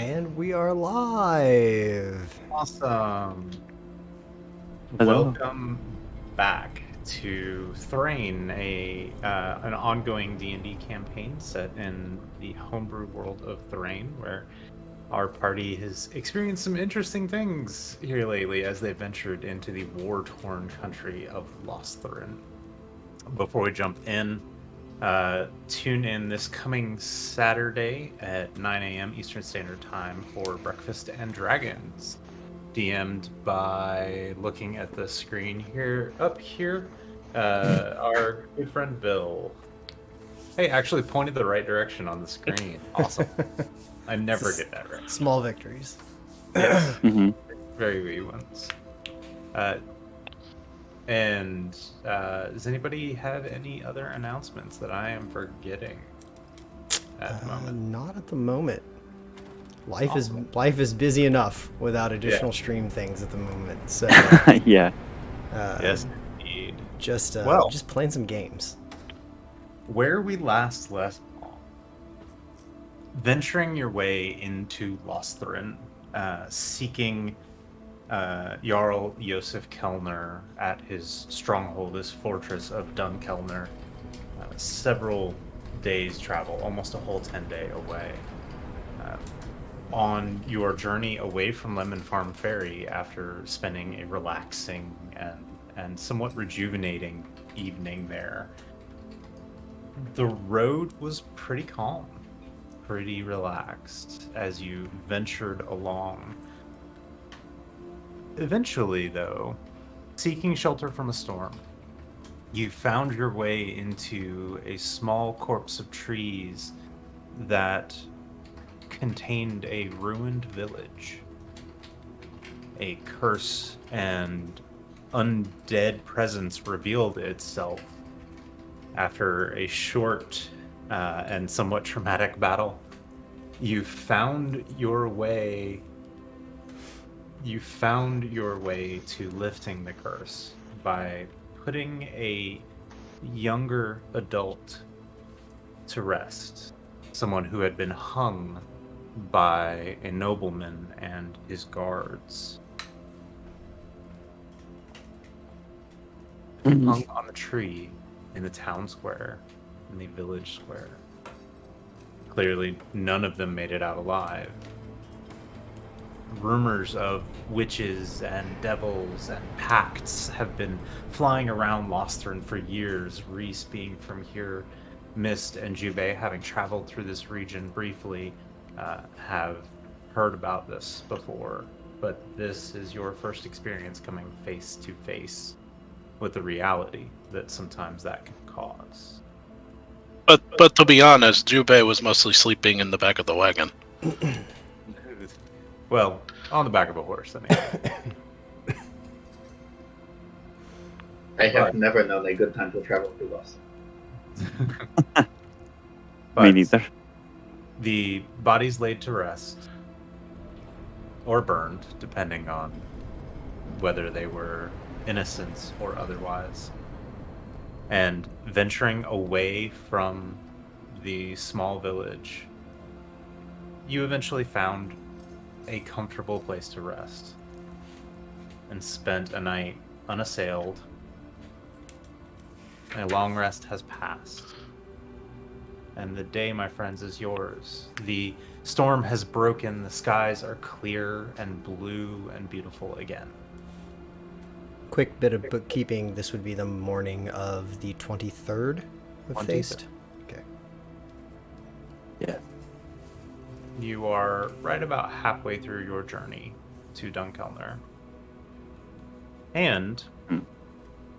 And we are live. Awesome. Hello. Welcome back to Thrayne, an ongoing D&D campaign set in the homebrew world of Thrayne, where our party has experienced some interesting things here lately as they ventured into the war-torn country of Losthren. Before we jump in, tune in this coming Saturday at 9 a.m. Eastern Standard Time for Breakfast and Dragons, DM'd by looking at the screen here, up here, our good friend Bill. Hey, actually pointed the right direction on the screen. Awesome. I never get that right. Small victories. Yes. Mm-hmm. Very wee ones. Does anybody have any other announcements that I am forgetting at the moment? Not at the moment. Life Awesome. is busy enough without additional stream things at the moment. So Yeah. Yes, indeed. just playing some games. Where we last left off, venturing your way into Losthren, seeking Jarl Josef Kellner at his stronghold, his fortress of Dunkellner, several days travel, almost a whole 10-day away. On your journey away from Lemon Farm Ferry, after spending a relaxing and somewhat rejuvenating evening there, the road was pretty calm, pretty relaxed as you ventured along. Eventually, though, seeking shelter from a storm, you found your way into a small copse of trees that contained a ruined village. A curse and undead presence revealed itself after a short and somewhat traumatic battle. You found your way to lifting the curse by putting a younger adult to rest, someone who had been hung by a nobleman and his guards. Hung on a tree in the town square, in the village square. Clearly, none of them made it out alive. Rumors of witches and devils and pacts have been flying around Losthren for years. Reese being from here, Mist and Jubei, having traveled through this region briefly, have heard about this before. But this is your first experience coming face to face with the reality that sometimes that can cause. But to be honest, Jubei was mostly sleeping in the back of the wagon. Well, on the back of a horse, anyway. I have never known a good time to travel through Lost. Me neither. The bodies laid to rest, or burned, depending on whether they were innocents or otherwise. And venturing away from the small village, you eventually found a comfortable place to rest and spent a night unassailed. A long rest has passed, and the day, my friends, is yours. The storm has broken, the skies are clear and blue and beautiful again. Quick bit of bookkeeping. This would be the morning of the 23rd of Feast. Okay. Yeah. You are right about halfway through your journey to Dunkellner. And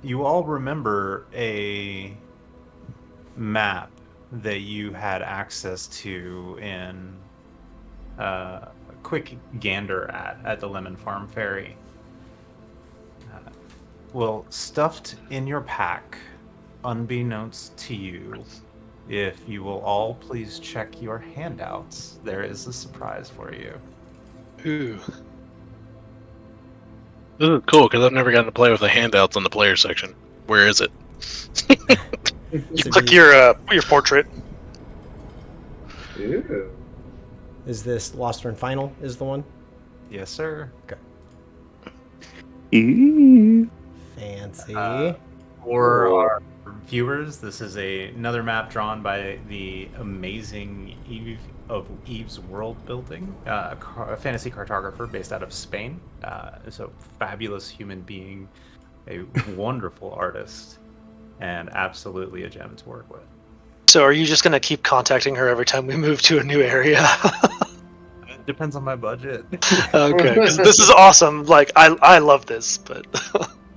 you all remember a map that you had access to in a quick gander at the Lemon Farm Ferry. Well, stuffed in your pack, unbeknownst to you, if you will all please check your handouts, there is a surprise for you. Ooh. This is cool, because I've never gotten to play with the handouts on the player section. Where is it? You click your portrait. Ooh. Is this Lost Turn Final is the one? Yes, sir. Okay. Ooh. Fancy. For Cool. our viewers, this is another map drawn by the amazing Eve of Eve's World Building, a fantasy cartographer based out of Spain. Is a fabulous human being, a wonderful artist, and absolutely a gem to work with. So are you just going to keep contacting her every time we move to a new area? It depends on my budget. Okay, 'cause this is awesome. Like, I love this, but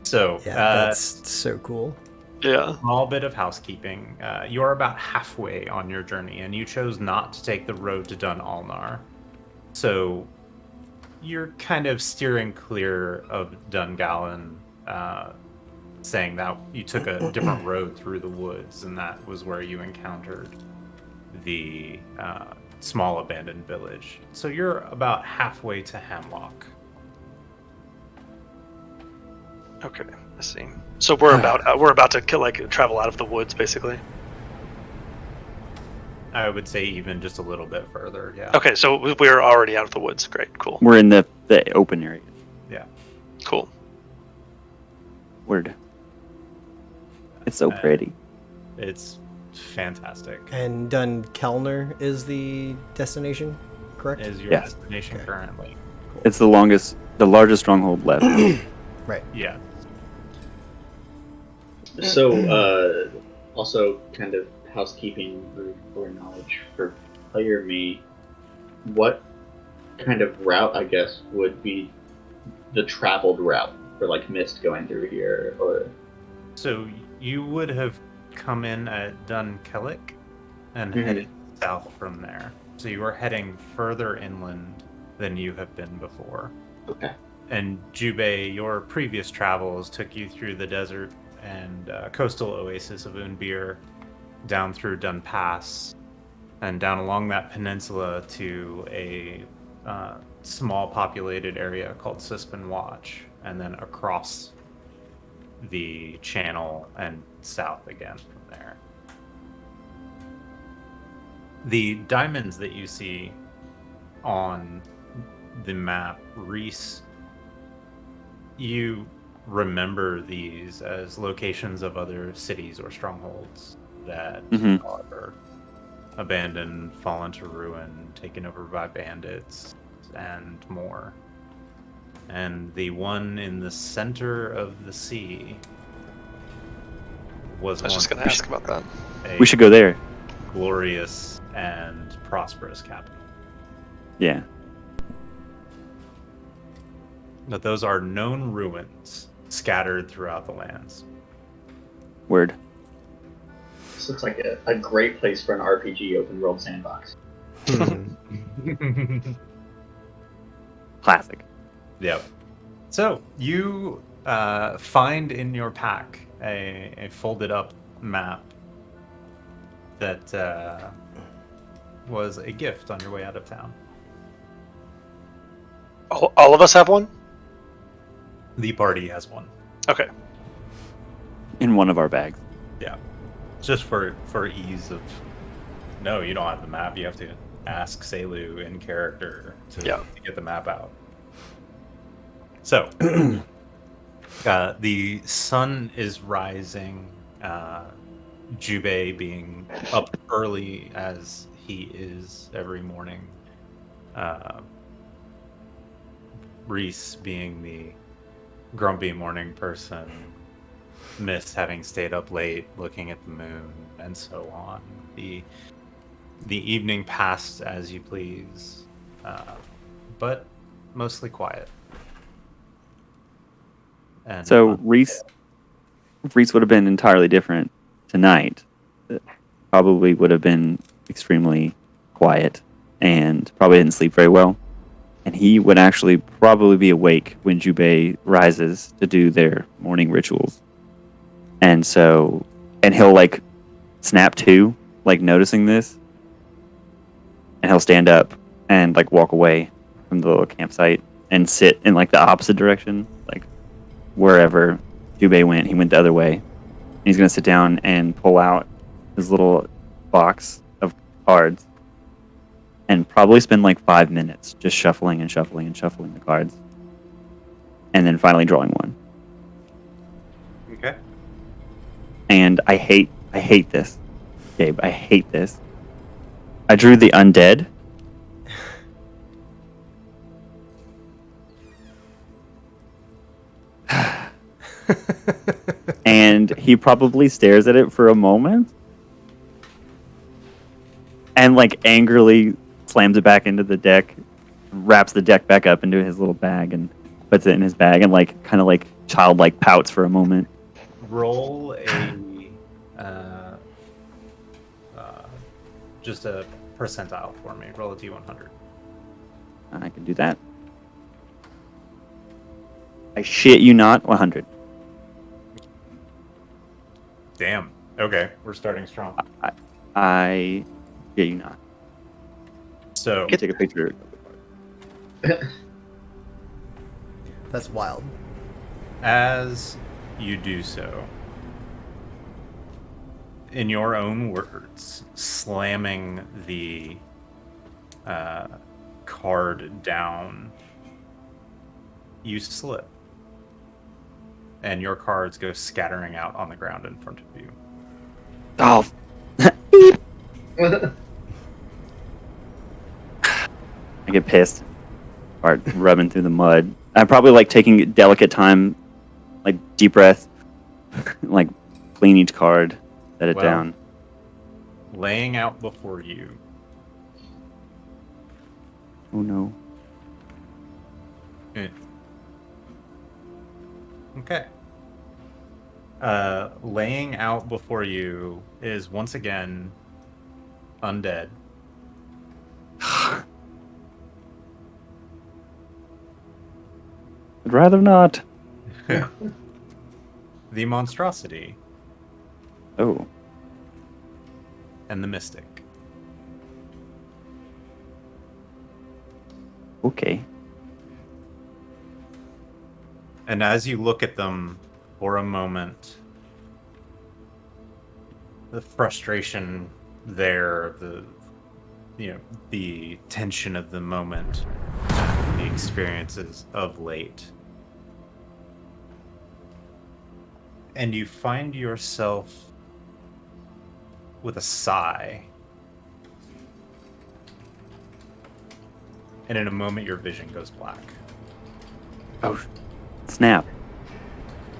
So, Yeah, that's so cool. yeah. small bit of housekeeping. You're about halfway on your journey, and you chose not to take the road to Dun Alnar. So you're kind of steering clear of Dungallen, saying that you took a different road through the woods, and that was where you encountered the small abandoned village. So you're about halfway to Hamlock. Okay, I see. So we're about to travel out of the woods, basically. I would say even just a little bit further, yeah. Okay, so we're already out of the woods. Great, cool, We're in the open area. Yeah. cool. Word. It's so pretty. It's fantastic. And Dun Kellner is the destination, correct? Is your Yeah. destination Okay. currently? It's the largest stronghold left. Right. Yeah. So, also kind of housekeeping or knowledge for player me, what kind of route, I guess, would be the traveled route for like Mist going through here, or So you would have come in at Dunkirk and headed south from there. So you are heading further inland than you have been before. okay, And Jubei, your previous travels took you through the desert and coastal oasis of Unbir, down through Dun Pass, and down along that peninsula to a small populated area called Sispin Watch, and then across the channel and south again from there. The diamonds that you see on the map, Reese, you remember these as locations of other cities or strongholds that Mhm. are abandoned, fallen to ruin, taken over by bandits, and more. And the one in the center of the sea was I was just once gonna ask about that. a We should go there. glorious and prosperous capital. Yeah. But those are known ruins scattered throughout the lands. Word. this looks like a great place for an RPG open world sandbox. Classic. Yep. So you find in your pack a folded up map that was a gift on your way out of town. All of us have one. The party has one. Okay. In one of our bags. Yeah. Just for ease of... No, you don't have the map. You have to ask Selu in character to get the map out. So, the sun is rising. Jubei being up early as he is every morning. Reese being the grumpy morning person. Mist having stayed up late looking at the moon, and so on. The evening passed as you please, but mostly quiet. And So Reese would have been entirely different tonight. Probably would have been extremely quiet and probably didn't sleep very well. And he would actually probably be awake when Jubei rises to do their morning rituals. And he'll like snap to, like noticing this. And he'll stand up and like walk away from the little campsite and sit in like the opposite direction, like wherever Jubei went, he went the other way. And he's going to sit down and pull out his little box of cards and probably spend like 5 minutes just shuffling and shuffling and shuffling the cards, and then finally drawing one. Okay. And I hate this, Gabe. I hate this. I drew the undead. And he probably stares at it for a moment and like angrily slams it back into the deck, wraps the deck back up into his little bag and puts it in his bag and like kind of like childlike pouts for a moment. Roll a just a percentile for me. Roll a d100. I can do that. I shit you not, 100. Damn. Okay, we're starting strong. I shit you not. So Let me take a picture. That's wild. as you do so, in your own words, slamming the card down, you slip. And your cards go scattering out on the ground in front of you. Oh, I get pissed. Start rubbing through the mud. I'm probably like taking delicate time, like deep breath, like clean each card, set it Well, down. Laying out before you, Oh no. okay. Laying out before you is once again undead. I'd rather not. The monstrosity Oh. and the mystic. Okay. And as you look at them for a moment, the frustration there, the tension of the moment, the experiences of late. And you find yourself with a sigh. And in a moment, your vision goes black. Oh, snap.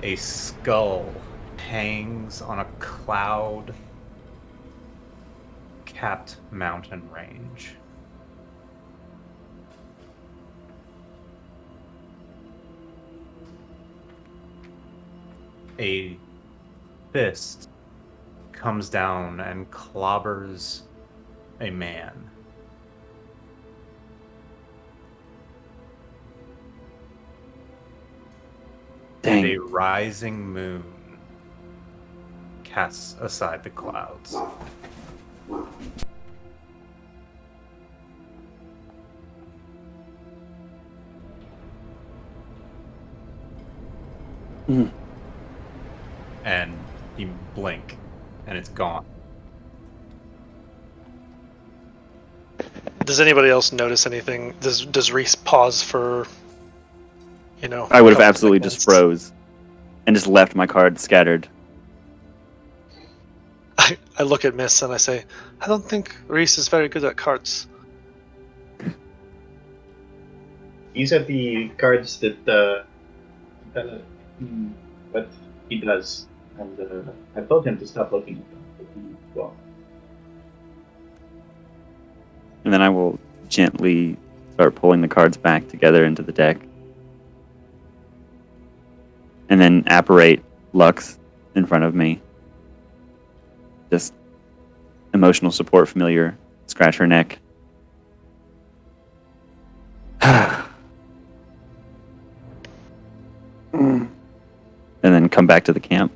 A skull hangs on a cloud-capped mountain range. A fist comes down and clobbers a man. And a Dang. rising moon casts aside the clouds. Mm. And you blink, and it's gone. Does anybody else notice anything? Does Reese pause for, I would have couple absolutely just seconds? froze and just left my card scattered. I look at Miss and I say, I don't think Reese is very good at cards. These are the cards that what he does, and I told him to stop looking at them. But well, And then I will gently start pulling the cards back together into the deck. And then apparate Lux in front of me. Just emotional support, familiar, scratch her neck. And then come back to the camp.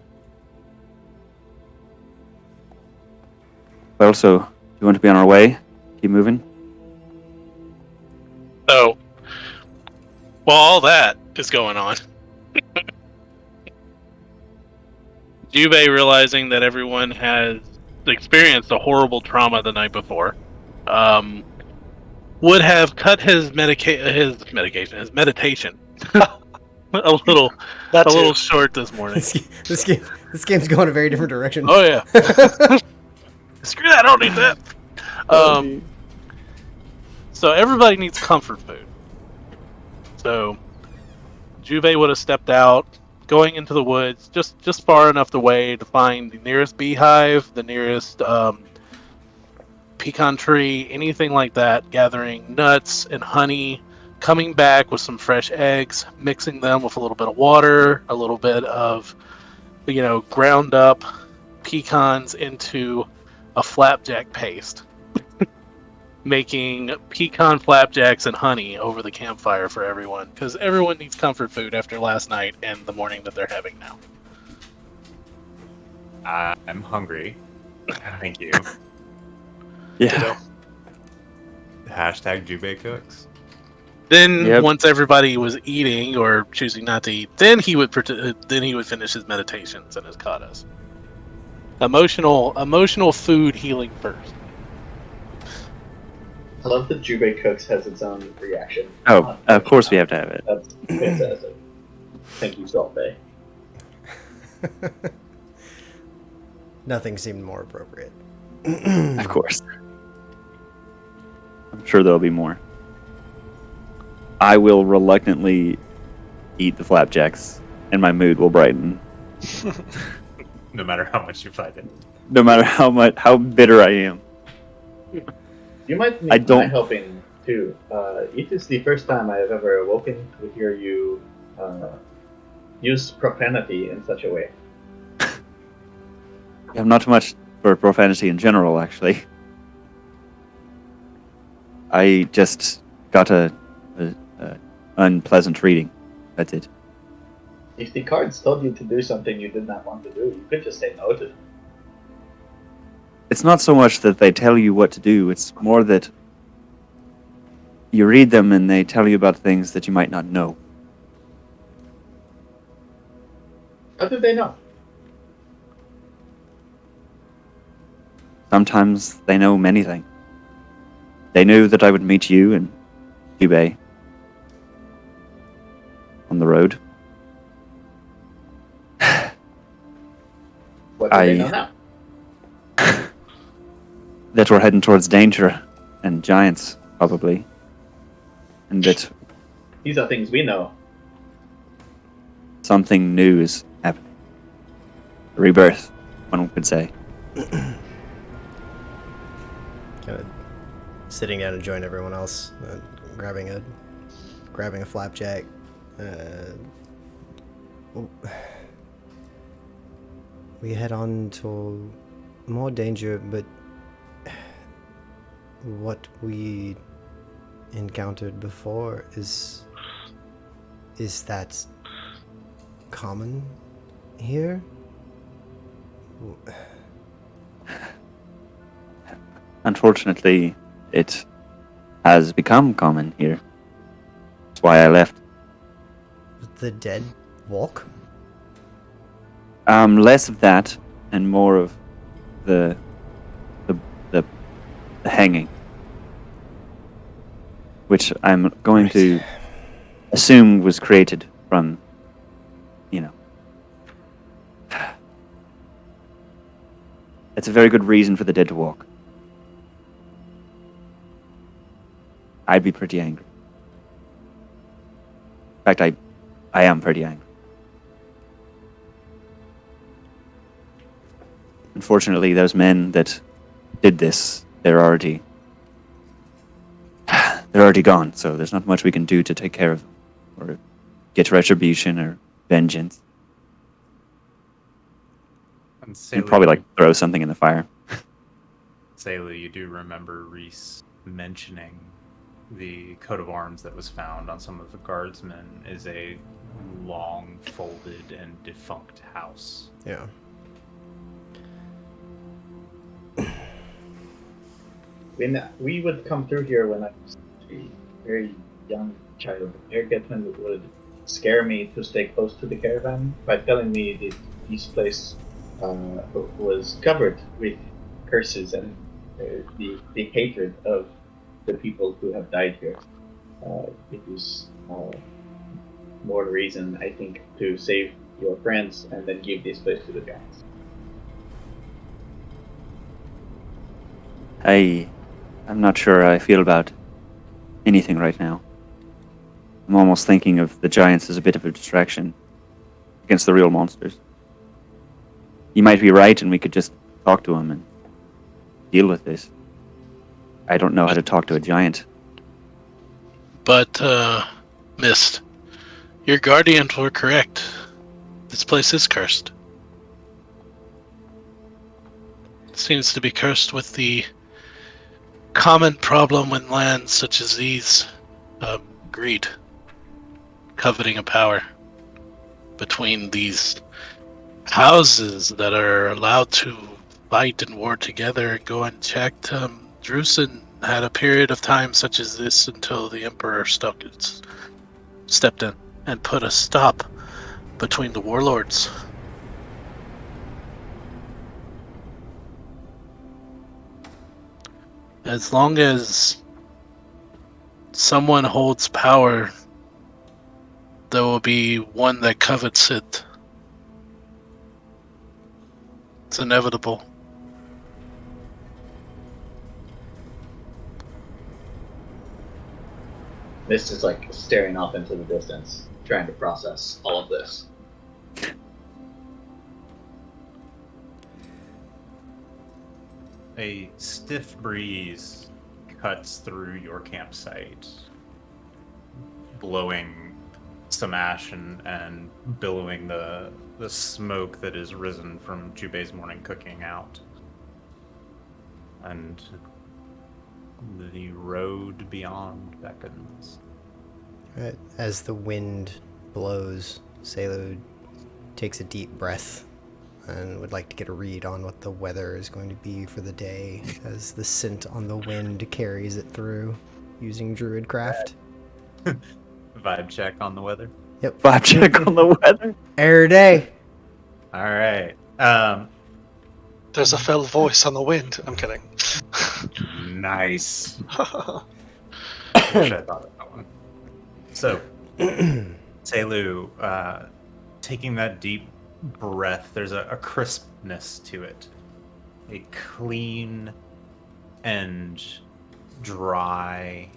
Well, so, do you want to be on our way? Keep moving? So, while all that is going on, Jubei realizing that everyone has experienced a horrible trauma the night before, would have cut his meditation, his meditation, a little That too. short this morning. This game's going a very different direction. Oh yeah. Screw that! I don't need that. So everybody needs comfort food. So Juve would have stepped out, going into the woods, just far enough away to find the nearest beehive, the nearest pecan tree, anything like that, gathering nuts and honey, coming back with some fresh eggs, mixing them with a little bit of water, a little bit of, ground up pecans into a flapjack paste. Making pecan flapjacks and honey over the campfire for everyone, because everyone needs comfort food after last night and the morning that they're having now. I'm hungry. Thank you. Yeah. Hashtag Jubei cooks. Then once everybody was eating or choosing not to eat, then he would finish his meditations and his katas. Emotional food healing first. I love that Jubei Cooks has its own reaction. Oh, of course we have to have it. That's fantastic. Thank you, Salt Bay. Nothing seemed more appropriate. Of course. I'm sure there'll be more. I will reluctantly eat the flapjacks, and my mood will brighten. No matter how much you fight it. No matter how bitter I am. You might need my helping too. It is the first time I have ever awoken to hear you use profanity in such a way. I'm not too much for profanity in general, actually. I just got a unpleasant reading. That's it. If the cards told you to do something you did not want to do, you could just say no to them. It's not so much that they tell you what to do, it's more that you read them and they tell you about things that you might not know. How did they know? Sometimes they know many things. They knew that I would meet you in Jubei on the road. What do they know now? That we're heading towards danger and giants, probably. And that These are things we know. something new is happening. Rebirth, one could say. Kind of sitting down to join everyone else, grabbing a flapjack. We head on to more danger, but what we encountered before is that common here? Unfortunately, it has become common here. That's why I left. The dead walk? Less of that and more of the hanging, which I'm going to assume was created from, it's a very good reason for the dead to walk. I'd be pretty angry. In fact, I am pretty angry. Unfortunately, those men that did this, they're already gone, so there's not much we can do to take care of them, or get retribution or vengeance. And You'd probably throw something in the fire. Sayla, you do remember Reese mentioning the coat of arms that was found on some of the guardsmen is a long, folded, and defunct house. Yeah. When we would come through here when I was a very young child, Herr Getman would scare me to stay close to the caravan by telling me that this place was covered with curses and the hatred of the people who have died here. It is more reason, I think, to save your friends and then give this place to the giants. I'm not sure how I feel about anything right now. I'm almost thinking of the giants as a bit of a distraction against the real monsters. You might be right, and we could just talk to him and deal with this. I don't know how to talk to a giant. But, Mist, your guardians were correct. This place is cursed. It seems to be cursed with the common problem in lands such as these. Greed. Coveting of power. Between these houses that are allowed to fight and war together and go unchecked. Drusen had a period of time such as this until the Emperor stepped in and put a stop between the warlords. As long as someone holds power, there will be one that covets it. It's inevitable. Mist is like staring off into the distance, trying to process all of this. A stiff breeze cuts through your campsite, blowing some ash and billowing the smoke that is risen from Jubei's morning cooking out. And the road beyond beckons. Right. As the wind blows, Selu takes a deep breath and would like to get a read on what the weather is going to be for the day as the scent on the wind carries it through using Druidcraft. Vibe check on the weather. Yep. Vibe check on the weather. Every day. All right. There's a fell voice on the wind. I'm kidding. Nice. Wish I thought of that one. So, Selu, taking that deep breath, there's a crispness to it. A clean and dry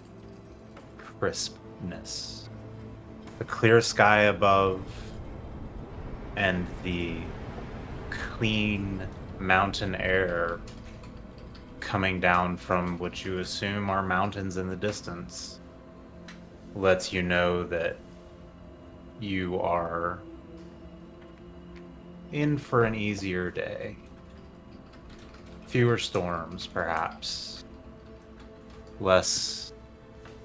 crispness. The clear sky above and the clean mountain air coming down from what you assume are mountains in the distance lets you know that you are in for an easier day. Fewer storms, perhaps. Less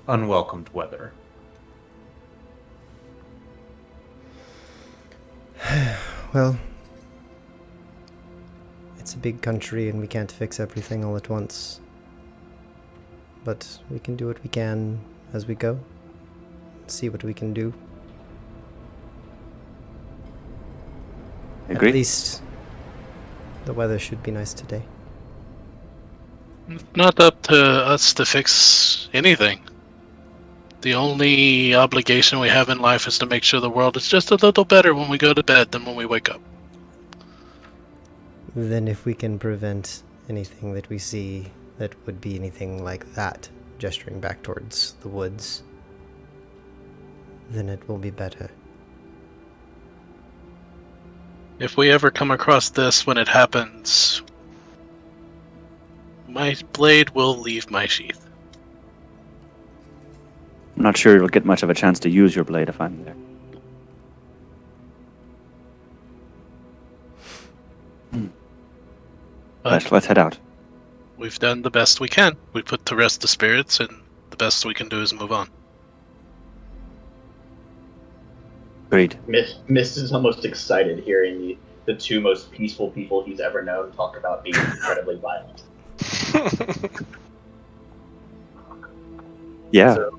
unwelcomed weather. Well, it's a big country and we can't fix everything all at once. But we can do what we can as we go. See what we can do. Agree. At least the weather should be nice today. It's not up to us to fix anything. The only obligation we have in life is to make sure the world is just a little better when we go to bed than when we wake up. Then if we can prevent anything that we see that would be anything like that, gesturing back towards the woods, then it will be better. If we ever come across this when it happens, my blade will leave my sheath. I'm not sure you'll get much of a chance to use your blade if I'm there. But Let's head out. we've done the best we can. We put to rest the spirits, and the best we can do is move on. Agreed. Mist is almost excited hearing the two most peaceful people he's ever known talk about being incredibly violent. Yeah. So,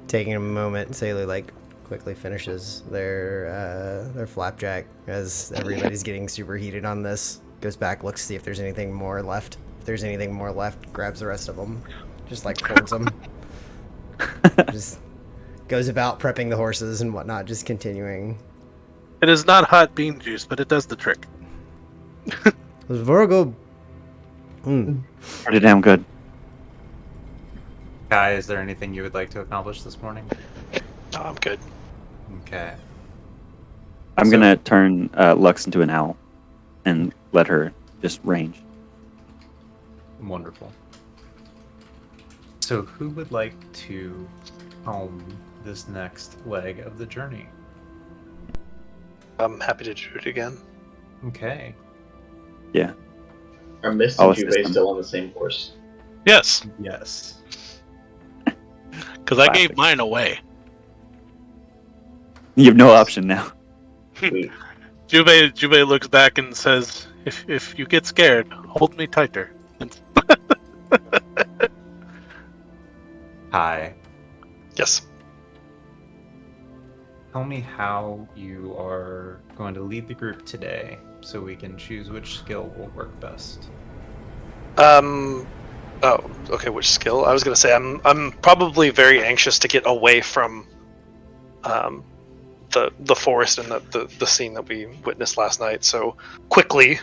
Taking a moment, Selu quickly finishes their flapjack as everybody's getting super heated on this. Goes back, looks to see if there's anything more left. If there's anything more left, grabs the rest of them, just like holds them. Just goes about prepping the horses and whatnot, just continuing. It is not hot bean juice, but it does the trick. Those Virgo. Pretty damn good. Kai, is there anything you would like to accomplish this morning? No, I'm good. Okay. I'm So- gonna turn Lux into an owl and let her just range. Wonderful. So who would like to home this next leg of the journey? I'm happy to do it again. Okay. Yeah. Are Mist I'll and assist Juve them. still on the same horse? Yes, Yes. because I Classic. gave mine away. You have no option now. Sweet. Juve looks back and says, "If you get scared, hold me tighter." And Hi. Yes. Tell me how you are going to lead the group today so we can choose which skill will work best. Oh, okay. Which skill? I was gonna say I'm probably very anxious to get away from, the forest and the scene that we witnessed last night. So quickly,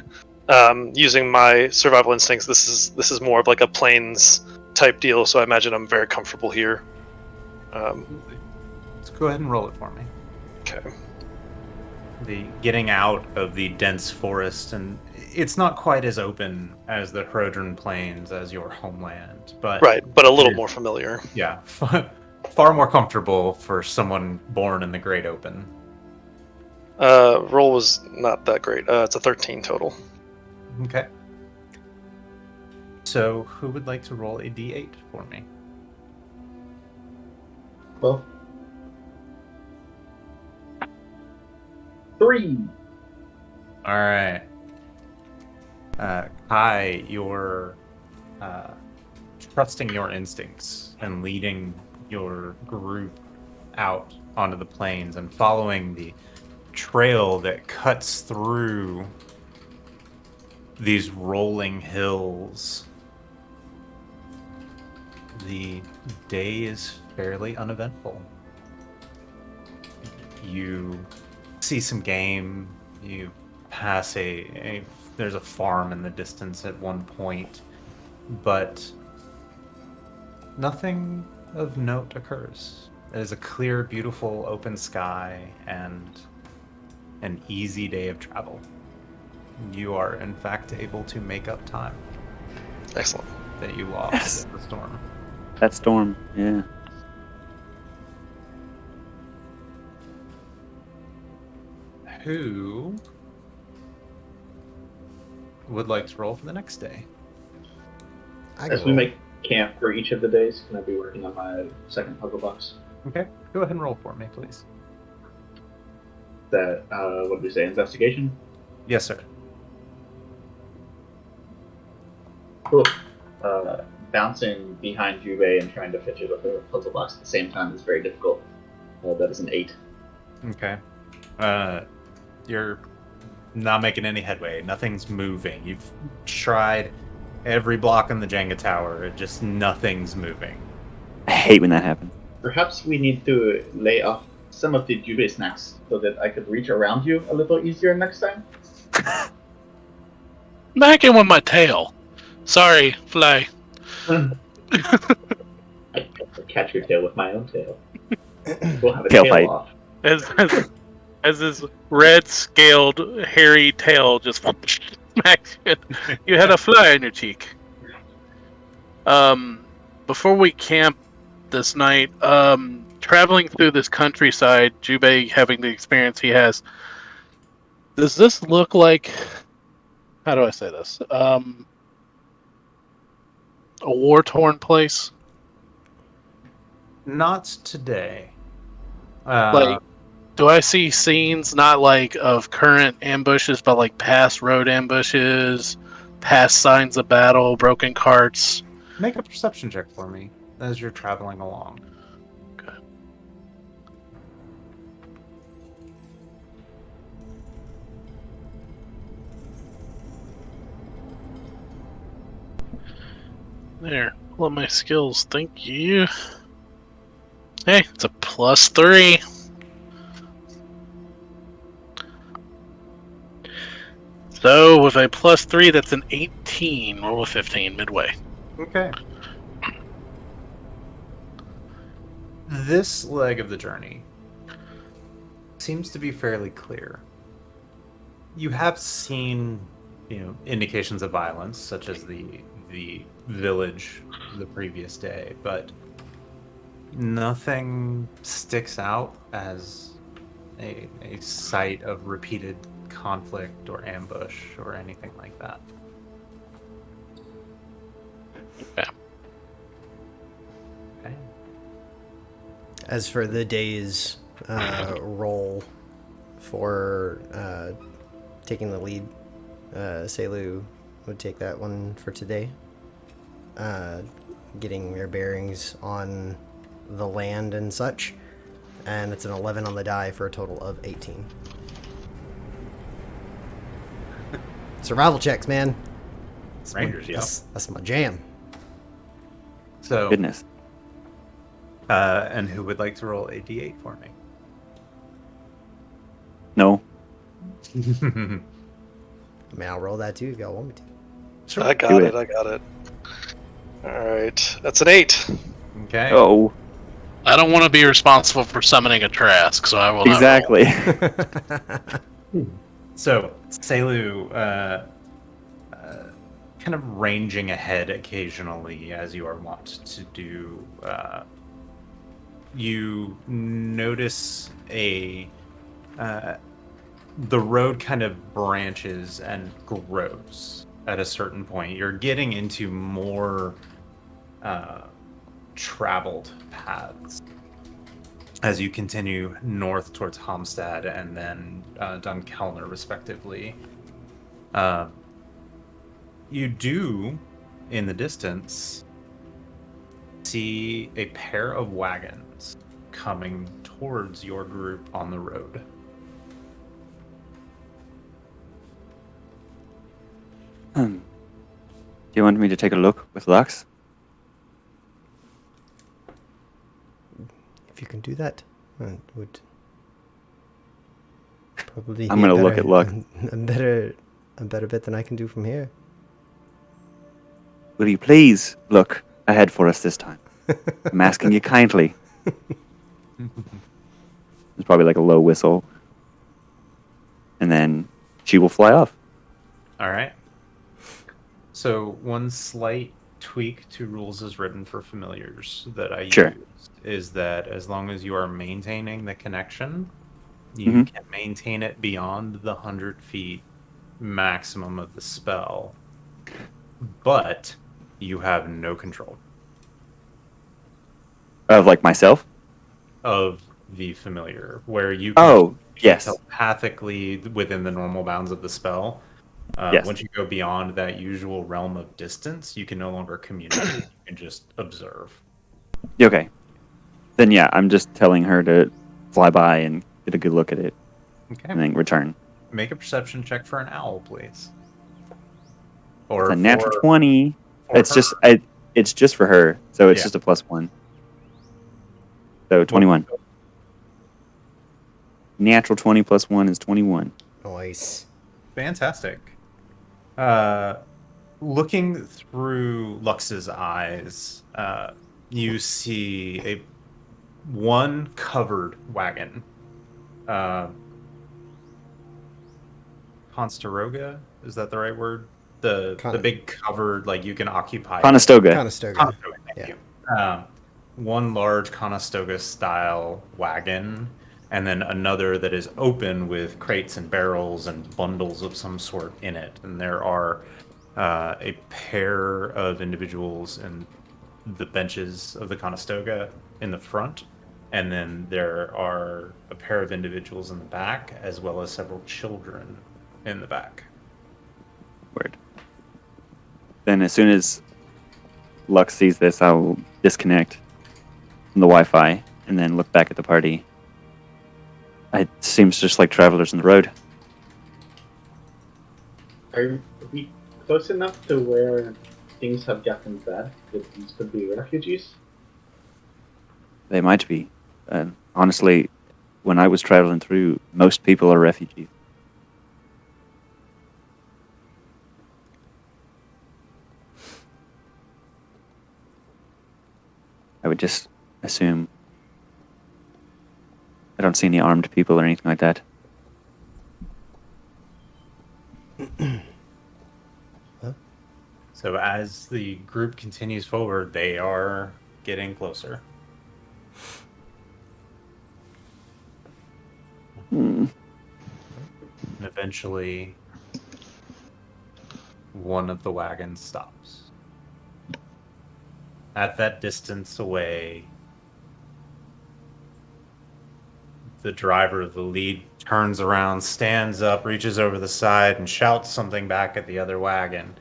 using my survival instincts, this is more of like a plains type deal. So I imagine I'm very comfortable here. Let's go ahead and roll it for me. Okay. The getting out of the dense forest, and it's not quite as open as the Hrodran Plains as your homeland, but Right, but a little It- more familiar. yeah, far more comfortable for someone born in the great open. Roll was not that great. It's a 13 total. Okay. So, who would like to roll a d8 for me? Well, 3. All right. Kai, you're trusting your instincts and leading your group out onto the plains and following the trail that cuts through these rolling hills. The day is fairly uneventful. You see some game, you pass there's a farm in the distance at one point, but nothing of note occurs. It is a clear, beautiful, open sky and an easy day of travel. You are, in fact, able to make up time Excellent. that you lost Yes. in the storm. That storm, yeah. Who would like to roll for the next day? I As can we roll. make camp for each of the days, can I be working on my second puzzle box? Okay, go ahead and roll for me, please. That, what did we say, investigation? Yes, sir. Cool. Bouncing behind Juve and trying to fetch it with a puzzle box at the same time is very difficult. That is an 8. Okay. You're not making any headway. Nothing's moving. You've tried every block in the Jenga tower. Nothing's moving. I hate when that happens. Perhaps we need to lay off some of the Juve snacks so that I could reach around you a little easier next time. back in with my tail. Sorry, fly. I catch your tail with my own tail. We'll have a Tail tail fight. off. As this red scaled hairy tail just smacks you. You had a fly in your cheek. Before we camp this night, traveling through this countryside, Jubei having the experience he has, does this look like, how do I say this? A war-torn place? Not today. Like, do I see scenes not like of current ambushes, but like past road ambushes, past signs of battle, broken carts? Make a perception check for me as you're traveling along. Okay. There. Pull up my skills. Thank you. Hey, it's a +3. So with a +3, that's an 18. Roll a 15 midway. Okay. This leg of the journey seems to be fairly clear. You have seen, indications of violence, such as the village the previous day, but nothing sticks out as a site of repeated conflict or ambush or anything like that. Yeah. Okay. As for the day's roll for taking the lead, Selu would take that one for today. Getting their bearings on the land and such. And it's an 11 on the die for a total of 18. Survival checks, man. Rangers, yeah. That's my jam. So, Goodness. and who would like to roll a d8 for me? No. I mean, I'll roll that too if y'all want me to. Sure. I got it. I got it. All right, that's an 8. Okay. Oh, I don't want to be responsible for summoning a Trask, so I will not exactly. So, Selu, kind of ranging ahead occasionally, as you are wont to do, you notice the road kind of branches and grows at a certain point. You're getting into more traveled paths as you continue north towards Homestead and then Dunkelner, respectively. You do, in the distance, see a pair of wagons coming towards your group on the road. Do you want me to take a look with Lux? If you can do that, it would probably I'm be gonna look at luck. a better bit than I can do from here. Will you please look ahead for us this time? I'm asking you kindly. It's probably like a low whistle. And then she will fly off. All right. So one slight tweak to rules as written for familiars that I Sure. used is that as long as you are maintaining the connection, you can maintain it beyond the 100 feet maximum of the spell, but you have no control Of like myself? of the familiar, where you can Oh, yes. telepathically within the normal bounds of the spell. Yes. Once you go beyond that usual realm of distance, you can no longer communicate. You can just observe. Okay. Then yeah, I'm just telling her to fly by and get a good look at it Okay. and then return. Make a perception check for an owl, please. It's Or a natural for 20. for It's her. just it's just for her, so it's Yeah. just a +1. So 21. Natural 20 plus 1 is 21. Nice. Fantastic. Looking through Lux's eyes, you see one covered wagon. Constaroga, is that the right word? The big covered, like you can occupy. Conestoga. Conestoga. Thank you. One large Conestoga style wagon, and then another that is open with crates and barrels and bundles of some sort in it. And there are a pair of individuals in the benches of the Conestoga in the front, and then there are a pair of individuals in the back, as well as several children in the back. Word. Then as soon as Lux sees this, I will disconnect from the Wi-Fi and then look back at the party. It seems just like travelers on the road. Are we close enough to where things have gotten bad, that these could be refugees? They might be. Honestly, when I was traveling through, most people are refugees. I would just assume. I don't see any armed people or anything like that. So as the group continues forward, they are getting closer. Hmm. And eventually, one of the wagons stops. At that distance away, the driver of the lead turns around, stands up, reaches over the side, and shouts something back at the other wagon,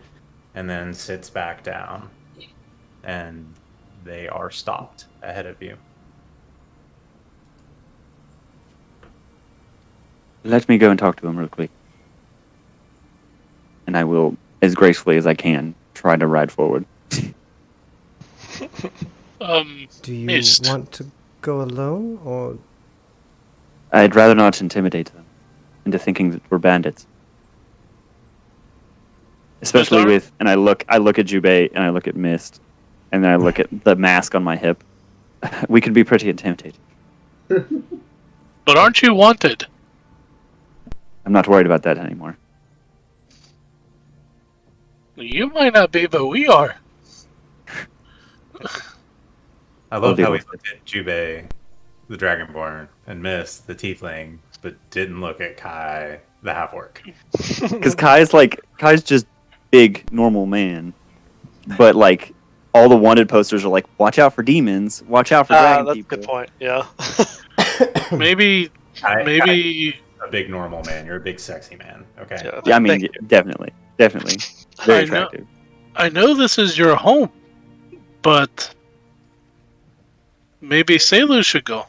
and then sits back down. And they are stopped ahead of you. Let me go and talk to him real quick. And I will, as gracefully as I can, try to ride forward. Do you Mist. want to go alone, or I'd rather not intimidate them into thinking that we're bandits. Especially Bizarre. with, and I look at Jubei and I look at Mist, and then I look at the mask on my hip. We could be pretty intimidating. But aren't you wanted? I'm not worried about that anymore. You might not be, but we are. I love deal how we with looked at Jubei, the Dragonborn, and Mist, the Tiefling, but didn't look at Kai, the half-orc. Because Kai's just big, normal man. But, like, all the wanted posters are like, watch out for demons, watch out for dragon That's a people. good point. Yeah. Maybe Kai's a big normal man. You're a big sexy man. Okay. Yeah, I mean, Thank you. definitely. Very I know. attractive. I know this is your home, but maybe Selu should go.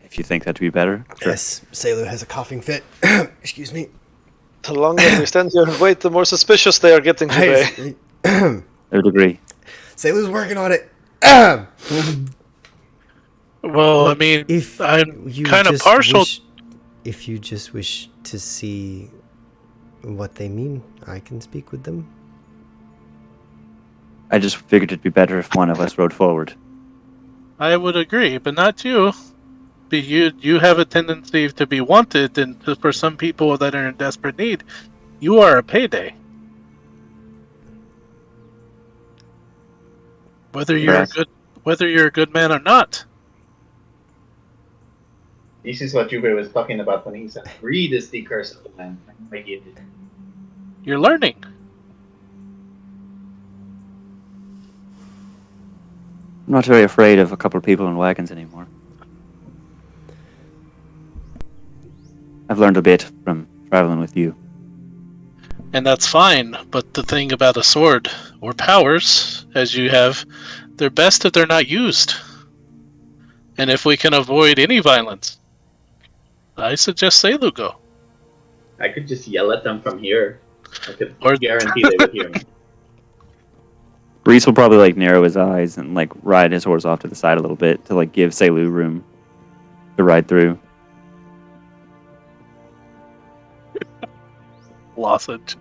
If you think that'd be better. Sure. yes, Selu has a coughing fit. Excuse me. The longer we stand here and wait, the more suspicious they are getting today. I would agree. Selu's working on it. Well, I mean, If I'm you kind of just partial. if you just wish to see what they mean, I can speak with them. I just figured it'd be better if one of us rode forward. I would agree, but not you. You have a tendency to be wanted, and for some people that are in desperate need, you are a payday. Whether you're Correct. a good man or not. This is what Jubei was talking about when he said, "Greed is the curse of the land." I get it. You're learning. I'm not very afraid of a couple of people in wagons anymore. I've learned a bit from traveling with you. And that's fine, but the thing about a sword, or powers, as you have, they're best if they're not used. And if we can avoid any violence, I suggest Selu go. I could just yell at them from here. I could Or- guarantee they would hear me. Reese will probably like narrow his eyes and like ride his horse off to the side a little bit to like give Selu room to ride through. Lozenge.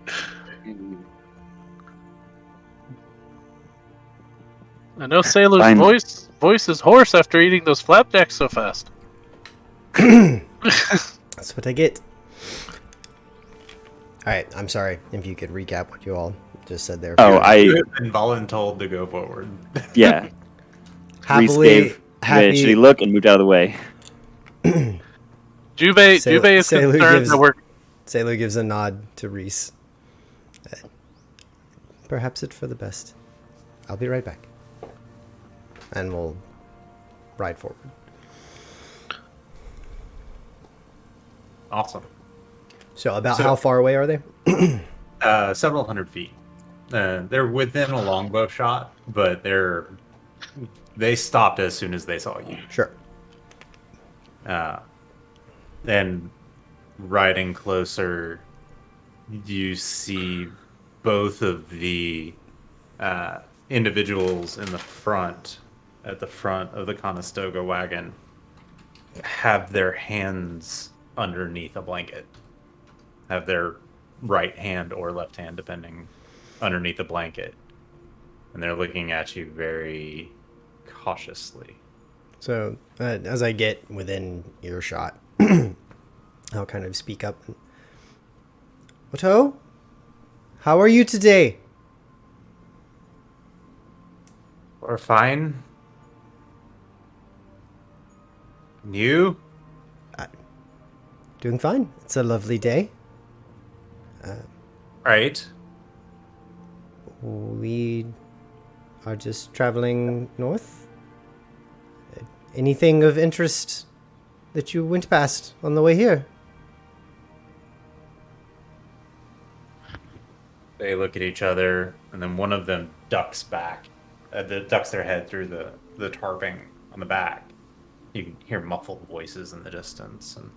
I know Sailor's Fine. voice is hoarse after eating those flapjacks so fast. That's what I get. Alright, I'm sorry if you could recap what you all just said there. Oh, You have been voluntold to go forward. yeah. Reese happily gave me a happy. shitty look and moved out of the way. Jubei is Selu concerned gives- that we're Sailor gives a nod to Reese. Perhaps it's for the best. I'll be right back. And we'll ride forward. Awesome. So, how far away are they? Several hundred feet. They're within a longbow shot, but they stopped as soon as they saw you. Sure. And riding closer, you see both of the individuals in the front, at the front of the Conestoga wagon, have their hands underneath a blanket, have their right hand or left hand, depending, underneath a blanket. And they're looking at you very cautiously. So, as I get within earshot, I'll kind of speak up. Otto? How are you today? Or fine. You? Doing fine. It's a lovely day. Right. We are just traveling north. Anything of interest that you went past on the way here? They look at each other, and then one of them ducks back, ducks their head through the tarping on the back. You can hear muffled voices in the distance. And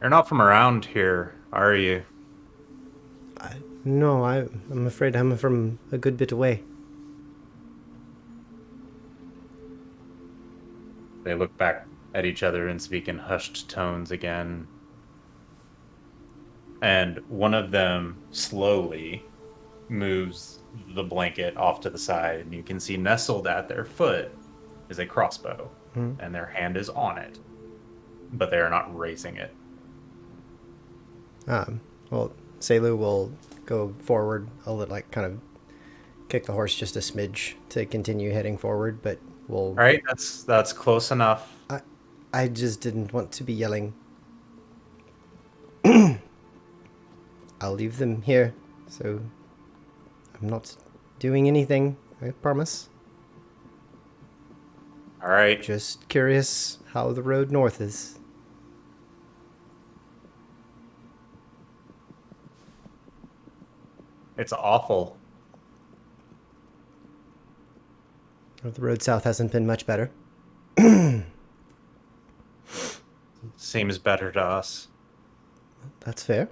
you're not from around here, are you? No, I'm afraid I'm from a good bit away. They look back at each other and speak in hushed tones again. And one of them slowly moves the blanket off to the side, and you can see nestled at their foot is a crossbow, and their hand is on it, but they are not raising it. Well, Selu will go forward a little, like kind of kick the horse just a smidge to continue heading forward, but we'll... All right, that's close enough. I just didn't want to be yelling. I'll leave them here, so I'm not doing anything, I promise. All right. Just curious how the road north is. It's awful. The road south hasn't been much better. Seems better to us. That's fair.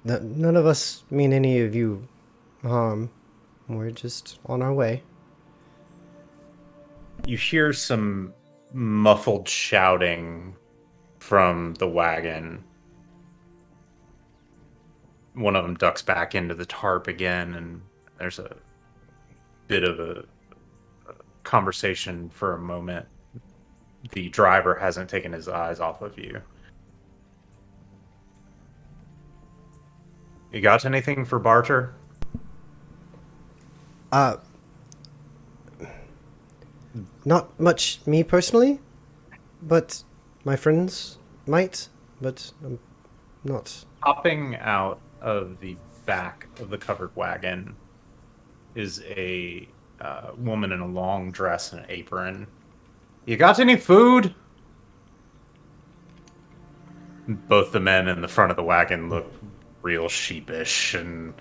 None of us mean any of you harm. We're just on our way. You hear some muffled shouting from the wagon. One of them ducks back into the tarp again, and there's a bit of a conversation for a moment. The driver hasn't taken his eyes off of you. You got anything for barter? Not much me personally, but my friends might, but I'm not. Hopping out of the back of the covered wagon is a woman in a long dress and an apron. You got any food? Both the men in the front of the wagon look real sheepish and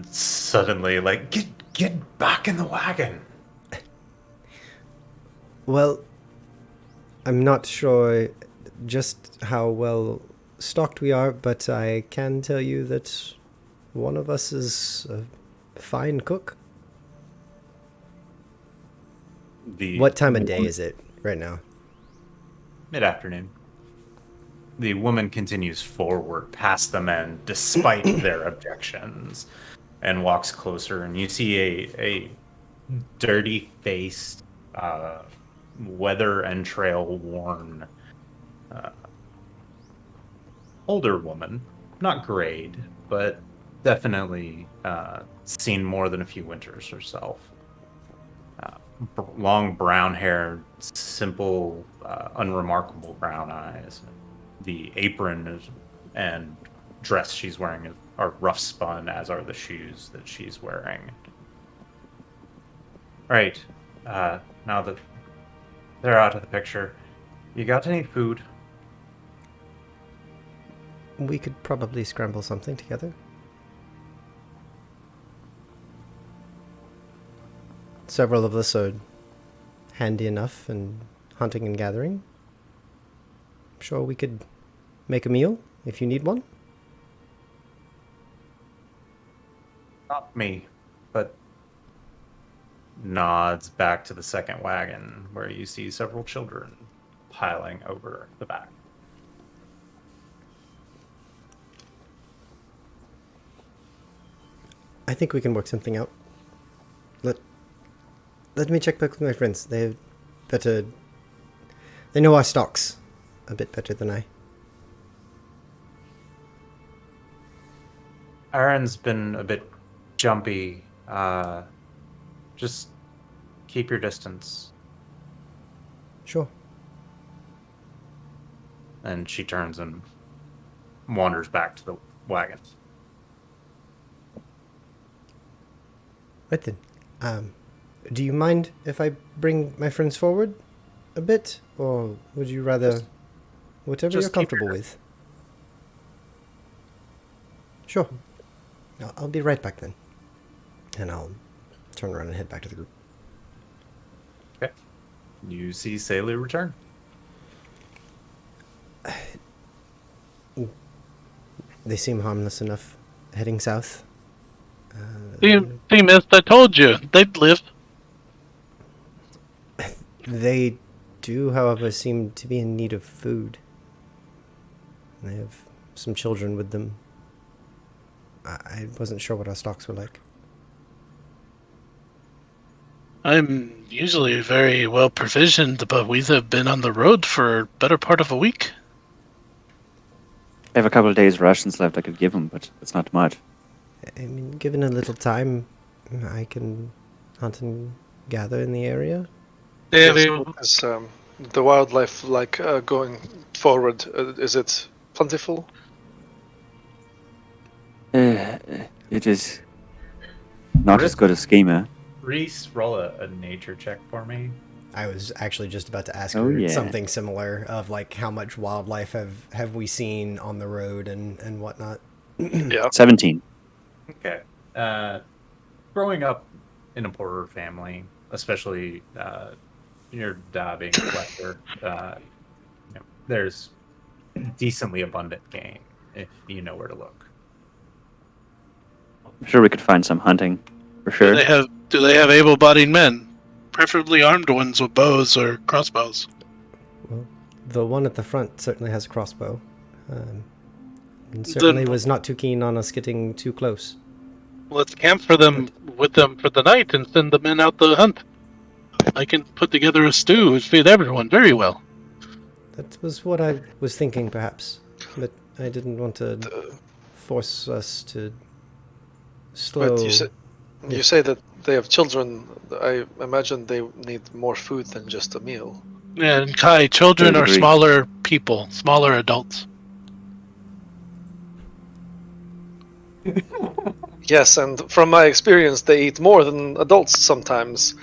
suddenly like, get back in the wagon. Well, I'm not sure just how well stocked we are, but I can tell you that one of us is a fine cook. What time of day is it right now? Mid-afternoon. The woman continues forward past the men despite their objections and walks closer, and you see a dirty-faced, weather and trail-worn older woman. Not grayed, but definitely seen more than a few winters herself. Long brown hair, simple, unremarkable brown eyes. The apron and dress she's wearing are rough spun, as are the shoes that she's wearing. Right. Now that they're out of the picture, you got any food? We could probably scramble something together. several of us are handy enough in hunting and gathering. I'm sure we could make a meal if you need one. Not me, but nods back to the second wagon where you see several children piling over the back. I think we can work something out. Let me check back with my friends. They know our stocks a bit better than I. Aaron's been a bit jumpy. Just keep your distance. Sure. And she turns and wanders back to the wagon. Right then. Do you mind if I bring my friends forward a bit? Or would you rather... whatever just you're keep comfortable your- with. Sure. I'll be right back then. And I'll turn around and head back to the group. Okay. You see Sailor return. They seem harmless enough heading south. See, missed. I told you they'd live. They do, however, seem to be in need of food. They have some children with them. I wasn't sure what our stocks were like. I'm usually very well provisioned, but we have been on the road for a better part of a week. I have a couple of days rations left I could give them, but it's not much. I mean, given a little time, I can hunt and gather in the area. Yeah, Is the wildlife like going forward? Is it plentiful? It is not as good as schema. Reese, roll a nature check for me. I was actually just about to ask Oh, her yeah. something similar of like how much wildlife have we seen on the road and whatnot. Yeah. 17. Okay. Growing up in a poorer family, especially your dad being a collector, there's decently abundant game if you know where to look. I'm sure we could find some hunting, for Do sure. they have able-bodied men, preferably armed ones with bows or crossbows? Well, the one at the front certainly has a crossbow. And certainly Then- was not too keen on us getting too close. Let's camp for them with them for the night and send the men out to hunt. I can put together a stew and feed everyone very well. That was what I was thinking, perhaps. But I didn't want to force us to slow... But you say that they have children. I imagine they need more food than just a meal. And Kai, children I are agree. smaller people, smaller adults. Yes, and from my experience, they eat more than adults sometimes,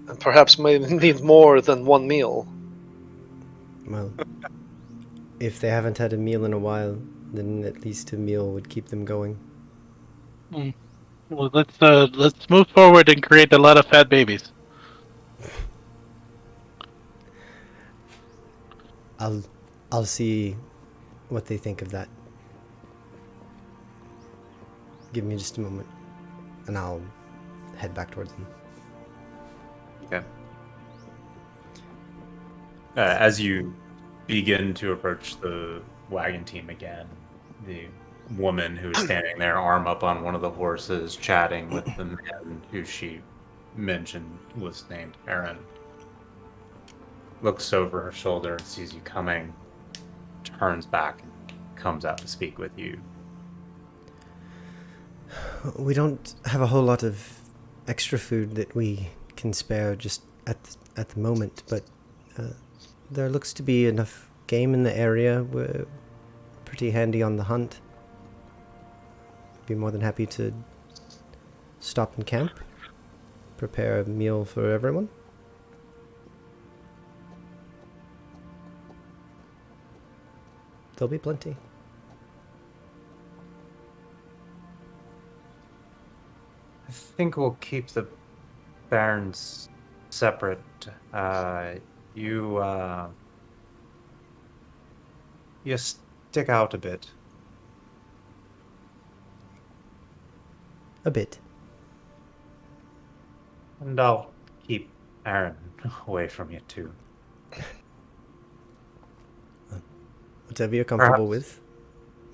and perhaps may need more than one meal. Well, if they haven't had a meal in a while, then at least a meal would keep them going. Well, let's move forward and create a lot of fat babies. I'll see what they think of that. Give me just a moment, and I'll head back towards them. Okay. As you begin to approach the wagon team again, the woman who is standing there, arm up on one of the horses, chatting with the man who she mentioned was named Aaron, looks over her shoulder and sees you coming, turns back, and comes out to speak with you. We don't have a whole lot of extra food that we can spare just at the moment, but there looks to be enough game in the area. We're pretty handy on the hunt. Be more than happy to stop and camp, prepare a meal for everyone. There'll be plenty. I think we'll keep the Baron's separate. You you stick out a bit. A bit. And I'll keep Aaron away from you too. Whatever you're comfortable Perhaps. with.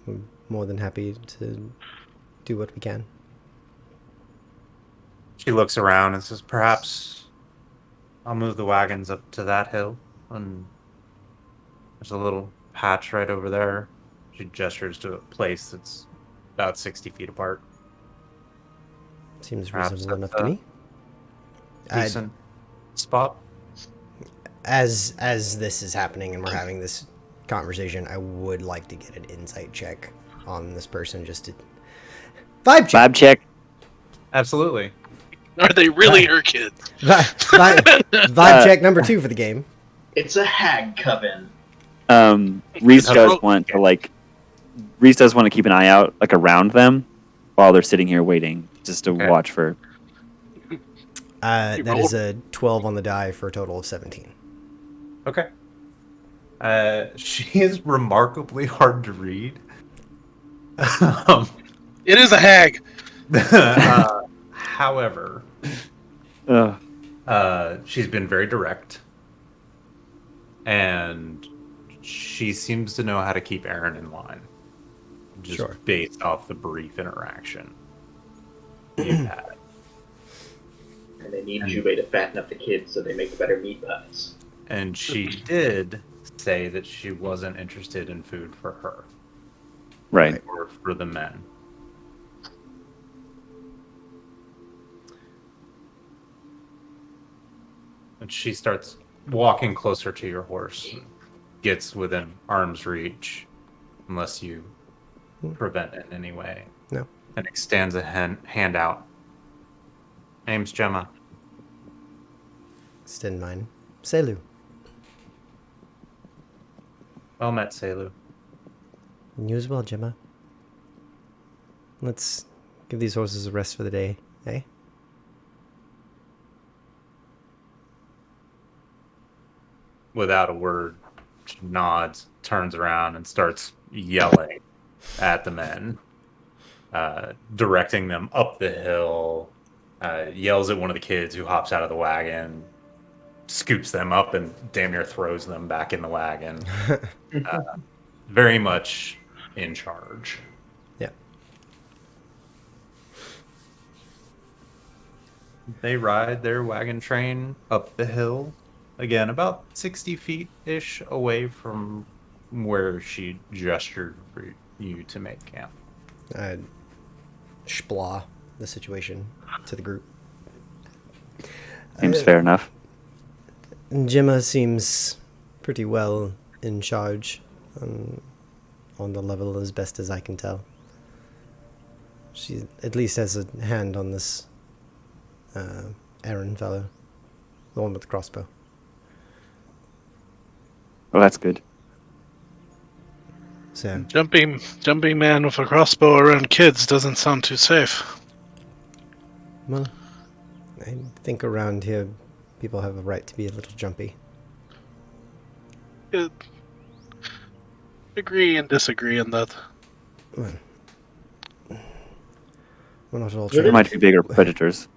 We're more than happy to do what we can. She looks around and says, "Perhaps I'll move the wagons up to that hill, and there's a little patch right over there." She gestures to a place that's about 60 feet apart. Seems Perhaps reasonable that's enough to a me. I, decent spot. as this is happening and we're having this conversation, I would like to get an insight check on this person just to vibe check. Vibe check. Absolutely. Are they really Right. her kids? Vibe check number 2 for the game. It's a hag coven. Reese That's does rope. want to Reese does want to keep an eye out around them while they're sitting here waiting, just to Okay. watch for. That is a 12 on the die for a total of 17. Okay. She is remarkably hard to read. It is a hag. However, she's been very direct, and she seems to know how to keep Aaron in line, just Sure. based off the brief interaction you've had. And they need Jubei to fatten up the kids so they make better meat pies. And she did say that she wasn't interested in food for her Right. or for the men. And she starts walking closer to your horse, gets within arm's reach, unless you prevent it in any way, No. and extends a hand out. Name's Gemma. Extend mine. Selu. Well met, Selu. And you as well, Gemma. Let's give these horses a rest for the day, eh? Without a word, she nods, turns around, and starts yelling at the men, directing them up the hill, yells at one of the kids who hops out of the wagon, scoops them up and damn near throws them back in the wagon. Very much in charge. Yeah. They ride their wagon train up the hill, again, about 60 feet-ish away from where she gestured for you to make camp. Splah the situation to the group. Seems fair enough. Gemma seems pretty well in charge on the level as best as I can tell. She at least has a hand on this Aaron fellow, the one with the crossbow. Well, that's good. So, Jumping man with a crossbow around kids doesn't sound too safe. well, I think around here people have a right to be a little jumpy. Agree and disagree on that. Well, we're not all There trained. might be bigger predators.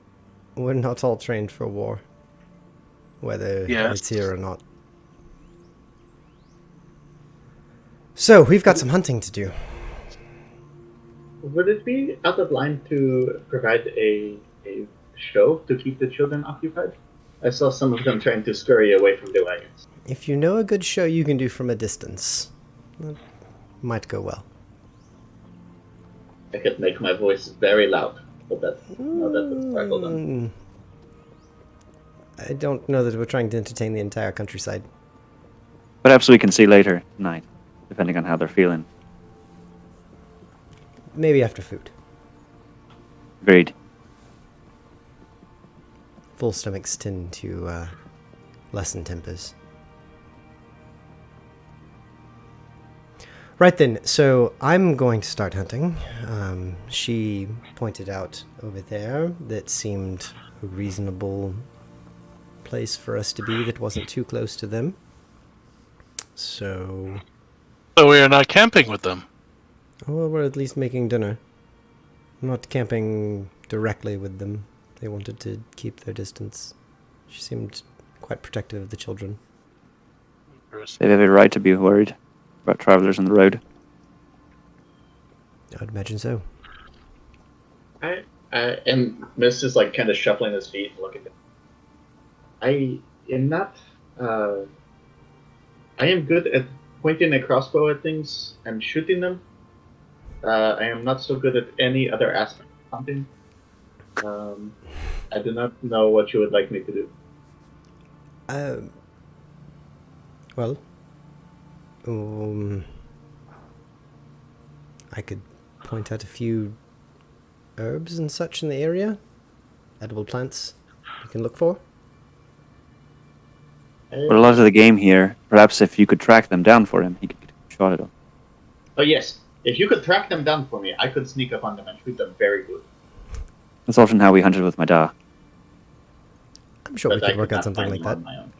We're not all trained for war, whether Yes. it's here or not. So, we've got some hunting to do. Would it be out of line to provide a show to keep the children occupied? I saw some of them trying to scurry away from the wagons. If you know a good show you can do from a distance, it might go well. I could make my voice very loud. But that's sparkle done. I don't know that we're trying to entertain the entire countryside. Perhaps we can see later tonight, depending on how they're feeling. Maybe after food. Agreed. Full stomachs tend to lessen tempers. Right then, so I'm going to start hunting. She pointed out over there that seemed a reasonable place for us to be that wasn't too close to them. So, So we are not camping with them. well, we're at least making dinner. Not camping directly with them. They wanted to keep their distance. She seemed quite protective of the children. They have every right to be worried about travelers on the road. I'd imagine so. And Mist is like kind of shuffling his feet and looking. I am not. I am good at pointing a crossbow at things and shooting them. I am not so good at any other aspect of hunting. I do not know what you would like me to do. Well, I could point out a few herbs and such in the area. Edible plants you can look for. But a lot of the game here, perhaps if you could track them down for him, he could get a shot at them. Oh yes, if you could track them down for me, I could sneak up on them and shoot them very good. That's often how we hunted with my da. I'm sure But we I could work not out something find like them that. on my own.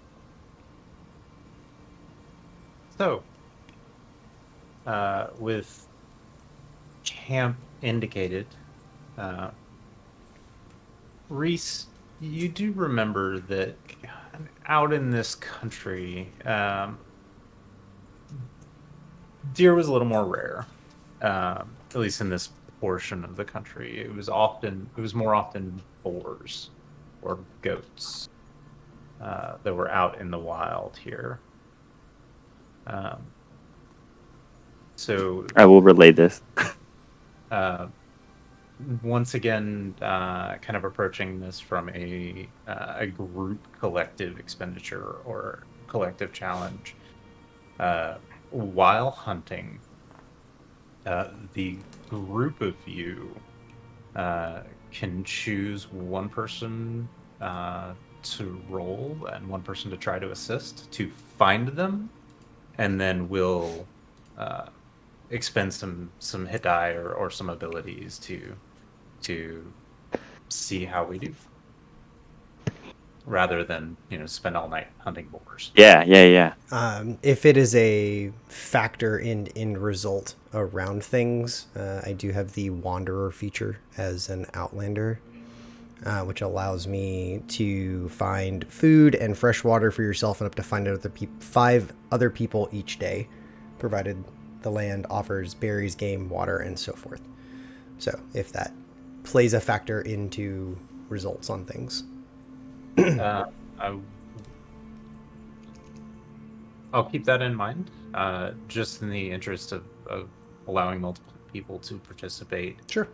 So, with camp indicated, Reese, you do remember that out in this country, deer was a little more rare, at least in this portion of the country. It was more often boars or goats that were out in the wild here. So I will relay this. once again, kind of approaching this from a group collective expenditure or collective challenge. While hunting, the group of you can choose one person to roll and one person to try to assist to find them, and then we'll expend some hit die or some abilities to see how we do, rather than spend all night hunting boars. Yeah. If it is a factor in result around things, I do have the Wanderer feature as an Outlander, which allows me to find food and fresh water for yourself and up to 5 other people each day, provided the land offers berries, game, water, and so forth. So if that plays a factor into results on things. I'll keep that in mind, just in the interest of allowing multiple people to participate. Sure.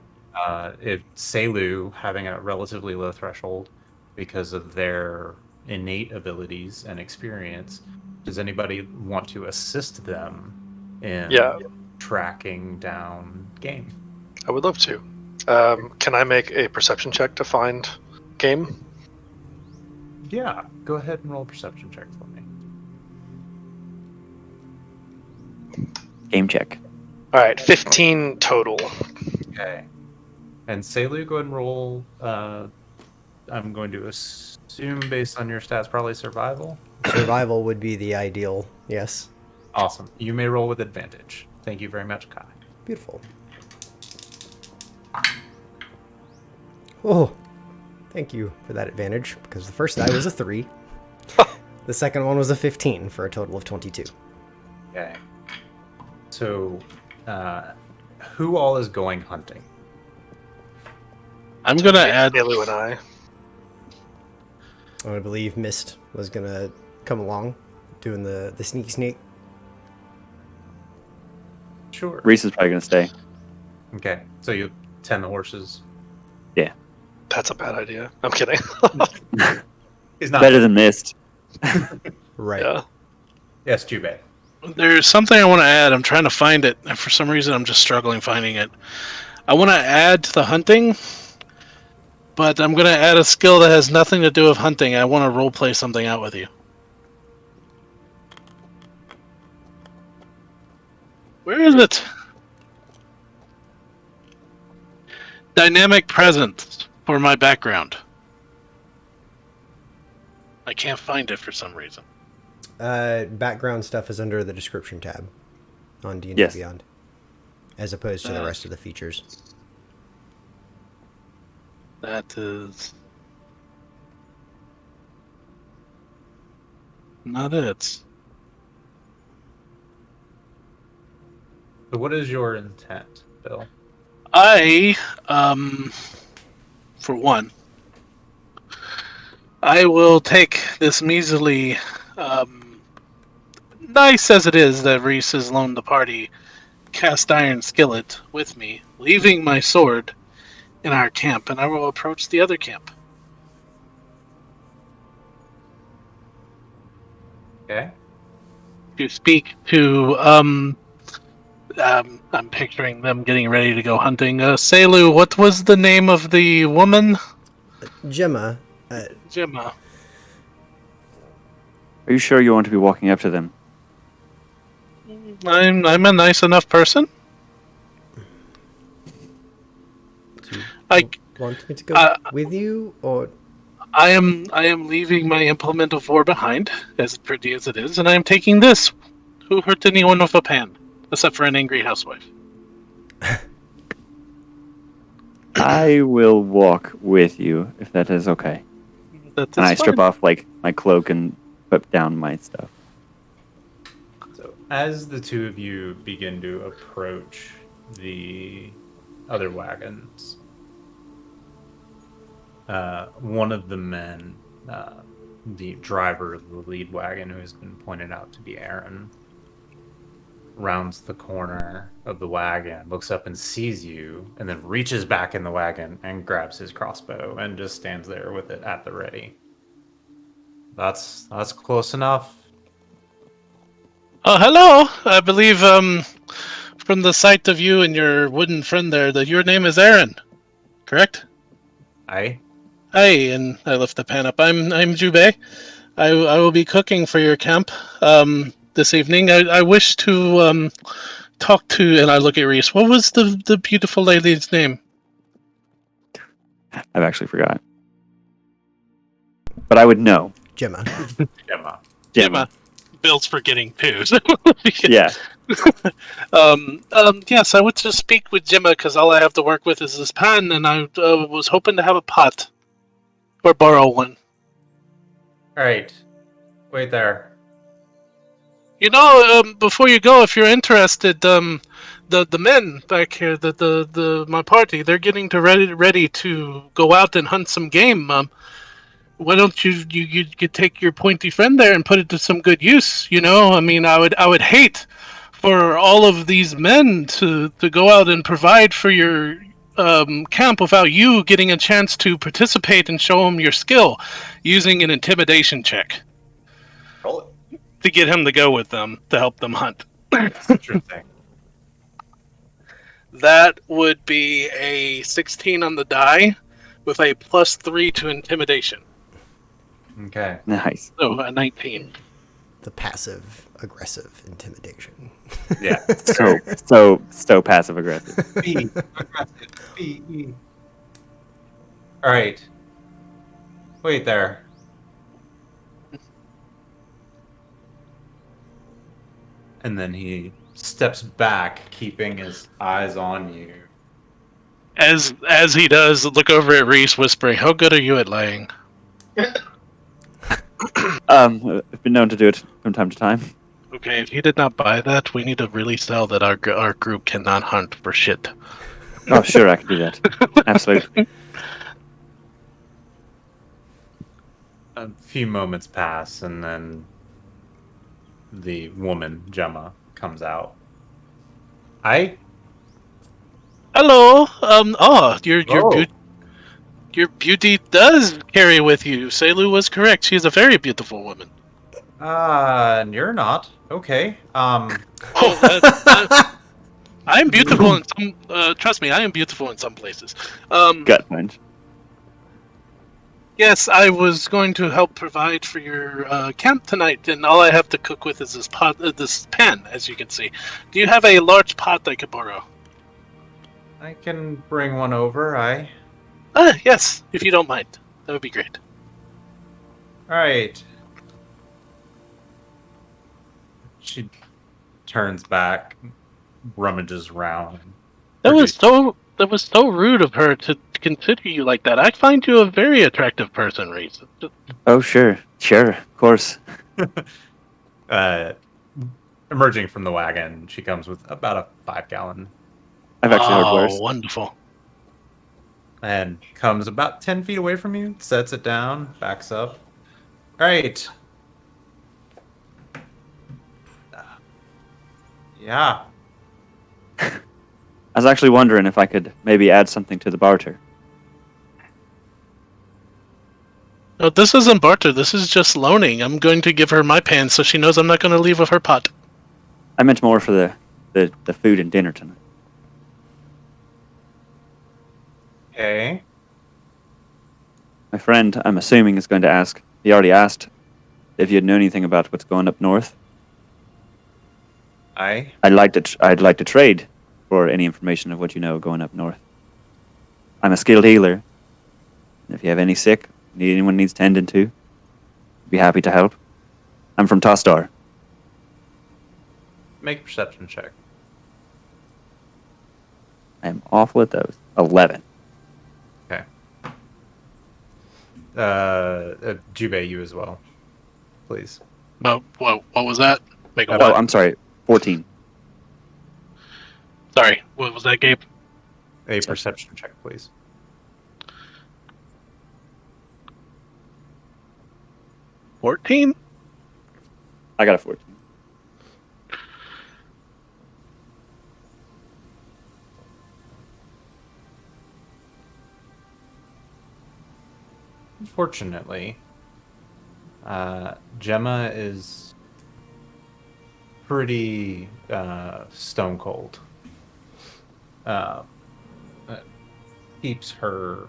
If Selu having a relatively low threshold because of their innate abilities and experience, does anybody want to assist them in tracking down game? I would love to. Can I make a perception check to find game? Yeah, go ahead and roll a perception check for me. Game check. All right, 15 total. Okay. And Selu, go ahead and roll. I'm going to assume, based on your stats, probably survival. Survival would be the ideal, yes. Awesome. You may roll with advantage. Thank you very much, Kai. Beautiful. Oh, thank you for that advantage, because the first die was a 3. The second one was a 15 for a total of 22. Okay. So, who all is going hunting? I'm gonna add. Elu and I. I believe Mist was gonna come along, doing the sneak. Sure. Reese is probably going to stay. Okay. So you tend the horses. Yeah. That's a bad idea. I'm kidding. He's not Better than Mist. Right. Yeah. Yes, Jubei. There's something I want to add. I'm trying to find it, and for some reason, I'm just struggling finding it. I want to add to the hunting, but I'm going to add a skill that has nothing to do with hunting. I want to roleplay something out with you. Where is it? Dynamic presence for my background. I can't find it for some reason. Background stuff is under the description tab on D&D Yes. Beyond, as opposed to the rest of the features. That is not it. So what is your intent, Bill? I, for one, I will take this measly, nice as it is that Reese has loaned the party cast iron skillet with me, leaving my sword in our camp, and I will approach the other camp. Okay. To speak to, I'm picturing them getting ready to go hunting. Selu, what was the name of the woman? Gemma, Gemma. Are you sure you want to be walking up to them? I'm a nice enough person. do you I want me to go uh, with you, or I am leaving my implement of war behind, as pretty as it is, and I am taking this. Who hurt anyone with a pan, except for an angry housewife? I will walk with you if that is okay. That's And I strip fine. off like my cloak and put down my stuff. So as the two of you begin to approach the other wagons, one of the men, the driver of the lead wagon, who has been pointed out to be Aaron, rounds the corner of the wagon, looks up and sees you, and then reaches back in the wagon and grabs his crossbow and just stands there with it at the ready. That's close enough. Oh, hello. I believe from the sight of you and your wooden friend there that your name is Aaron, correct? Aye. Hi, and I lift the pan up. I'm Jubei. I will be cooking for your camp this evening. I wish to talk to, and I look at Reese. What was the beautiful lady's name? I've actually forgot. But I would know. Gemma. Gemma. Gemma. Bill's forgetting too. Yeah. Yes, I would just speak with Gemma because all I have to work with is this pan, and I was hoping to have a pot or borrow one. All right. Wait there. You know, before you go, if you're interested, the men back here, the my party, they're getting to ready to go out and hunt some game. Why don't you could take your pointy friend there and put it to some good use? You know, I mean, I would hate for all of these men to go out and provide for your camp without you getting a chance to participate and show them your skill using an intimidation check Roll it. to get him to go with them to help them hunt. Interesting. That would be a 16 on the die with a +3 to intimidation. Okay. Nice. So a 19. The passive aggressive intimidation. Yeah. So passive aggressive. B. Aggressive. B. All right. Wait there. And then he steps back, keeping his eyes on you. As he does, look over at Reese, whispering, "How good are you at lying?" I've been known to do it from time to time. Okay, if you did not buy that, we need to really sell that our group cannot hunt for shit. Oh, sure, I can do that. Absolutely. A few moments pass, and then the woman, Gemma, comes out. Hello. Oh. Your beauty does carry with you. Selu was correct. She is a very beautiful woman. And you're not. Okay. I'm beautiful in some. Trust me, I am beautiful in some places. Gut punch. Yes, I was going to help provide for your camp tonight, and all I have to cook with is this pot, this pan, as you can see. Do you have a large pot I could borrow? I can bring one over, Ah, yes, if you don't mind, that would be great. right. She turns back, rummages around. That was so rude of her to consider you like that. I find you a very attractive person, Reese. Oh, sure, of course. Uh, emerging from the wagon, she comes with about a 5-gallon I've actually heard Oh, worse. wonderful. and comes about 10 feet away from you, sets it down, backs up. All right. Yeah. I was actually wondering if I could maybe add something to the barter. No, this isn't barter. This is just loaning. I'm going to give her my pants so she knows I'm not going to leave with her pot. I meant more for the food and dinner tonight. Okay. My friend, I'm assuming, is going to ask. He already asked if you'd know anything about what's going up north. I I'd like to trade for any information of what you know going up north. I'm a skilled healer. If you have any sick, anyone needs tending to, I'd be happy to help. I'm from Tostar. make a perception check. I am awful at those. 11. Okay. Jubei, you as well, please. What was that? Make a Oh, Oh, what? I'm sorry. 14. Sorry, what was that, Gabe? A perception check, please. 14? I got a 14. Unfortunately, Gemma is pretty stone cold. Uh, keeps her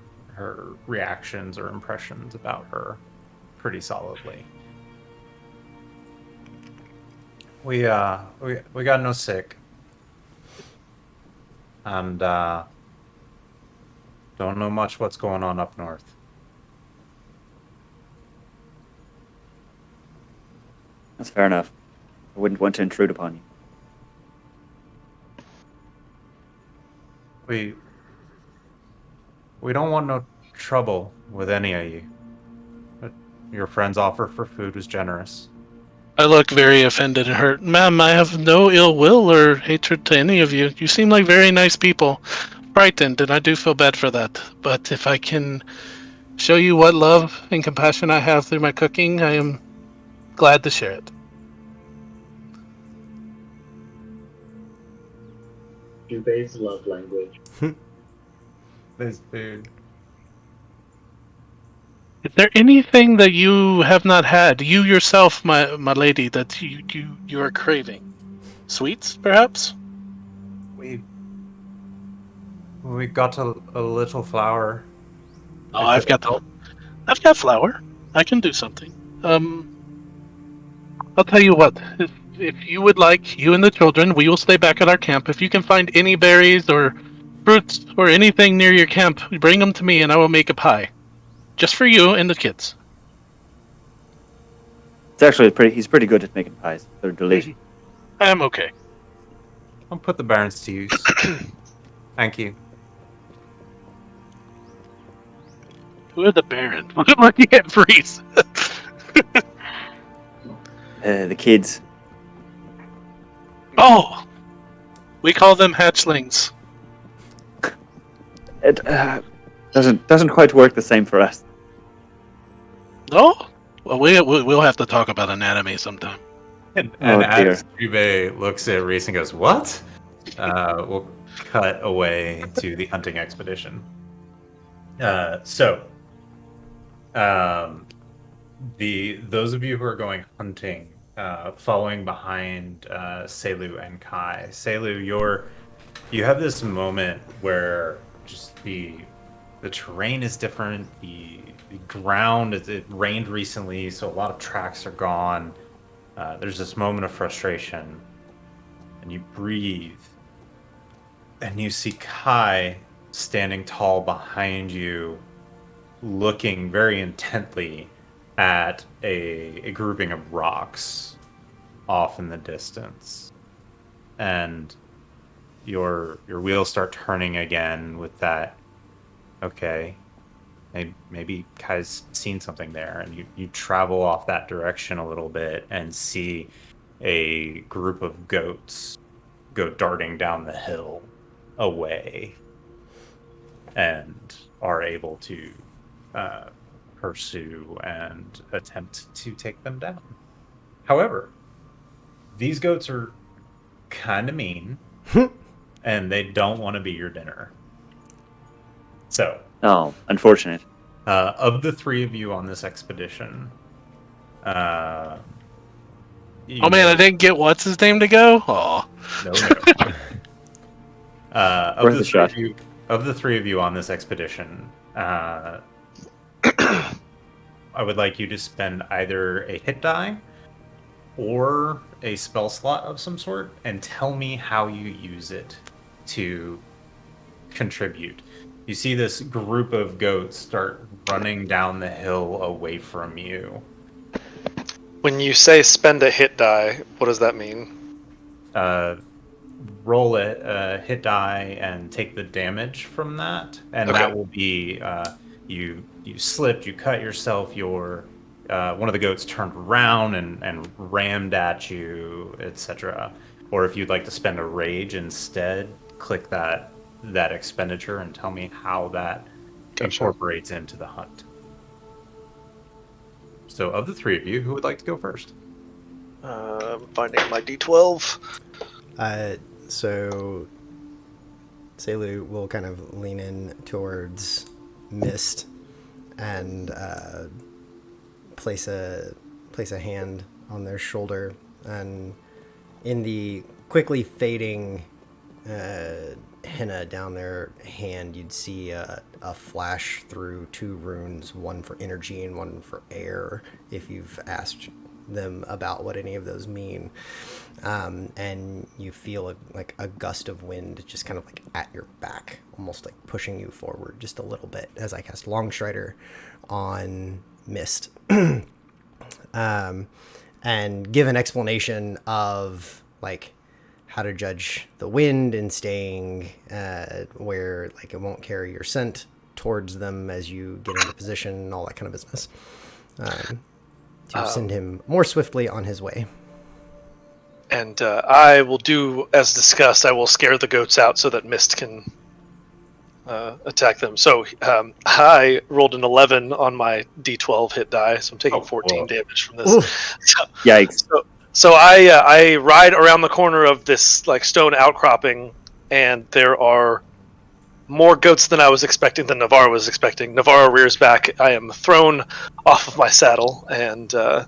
reactions or impressions about her pretty solidly. We got no sick, and don't know much what's going on up north. That's fair enough. I wouldn't want to intrude upon you. We don't want no trouble with any of you. But your friend's offer for food was generous. I look very offended and hurt. Ma'am, I have no ill will or hatred to any of you. You seem like very nice people. Frightened, and I do feel bad for that. But if I can show you what love and compassion I have through my cooking, I am glad to share it. Jubei's love language. This food. Is there anything that you have not had, you yourself, my lady, that you are craving? Sweets, perhaps? We got a little flour. Oh, I've got flour. I can do something. I'll tell you what. If you would like, you and the children, we will stay back at our camp. If you can find any berries or fruits or anything near your camp, bring them to me, and I will make a pie, just for you and the kids. It's actually he's pretty good at making pies. They're delicious. I am okay. I'll put the barons to use. Thank you. Who are the Baron? I'm looking at Freeze. The kids. Oh, we call them hatchlings. It doesn't quite work the same for us. No? Well, we'll have to talk about anatomy sometime. And Oh, as Jubei looks at Reese and goes, "What?" We'll cut away to the hunting expedition. Those of you who are going hunting, following behind Selu and Kai. Selu, you have this moment where just the terrain is different. The ground it rained recently, so a lot of tracks are gone. There's this moment of frustration, and you breathe, and you see Kai standing tall behind you, looking very intently at a grouping of rocks off in the distance, and your wheels start turning again with that. Okay, maybe Kai's seen something there, and you travel off that direction a little bit and see a group of goats go darting down the hill away, and are able to pursue and attempt to take them down. However, these goats are kind of mean, and they don't want to be your dinner. So, Oh, unfortunate. of the three of you on this expedition, Oh man, I didn't get what's his name to go. Oh, No. Worth a shot. Of the three of you on this expedition, I would like you to spend either a hit die or a spell slot of some sort, and tell me how you use it to contribute. You see this group of goats start running down the hill away from you. When you say spend a hit die, what does that mean? Roll a hit die and take the damage from that, and Okay. that will be you slipped, you cut yourself, your one of the goats turned around and rammed at you, etc. Or if you'd like to spend a rage instead, click that expenditure and tell me how that Gotcha. incorporates into the hunt. So of the three of you, who would like to go first? Finding my D12. So Selu will kind of lean in towards Mist and place a hand on their shoulder, and in the quickly fading henna down their hand, you'd see a flash through two runes, one for energy and one for air, if you've asked them about what any of those mean. And you feel like a gust of wind just kind of like at your back, almost like pushing you forward just a little bit as I cast Longstrider on Mist. And give an explanation of like how to judge the wind and staying where like it won't carry your scent towards them as you get into position and all that kind of business. To send him more swiftly on his way. And I will do as discussed. I will scare the goats out so that Mist can attack them. So I rolled an 11 on my D12 hit die, so I'm taking 14 damage from this. So, Yikes. So I ride around the corner of this like stone outcropping, and there are more goats than I was expecting, than Navarro was expecting. Navarro rears back. I am thrown off of my saddle, and No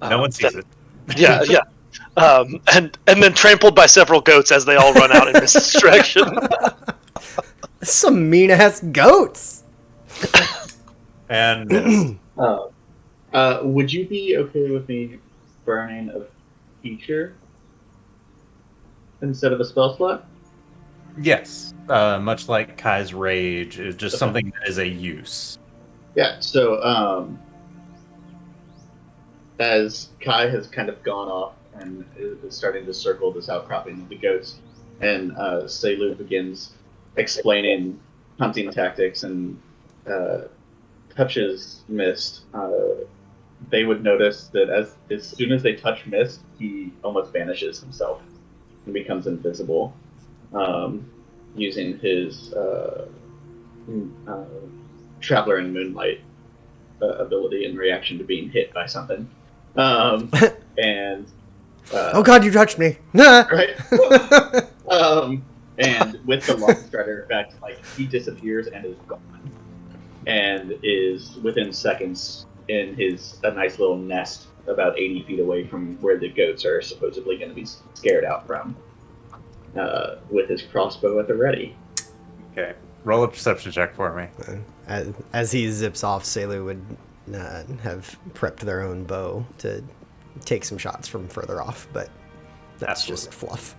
one sees it. Yeah. And then trampled by several goats as they all run out in this direction. Some mean ass goats. And would you be okay with me burning a feature instead of a spell slot? yes, much like Kai's rage, is just something that is a use. Yeah, so as Kai has kind of gone off and is starting to circle this outcropping of the goats, and Selu begins explaining hunting tactics and touches Mist, they would notice that as soon as they touch Mist, he almost vanishes himself and becomes invisible, using his Traveler in Moonlight ability in reaction to being hit by something. And oh god, you touched me. Nah. right. And with the Longstrider effect, like he disappears and is gone, and is within seconds in a nice little nest about 80 feet away from where the goats are supposedly going to be scared out from, with his crossbow at the ready. Okay, roll a perception check for me. As he zips off, Selu would have prepped their own bow to take some shots from further off, but that's Absolutely. just fluff.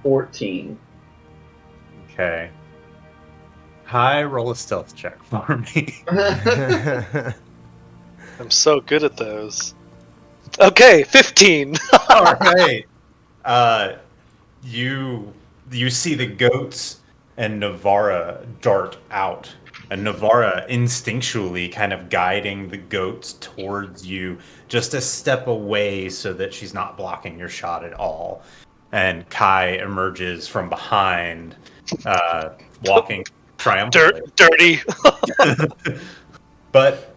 14. Okay. Kai, roll a stealth check for me. I'm so good at those. Okay, 15. All right. You see the goats and Navara dart out, and Navara instinctually kind of guiding the goats towards you, just a step away so that she's not blocking your shot at all. And Kai emerges from behind, walking triumphantly. Dirty. But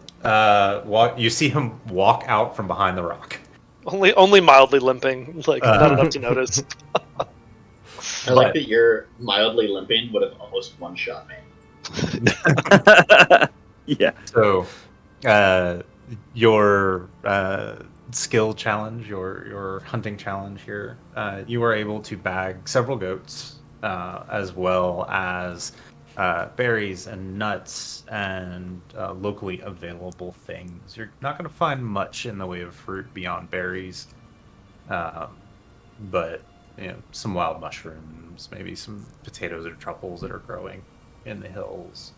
you see him walk out from behind the rock. Only mildly limping, like not enough to notice. I like that your mildly limping would have almost one-shot me. Yeah. So, your skill challenge, your hunting challenge here, you are able to bag several goats, as well as berries and nuts and locally available things. You're not going to find much in the way of fruit beyond berries, but some wild mushrooms, maybe some potatoes or truffles that are growing in the hills.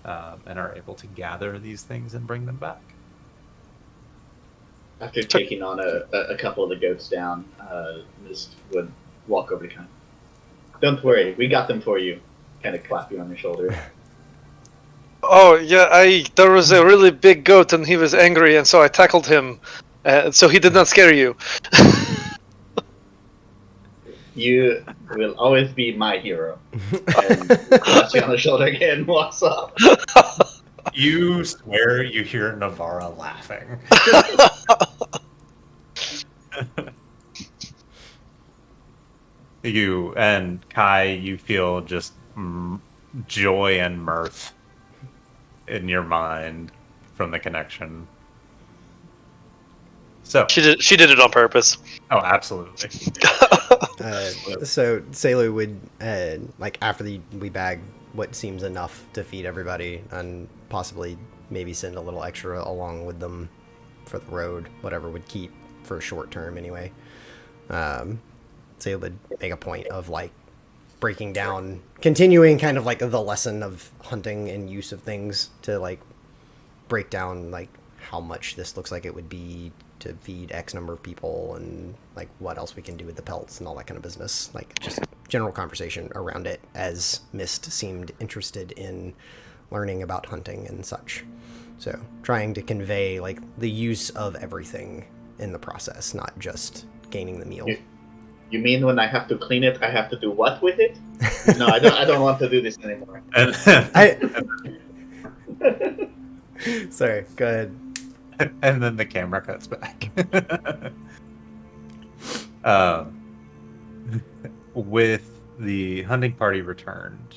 And are able to gather these things and bring them back. After taking on a couple of the goats down, Mist would walk over to Kai. Don't worry, we got them for you. Kind of clap you on your shoulder. Oh yeah, there was a really big goat and he was angry, and so I tackled him. So he did not scare you. You will always be my hero. And claps you on the shoulder again and walks off. You swear you hear Navarra laughing. You and Kai, you feel just joy and mirth in your mind from the connection. So She did it on purpose. Oh, absolutely. So Selu would after we bag what seems enough to feed everybody, and possibly maybe send a little extra along with them for the road, whatever would keep for short term anyway. Selu would make a point of breaking down, continuing kind of the lesson of hunting and use of things to break down how much this looks like it would be to feed X number of people, and what else we can do with the pelts and all that kind of business. Just general conversation around it, as Mist seemed interested in learning about hunting and such. So trying to convey the use of everything in the process, not just gaining the meal. You mean when I have to clean it, I have to do what with it? No, I don't want to do this anymore. Sorry, go ahead. And then the camera cuts back. With the hunting party returned,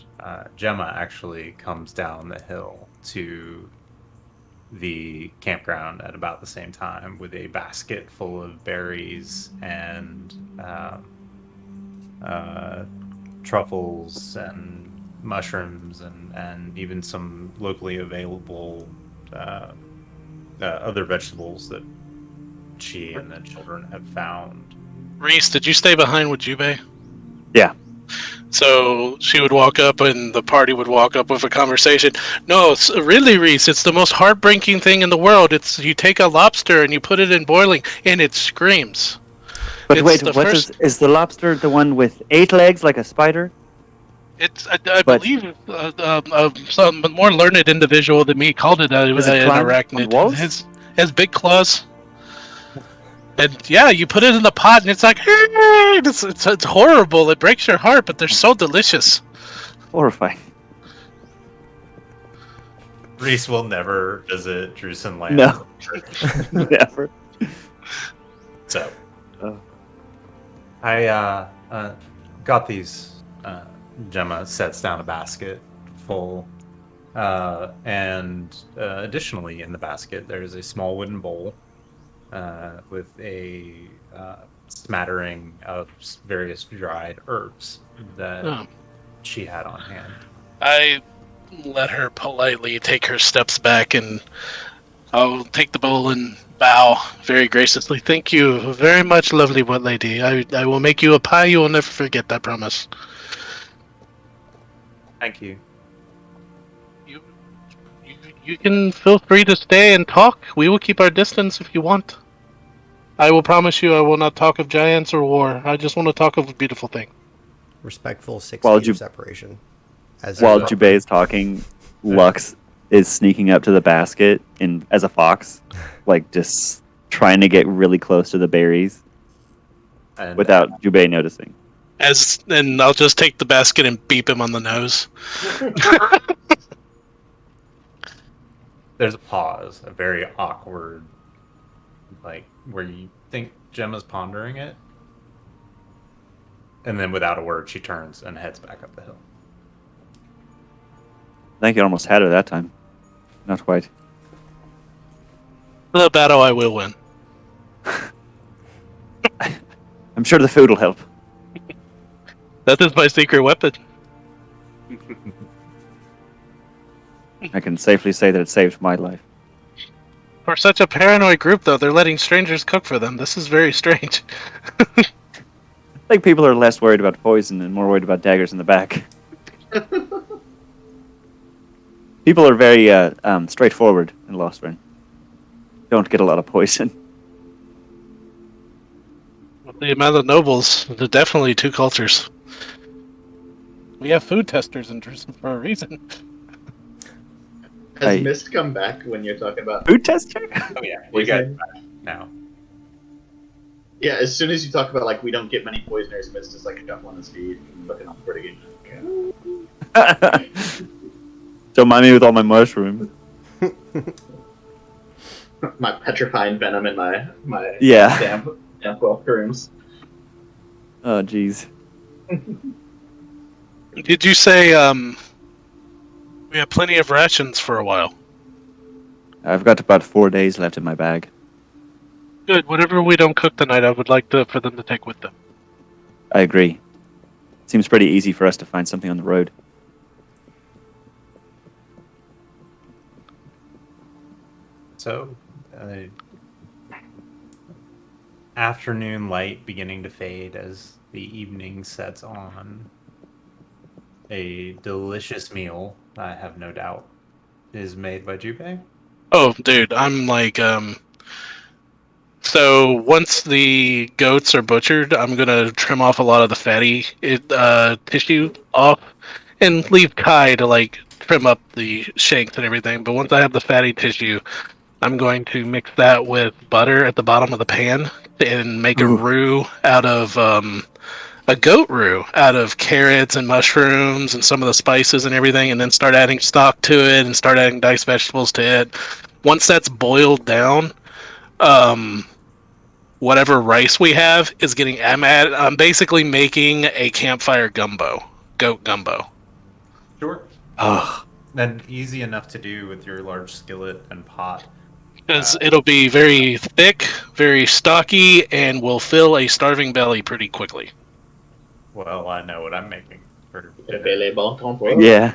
Gemma actually comes down the hill to the campground at about the same time with a basket full of berries and truffles and mushrooms and even some locally available other vegetables that she and the children have found. Reese, did you stay behind with Jubei? Yeah. So she would walk up and the party would walk up with a conversation. No, it's really, Reese, it's the most heartbreaking thing in the world. It's you take a lobster and you put it in boiling and it screams. But It's wait, the what first- is the lobster the one with 8 legs like a spider? It's I believe some more learned individual than me called it an Does it climb on arachnid. walls? It has big claws. And yeah, you put it in the pot and it's like, it's horrible. It breaks your heart, but they're so delicious. Horrifying. Reese will never visit Drusen Land. No. Never. So, Oh. I got these. Gemma sets down a basket full, and additionally in the basket there's a small wooden bowl with a smattering of various dried herbs that she had on hand. I let her politely take her steps back, and I'll take the bowl and bow very graciously. Thank you very much, lovely white lady. I will make you a pie you will never forget, I promise. Thank you. You can feel free to stay and talk. We will keep our distance if you want. I will promise you I will not talk of giants or war. I just want to talk of a beautiful thing. Respectful 6 While feet of Ju- separation. As while you Jubei is talking, Lux is sneaking up to the basket in as a fox, like just trying to get really close to the berries And without Jubei noticing. And I'll just take the basket and beep him on the nose. there's a pause, a very awkward, like where you think Gemma's pondering it, and then without a word, she turns and heads back up the hill. I think you almost had her that time. Not quite. The battle I will win. I'm sure the food will help. That is my secret weapon. I can safely say that it saved my life. For such a paranoid group, though, they're letting strangers cook for them. This is very strange. I think people are less worried about poison and more worried about daggers in the back. People are very straightforward in Lost Run. Don't get a lot of poison. With the amount of nobles, there's definitely two cultures. We have food testers in Jerusalem for a reason. Has I- Mist come back when you're talking about Food tester? Oh yeah, we got poisoning? now. Yeah, as soon as you talk about like we don't get many poisoners, Mist is like shuffling his feet and looking awkward again. Okay. Don't mind me with all my mushrooms. My petrifying venom in my Yeah. damp rooms. Oh, jeez. Did you say we have plenty of rations for a while? I've got about 4 days left in my bag. Good. Whatever we don't cook tonight, I would like for them to take with them. I agree. Seems pretty easy for us to find something on the road. So, afternoon light beginning to fade as the evening sets on. A delicious meal, I have no doubt, is made by Jubei. Oh, dude, I'm like, So once the goats are butchered, I'm gonna trim off a lot of the fatty tissue off, and leave Kai to like trim up the shanks and everything. But once I have the fatty tissue, I'm going to mix that with butter at the bottom of the pan and make a Ooh. roux out of a goat roux out of carrots and mushrooms and some of the spices and everything, and then start adding stock to it and start adding diced vegetables to it. Once that's boiled down, whatever rice we have is getting. I'm basically making a campfire gumbo, goat gumbo. Sure. Oh, And easy enough to do with your large skillet and pot. Because it'll be very thick, very stocky, and will fill a starving belly pretty quickly. Well, I know what I'm making for Le dinner. Bele Bon Ton Poil. yeah.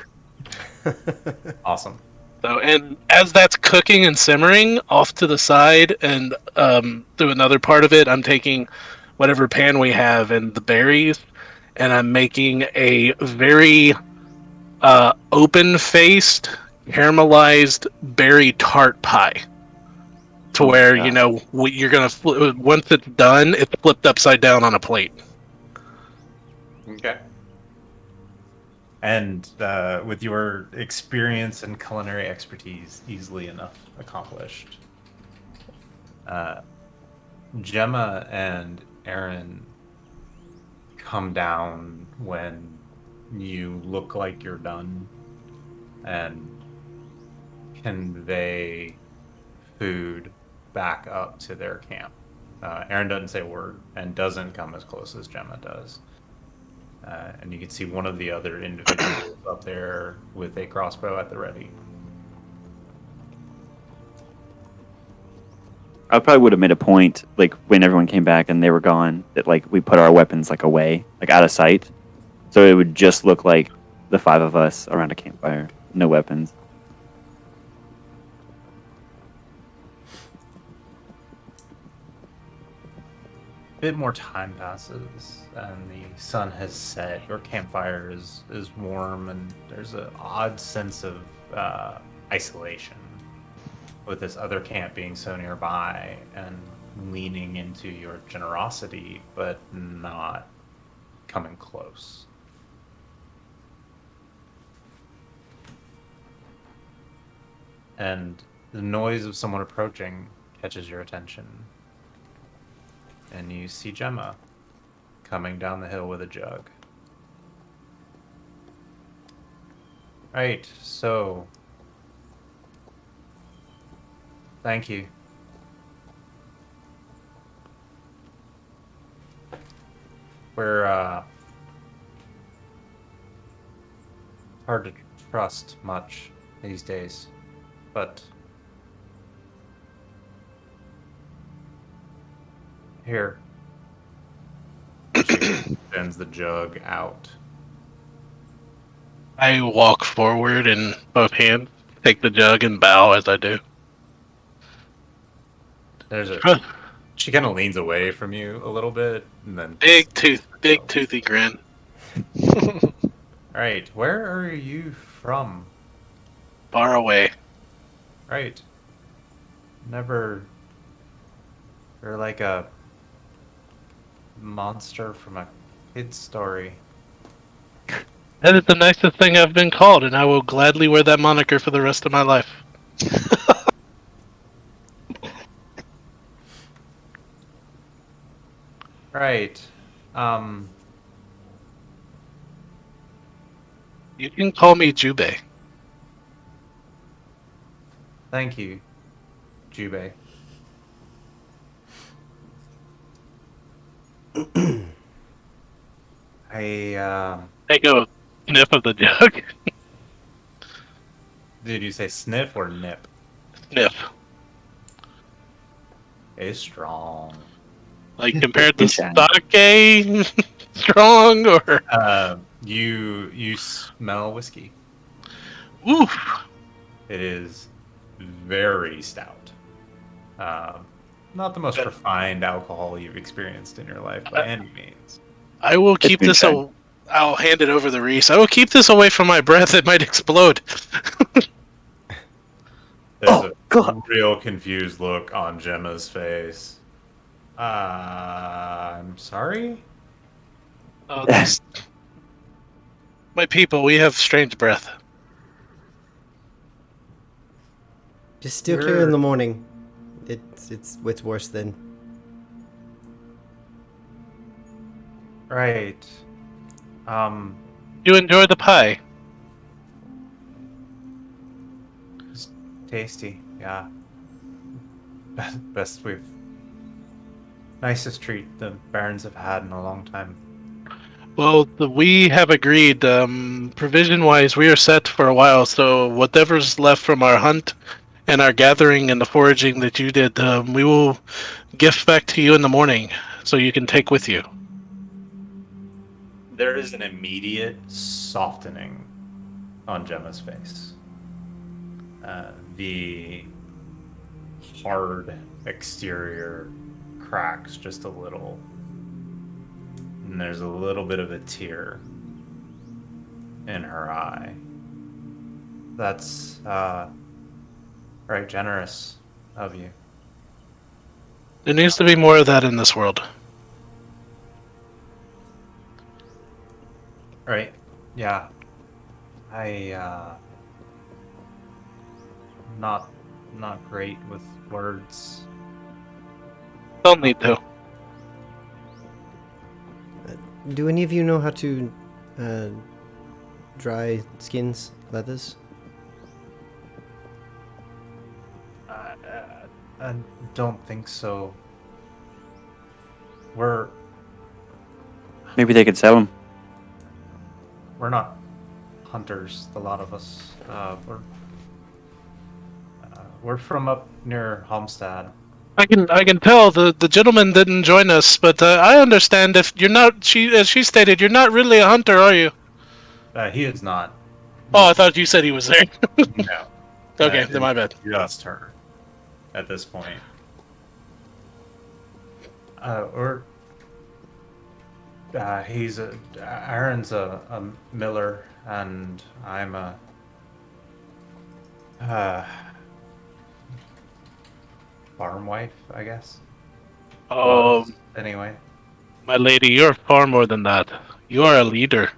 Awesome. So, and as that's cooking and simmering off to the side, and through another part of it, I'm taking whatever pan we have and the berries, and I'm making a very open-faced, caramelized berry tart pie. To Oh my where God. you're gonna once it's done, it's flipped upside down on a plate. Okay. And with your experience and culinary expertise, easily enough accomplished. Gemma and Aaron come down when you look like you're done and convey food back up to their camp. Aaron doesn't say a word and doesn't come as close as Gemma does. And you can see one of the other individuals up there with a crossbow at the ready. I probably would have made a point, like when everyone came back and they were gone, that like we put our weapons like away, like out of sight, so it would just look like the five of us around a campfire, no weapons. A bit more time passes and the sun has set. Your campfire is warm and there's an odd sense of isolation, with this other camp being so nearby and leaning into your generosity, but not coming close. And the noise of someone approaching catches your attention. And you see Gemma coming down the hill with a jug. Right, so thank you. We're hard to trust much these days, but here. She sends the jug out. I walk forward in both hands, take the jug, and bow as I do. She kind of leans away from you a little bit, and then Big toothy grin. Right, where are you from? Far away. Right. Never. You're like a monster from a kid's story. That is the nicest thing I've been called, and I will gladly wear that moniker for the rest of my life. Right. You can call me Jubei. Thank you, Jubei. Take a sniff of the jug. Did you say sniff or nip? Sniff. It's strong. Like compared to Good shot. sake, strong or You smell whiskey. oof. It is very stout. Not the most refined alcohol you've experienced in your life by any means. I will keep been this. fun. I'll hand it over the Reese. I will keep this away from my breath. It might explode. There's Oh, a God. real confused look on Gemma's face. I'm sorry? My people, we have strange breath. Just steer clear in the morning. It's worse than. Right. You enjoy the pie? It's tasty, yeah. Best we've... Nicest treat the Barons have had in a long time. Well, we have agreed, provision-wise, we are set for a while, so whatever's left from our hunt and our gathering and the foraging that you did, we will gift back to you in the morning, so you can take with you. There is an immediate softening on Gemma's face. The hard exterior cracks just a little. And there's a little bit of a tear in her eye. That's very generous of you. There needs to be more of that in this world. Right. Yeah. Not great with words. Don't need to. Do any of you know how to dry skins, leathers? I don't think so. We're Maybe they could sell them. not hunters, a lot of us. We're from up near Homestead. I can tell the gentleman didn't join us, but I understand if you're not. As she stated, you're not really a hunter, are you? He is not. Oh, I thought you said he was there. No. Okay, That then my is bad. Just her. At this point. Aaron's a miller, and I'm a Farm wife, I guess. Oh, Was, anyway. my lady, you're far more than that. You are a leader.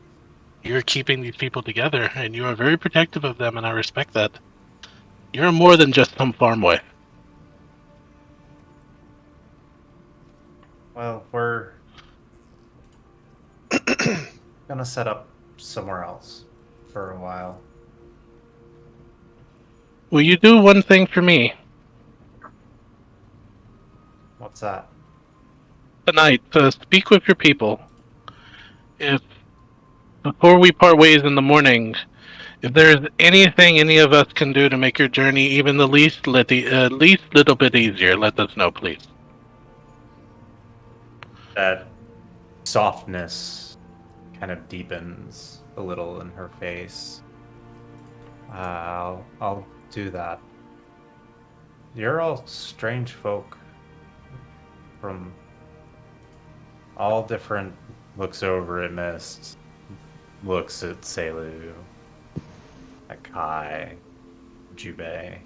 You're keeping these people together, and you are very protective of them, and I respect that. You're more than just some farm wife. Well, we're gonna set up somewhere else for a while. Will you do one thing for me What's that? tonight? To speak with your people. If before we part ways in the morning, if there's anything any of us can do to make your journey even the least little bit easier, let us know, please. That softness kind of deepens a little in her face. I'll do that. You're all strange folk from all different. Looks over at Mist, looks at Selu, at Kai, Jubei,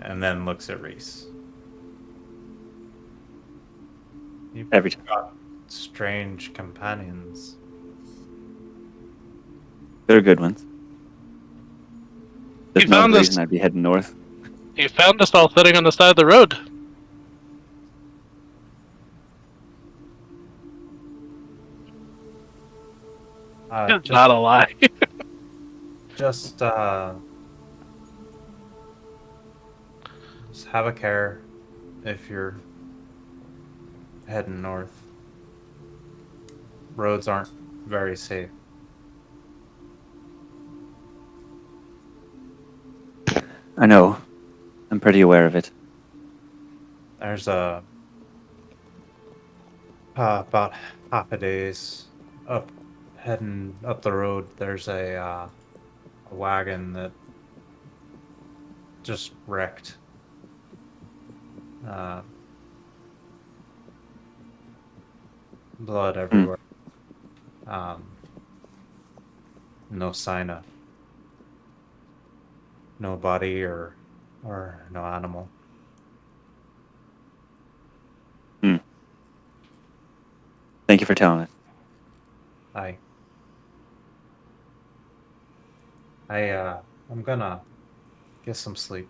and then looks at Reese. You've Every time. got strange companions. They're good ones. There's You no found us. reason I'd be heading north. You found us all sitting on the side of the road. It's Just, not a lie. just have a care if you're heading north. Roads aren't very safe. I know. I'm pretty aware of it. There's about half a day's up heading up the road. There's a wagon that just wrecked. Blood everywhere. No sign of no body or no animal. Thank you for telling us. I'm gonna get some sleep.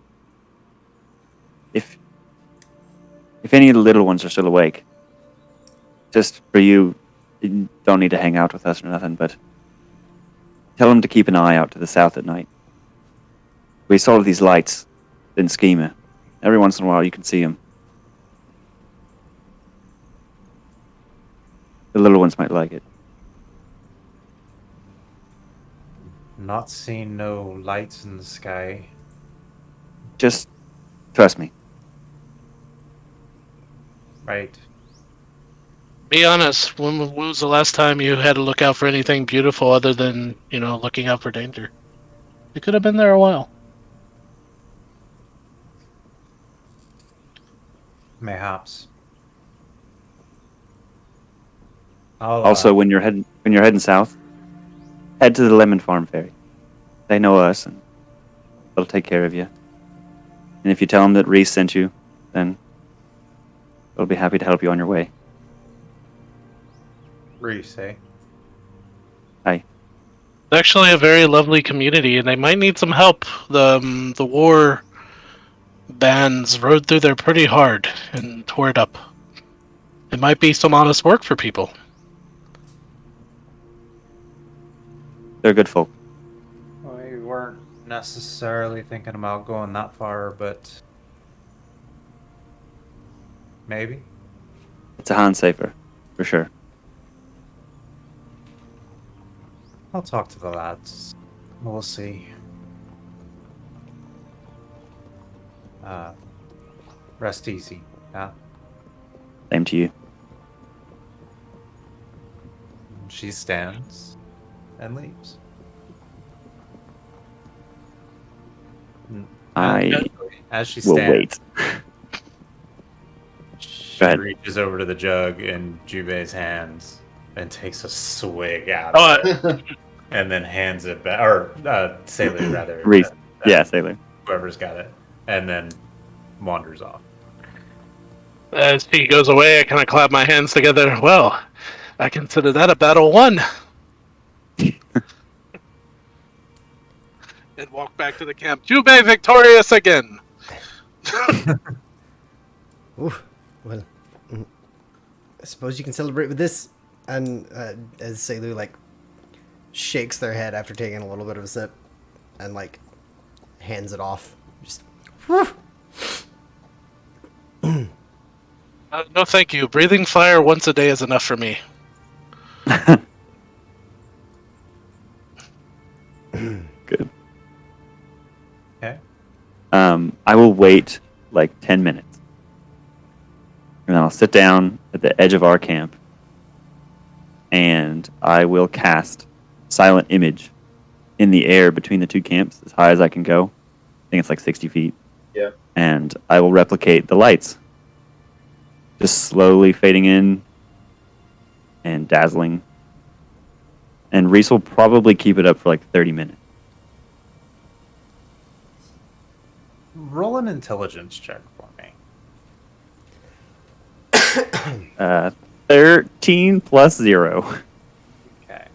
If any of the little ones are still awake, just for you don't need to hang out with us or nothing, but tell them to keep an eye out to the south at night. We saw these lights in Schema. Every once in a while you can see them. The little ones might like it. Not seeing no lights in the sky. Just trust me. Right. Be honest, when was the last time you had to look out for anything beautiful other than, looking out for danger? It could have been there a while. Mayhaps. I'll, Also, when you're heading south, head to the Lemon Farm Ferry. They know us, and they'll take care of you. And if you tell them that Reese sent you, then they'll be happy to help you on your way. Reese, eh? Hi. It's actually a very lovely community, and they might need some help. The war bands rode through there pretty hard and tore it up. It might be some honest work for people. They're good folk. We weren't necessarily thinking about going that far, but maybe. It's a hand safer, for sure. I'll talk to the lads. We'll see. Rest easy, yeah? Same to you. She stands and leaves. I As she will stands, wait. she Go ahead. reaches over to the jug in Jubei's hands and takes a swig out Oh, of it. and then hands it back, or Sailor rather. Reese. Yeah, Sailor. Whoever's got it, and then wanders off. As he goes away, I kind of clap my hands together. Well, I consider that a battle won. And walk back to the camp. Jubei victorious again. Ooh, well, I suppose you can celebrate with this. And as Selu like shakes their head after taking a little bit of a sip, and like hands it off, just. Whew. No, thank you. Breathing fire once a day is enough for me. Good. Okay. I will wait like 10 minutes. And then I'll sit down at the edge of our camp. And I will cast Silent Image in the air between the two camps as high as I can go. I think it's like 60 feet. Yeah. And I will replicate the lights. Just slowly fading in and dazzling. And Reese will probably keep it up for like 30 minutes. Roll an intelligence check for me. 13 plus 0. Okay.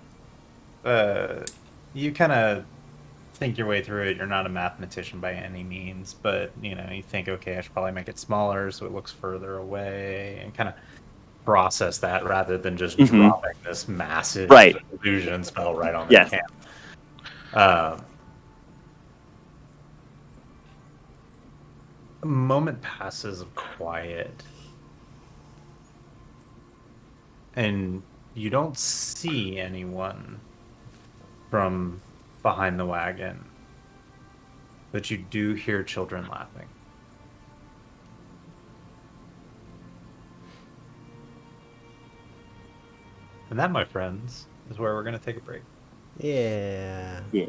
You kind of think your way through it. You're not a mathematician by any means, but you think, okay, I should probably make it smaller so it looks further away, and kind of process that rather than just dropping this massive illusion spell right on the camp. A moment passes of quiet, and you don't see anyone from behind the wagon, but you do hear children laughing. And that, my friends, is where we're going to take a break. Yeah. Yeah.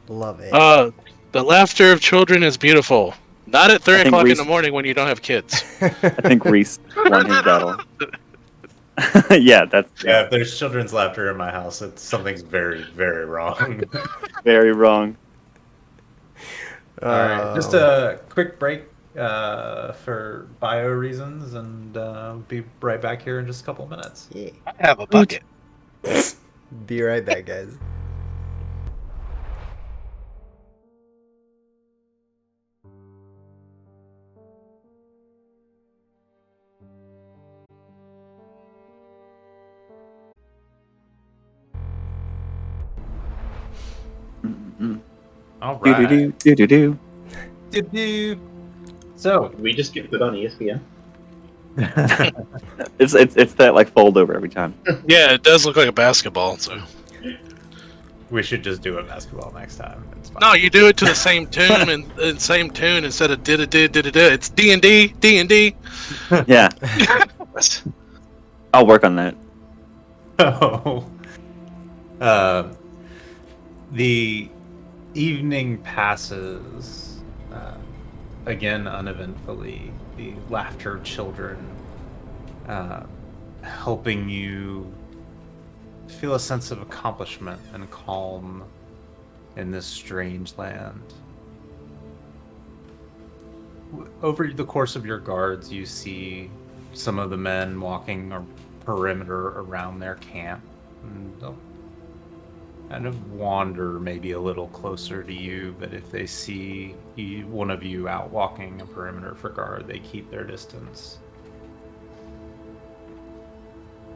Love it. The laughter of children is beautiful. Not at 3 o'clock in the morning when you don't have kids. I think Reese won his battle. Yeah, if there's children's laughter in my house, something's very, very wrong. Very wrong. All right, just a quick break for bio reasons, and be right back here in just a couple of minutes. Yeah. I have a bucket. Be right back, guys. All right. Do. So We just get put on ESPN. It's that like fold over every time. Yeah, it does look like a basketball. So we should just do a basketball next time. It's fine. no, you do it to the same tune and same tune instead of did. It's D&D. Yeah. I'll work on that. Oh. The evening passes again uneventfully. The laughter of children helping you feel a sense of accomplishment and calm in this strange land. Over the course of your guards, you see some of the men walking a perimeter around their camp, and they'll kind of wander maybe a little closer to you, but if they see one of you out walking a perimeter for guard, they keep their distance.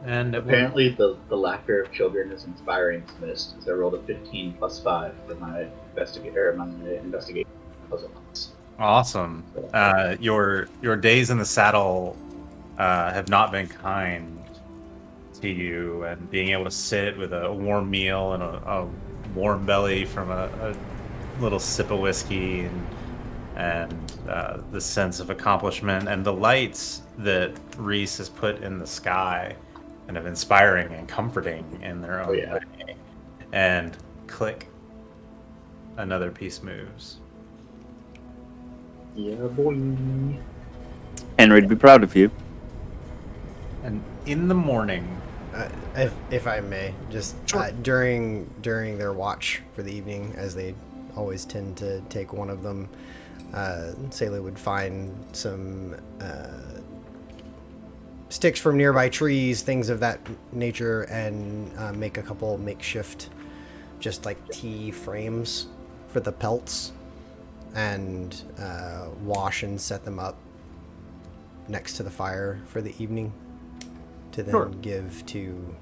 And apparently the laughter of children is inspiring to this, because I rolled a 15 plus 5 for my investigation puzzle. Awesome. Your days in the saddle have not been kind to you, and being able to sit with a warm meal and a warm belly from a little sip of whiskey and the sense of accomplishment and the lights that Reese has put in the sky kind of inspiring and comforting in their own way. And click, another piece moves. Yeah, boy. Henry, to be proud of you. And in the morning, If I may, just Sure. during their watch for the evening, as they always tend to take one of them, Sailor would find some sticks from nearby trees, things of that nature, and make a couple makeshift, just like T frames for the pelts, and wash and set them up next to the fire for the evening to then Sure. give to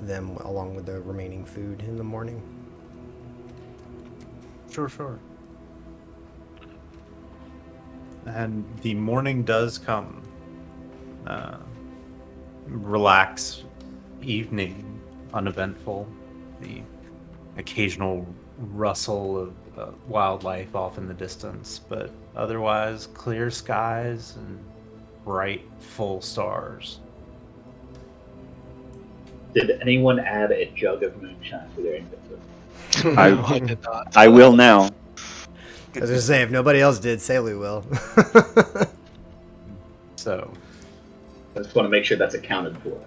them along with the remaining food in the morning. Sure. And the morning does come. Relaxed evening, uneventful. The occasional rustle of wildlife off in the distance, but otherwise clear skies and bright, full stars. Did anyone add a jug of moonshine to their inventory? No, I did not. I will now. I was gonna say, if nobody else did, Selu will. So, I just want to make sure that's accounted for.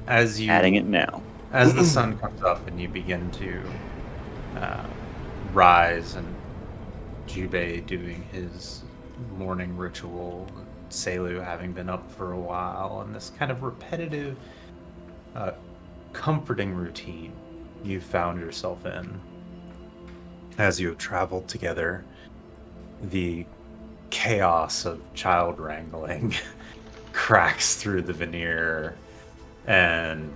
as you Adding it now. as the sun comes up and you begin to rise, and Jubei doing his morning ritual, Selu having been up for a while, and this kind of repetitive, comforting routine you found yourself in as you have traveled together. The chaos of child wrangling cracks through the veneer, and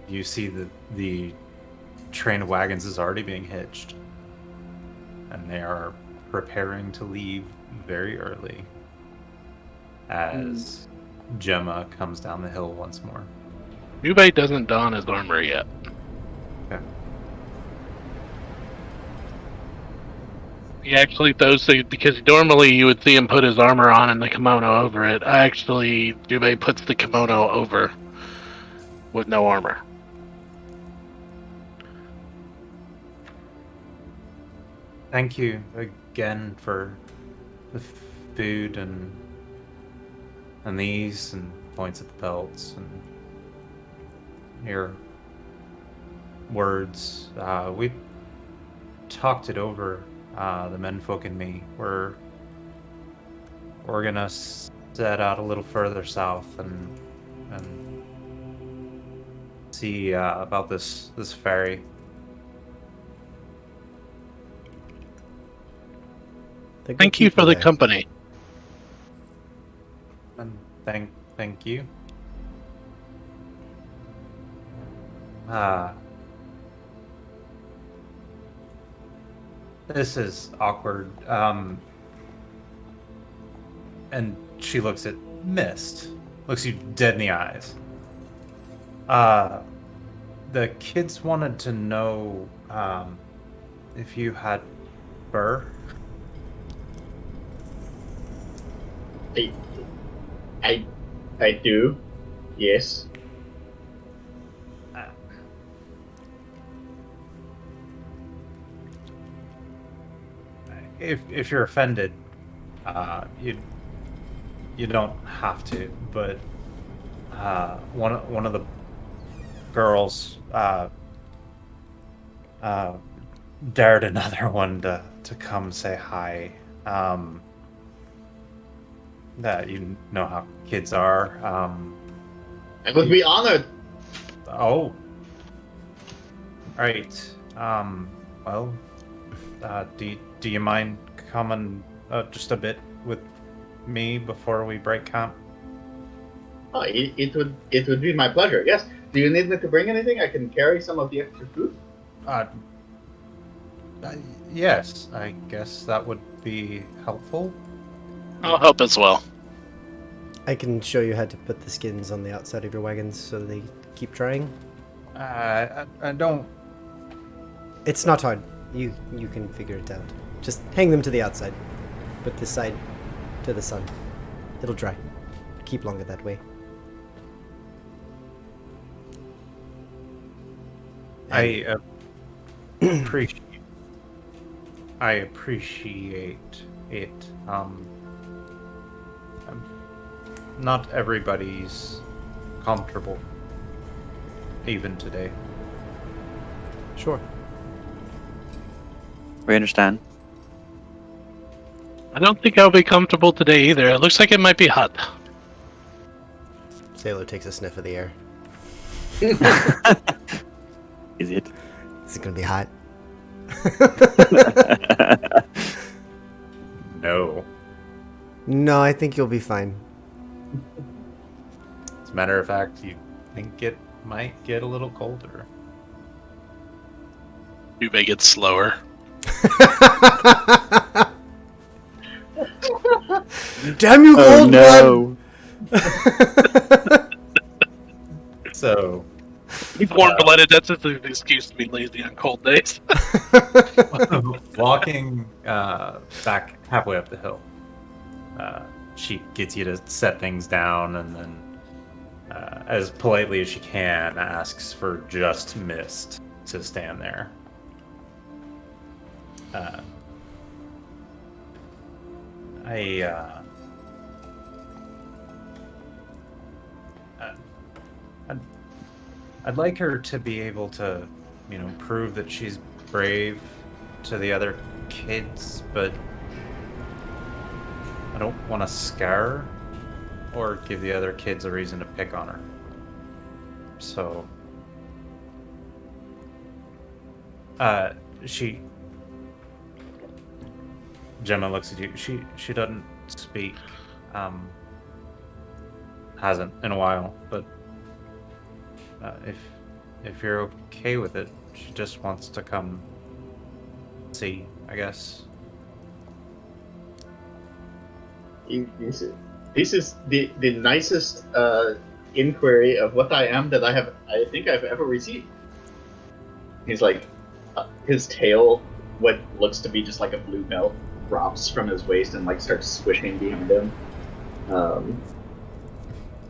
you see that the train of wagons is already being hitched, and they are preparing to leave very early as Gemma comes down the hill once more. Yubei doesn't don his armor yet. Okay. He actually throws because normally you would see him put his armor on and the kimono over it. Yubei puts the kimono over with no armor. Thank you again for the food and these, and points at the belts and your words. We talked it over, the menfolk and me. We're gonna set out a little further south and see about this ferry. They're good Thank you people for the there. company. And thank you. This is awkward. And she looks at Mist, looks you dead in the eyes. The kids wanted to know if you had fur. I do. Yes. If you're offended, you don't have to. But one of the girls dared another one to come say hi. That you know how kids are. I would be honored. Oh. Right. Well, do you mind coming just a bit with me before we break camp? Oh, it would be my pleasure. Yes. Do you need me to bring anything? I can carry some of the extra food. Yes, I guess that would be helpful. I'll help as well. I can show you how to put the skins on the outside of your wagons so they keep drying. I don't. It's not hard. You can figure it out. Just hang them to the outside. Put this side to the sun. It'll dry. Keep longer that way. I appreciate it. not everybody's comfortable, even today. Sure. We understand. I don't think I'll be comfortable today either. It looks like it might be hot. Salo takes a sniff of the air. Is it? Is it gonna be hot? No. No, I think you'll be fine. As a matter of fact, you think it might get a little colder. You make it slower. Damn you, Oh cold no! So, He's warm-blooded. That's just an excuse to be lazy on cold days. walking back halfway up the hill, she gets you to set things down, and then, as politely as she can, asks for just Mist to stand there. I'd like her to be able to, prove that she's brave to the other kids, but I don't want to scare her or give the other kids a reason to pick on her. So, Gemma looks at you. She doesn't speak. Hasn't in a while, but if you're okay with it, she just wants to come see, I guess. This is the nicest inquiry of what I am that I think I've ever received. He's like, his tail, what looks to be just like a blue belt, drops from his waist and like starts swishing behind him.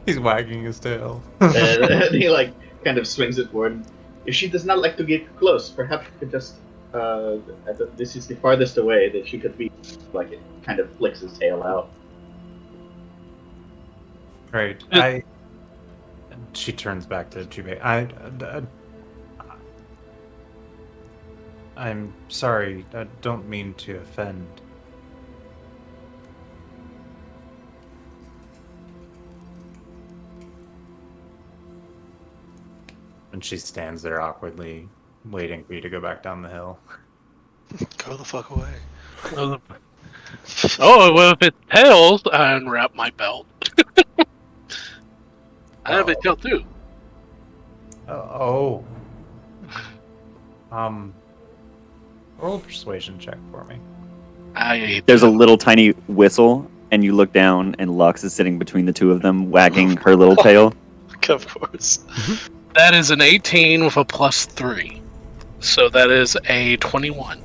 He's wagging his tail. and he like kind of swings it forward. If she does not like to get close, perhaps she could just. This is the farthest away that she could be. Like it kind of flicks his tail out. Right. She turns back to Jubei. I'm sorry. I don't mean to offend. And she stands there awkwardly, waiting for you to go back down the hill. Go the fuck away. Oh, well, if it's tails, I unwrap my belt. I have a tail too. Roll a persuasion check for me. There's a little tiny whistle, and you look down, and Lux is sitting between the two of them, wagging her little tail. Of course. That is an 18 with a +3. So that is a 21.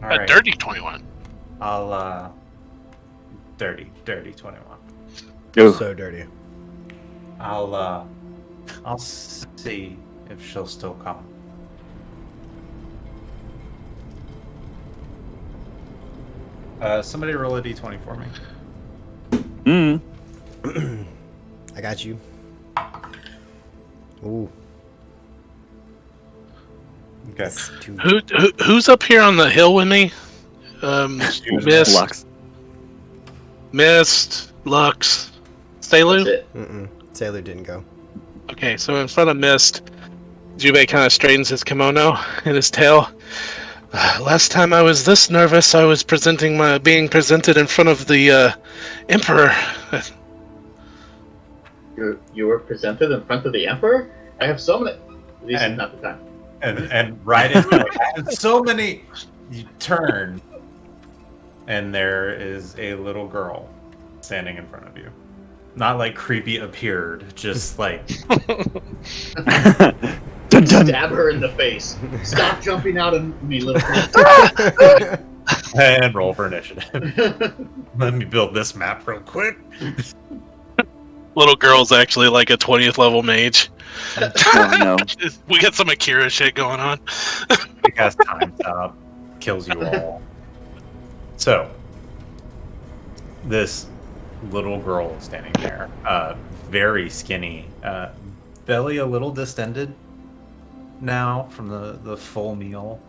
All A right. dirty 21. I'll dirty 21. Ugh. So dirty. I'll see if she'll still come. Somebody roll a d20 for me. I got you. Ooh. Okay. That's two. Who's up here on the hill with me? Mist, Lux. Lux, That's Salu? it. Sailor didn't go. Okay, so in front of Mist, Jubei kind of straightens his kimono and his tail. Last time I was this nervous, I was being presented in front of the Emperor. You were presented in front of the Emperor? I have so many. This is not the time. And right in so many, you turn, and there is a little girl standing in front of you. Not like creepy appeared, just like Dun, dun. Stab her in the face. Stop jumping out at me, little girl. and roll for initiative. Let me build this map real quick. Little girl's actually like a 20th level mage. Oh, no. We got some Akira shit going on. Because time's up, kills you all. So, this little girl standing there, very skinny, belly a little distended now from the full meal.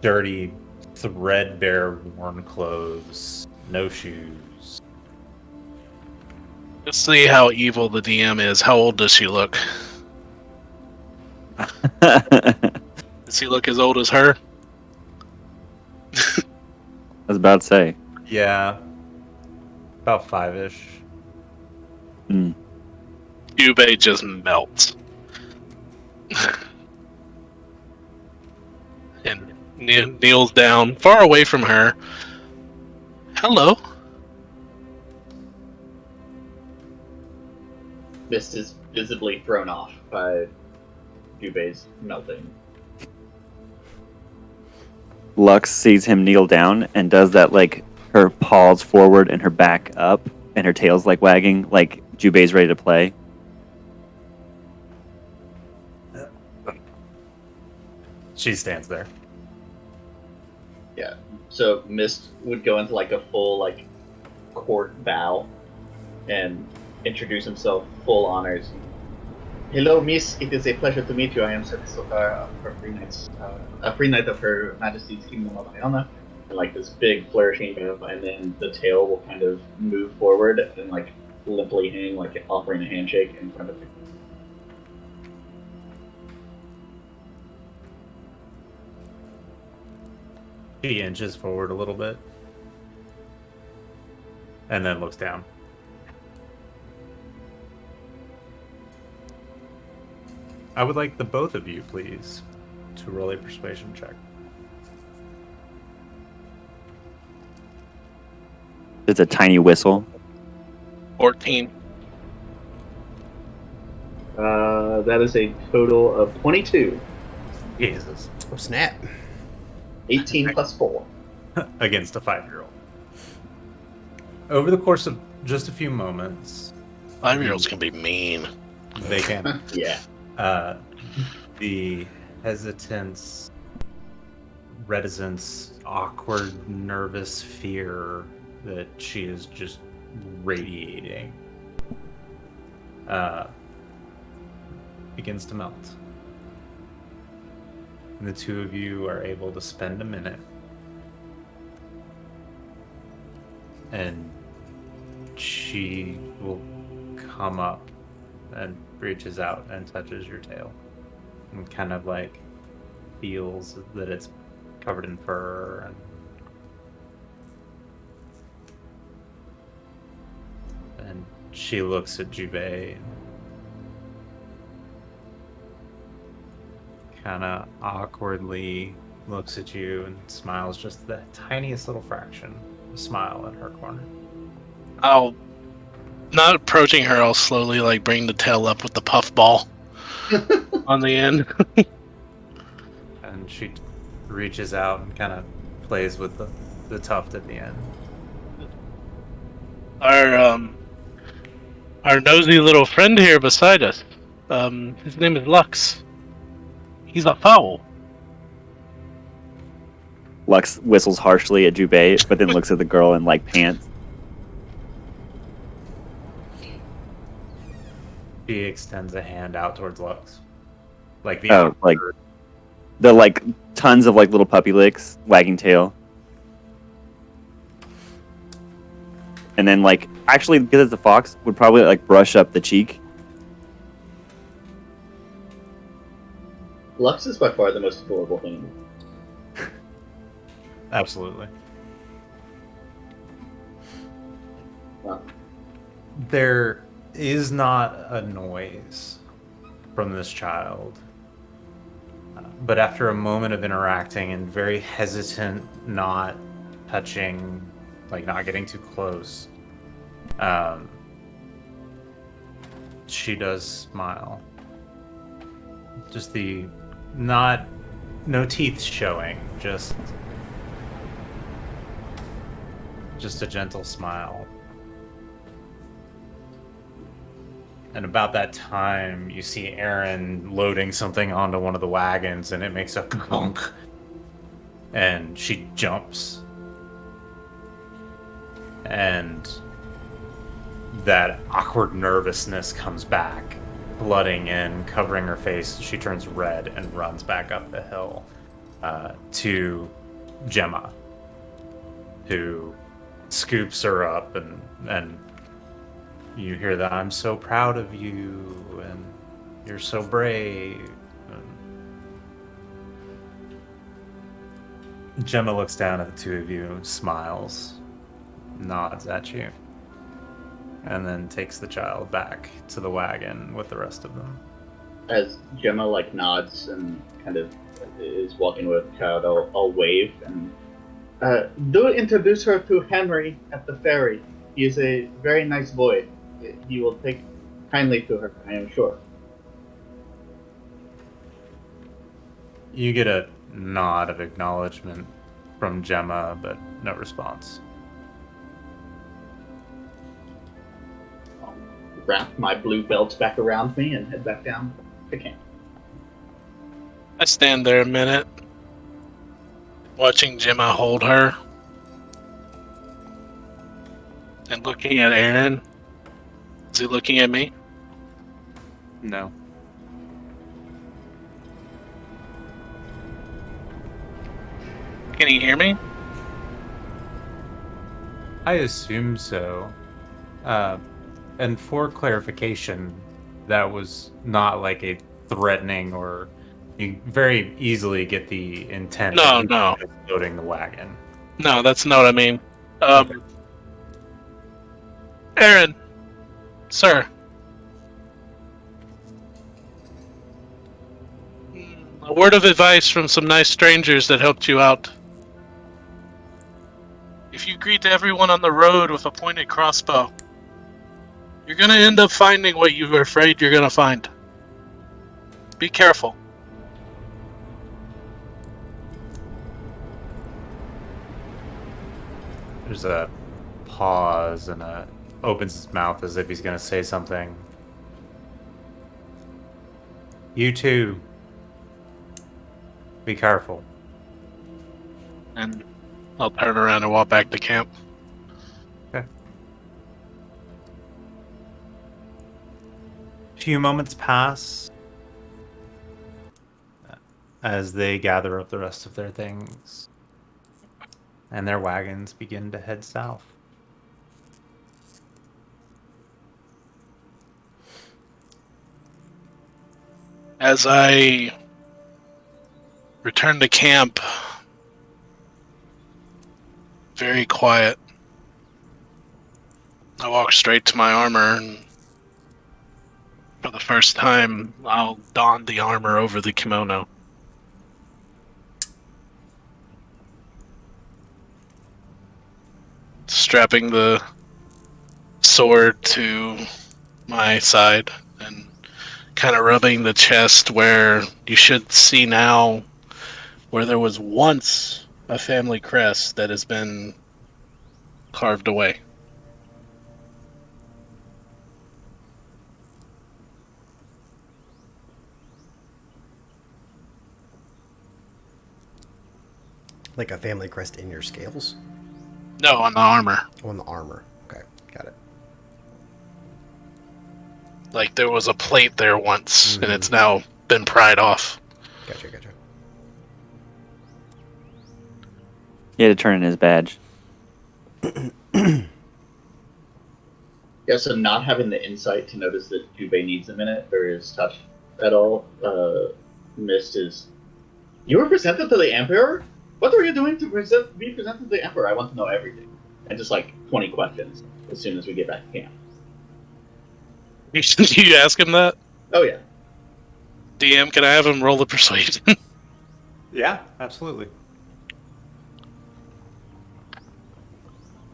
Dirty, threadbare, worn clothes, no shoes. Let's see how evil the DM is. How old does she look? Does he look as old as her? I was about to say. Yeah, about 5-ish. Mm. Yubei just melts. And kneels down, far away from her. Hello. Mist is visibly thrown off by Jubei's melting. Lux sees him kneel down and does that, like, her paws forward and her back up and her tail's like wagging, like Jubei's ready to play. She stands there. Yeah. So Mist would go into like a full like court bow and introduce himself full honors. Hello, Miss. It is a pleasure to meet you. I am Service of for Free Knights, a Free Knight of Her Majesty's Kingdom of Iona. And like this big flourishing, and then the tail will kind of move forward and like limply hang, like offering a handshake in front of you. She inches forward a little bit. And then looks down. I would like the both of you, please, to roll a persuasion check. It's a tiny whistle. 14. That is a total of 22. Jesus. Oh, snap. 18 plus 4. Against a 5-year-old. Over the course of just a few moments, 5-year-olds can be mean. they can. Yeah. The hesitance, reticence, awkward, nervous fear that she is just radiating begins to melt. And the two of you are able to spend a minute, and she will come up and reaches out and touches your tail and kind of like feels that it's covered in fur and she looks at Jubei and kind of awkwardly looks at you and smiles just the tiniest little fraction of a smile at her corner. I'll, not approaching her, I'll slowly like bring the tail up with the puff ball on the end. And she reaches out and kind of plays with the tuft at the end. Our nosy little friend here beside us. His name is Lux. He's a fowl. Lux whistles harshly at Jubei, but then looks at the girl and like pants. She extends a hand out towards Lux. Like the Oh, like the like tons of like little puppy licks, wagging tail. And then like actually because it's a fox, would probably like brush up the cheek. Lux is by far the most adorable thing. Absolutely. Wow. There is not a noise from this child. But after a moment of interacting and very hesitant, not touching, like not getting too close, she does smile. Just no teeth showing, just a gentle smile. And about that time, you see Aaron loading something onto one of the wagons, and it makes a clunk. And she jumps. and that awkward nervousness comes back, flooding in, covering her face. She turns red and runs back up the hill to Gemma, who scoops her up, and you hear that, "I'm so proud of you, and you're so brave." And Gemma looks down at the two of you, smiles, nods at you, and then takes the child back to the wagon with the rest of them. As Gemma like nods and kind of is walking with the child, I'll wave and do introduce her to Henry at the ferry. He is a very nice boy. He will take kindly to her, I am sure. You get a nod of acknowledgement from Gemma, but no response. I'll wrap my blue belt back around me and head back down to camp. I stand there a minute, watching Gemma hold her, and looking at Aaron. Is he looking at me? No. Can he hear me? I assume so. And for clarification, that was not like a threatening, or you very easily get the intent No, of no. loading the wagon. No, that's not what I mean. Okay. Aaron, sir. A word of advice from some nice strangers that helped you out. If you greet everyone on the road with a pointed crossbow, you're gonna end up finding what you were afraid you're gonna find. Be careful. There's a pause, and opens his mouth as if he's going to say something. You too. Be careful. And I'll turn around and walk back to camp. Okay. A few moments pass as they gather up the rest of their things, and their wagons begin to head south. As I return to camp, very quiet, I walk straight to my armor, and for the first time, I'll don the armor over the kimono. Strapping the sword to my side and kind of rubbing the chest where you should see now where there was once a family crest that has been carved away. Like a family crest in your scales? No, on the armor. On the armor. Okay, got it. Like there was a plate there once, and it's now been pried off. Gotcha. He had to turn in his badge. Yeah, so not having the insight to notice that Jubei needs a minute or is touched at all, Mist is... You were presented to the Emperor? What were you doing to be presented to the Emperor? I want to know everything. And just like 20 questions as soon as we get back to camp. Did you ask him that? Oh yeah. DM, can I have him roll the persuasion? Yeah, absolutely.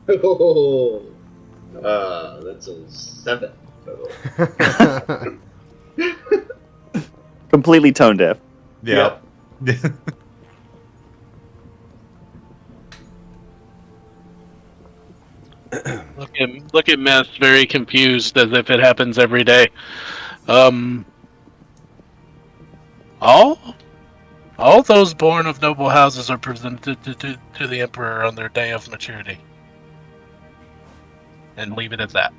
Oh, that's a 7 total. Completely tone deaf. Yeah. Look at Mess, very confused, as if it happens every day. All those born of noble houses are presented to the Emperor on their day of maturity. and leave it at that.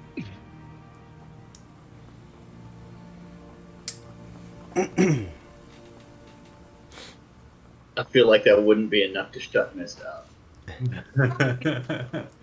I feel like that wouldn't be enough to shut Mist up.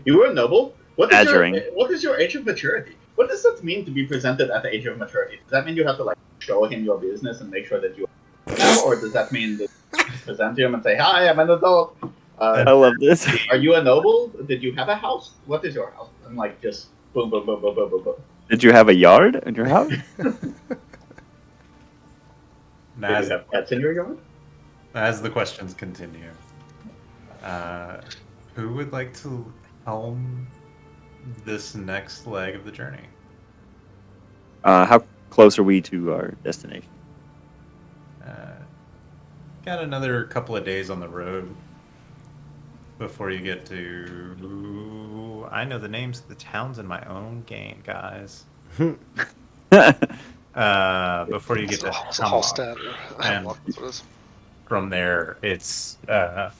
You were a noble. Badgering. What is your age of maturity? What does it mean to be presented at the age of maturity? Does that mean you have to like show him your business and make sure that you are now, or does that mean that you present to him and say, "Hi, I'm an adult. I love this. Are you a noble? Did you have a house? What is your house?" And like just boom, boom, boom, boom, boom, boom, boom. Did you have a yard in your house? Did you have pets in your yard? As the questions continue, who would like to helm this next leg of the journey? How close are we to our destination? Got another couple of days on the road before you get to... I know the names of the towns in my own game, guys. Before you get to Hemlock. Hallstatt or And Hemlock, that's what it is. from there, it's a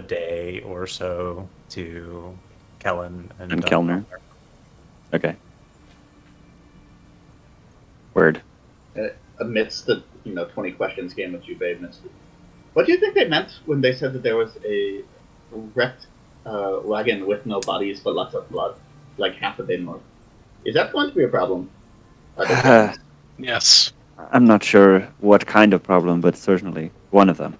day or so to Kellen and Kellner. Okay. Word. Amidst the 20 questions game of Jubei missed. What do you think they meant when they said that there was a wrecked wagon with no bodies but lots of blood, like half a day north? Is that going to be a problem? Yes. I'm not sure what kind of problem, but certainly one of them.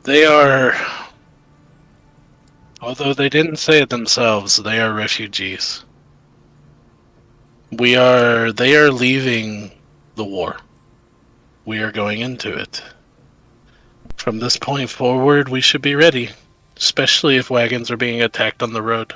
They are, although they didn't say it themselves, they are refugees. They are leaving the war. We are going into it. From this point forward, we should be ready, especially if wagons are being attacked on the road.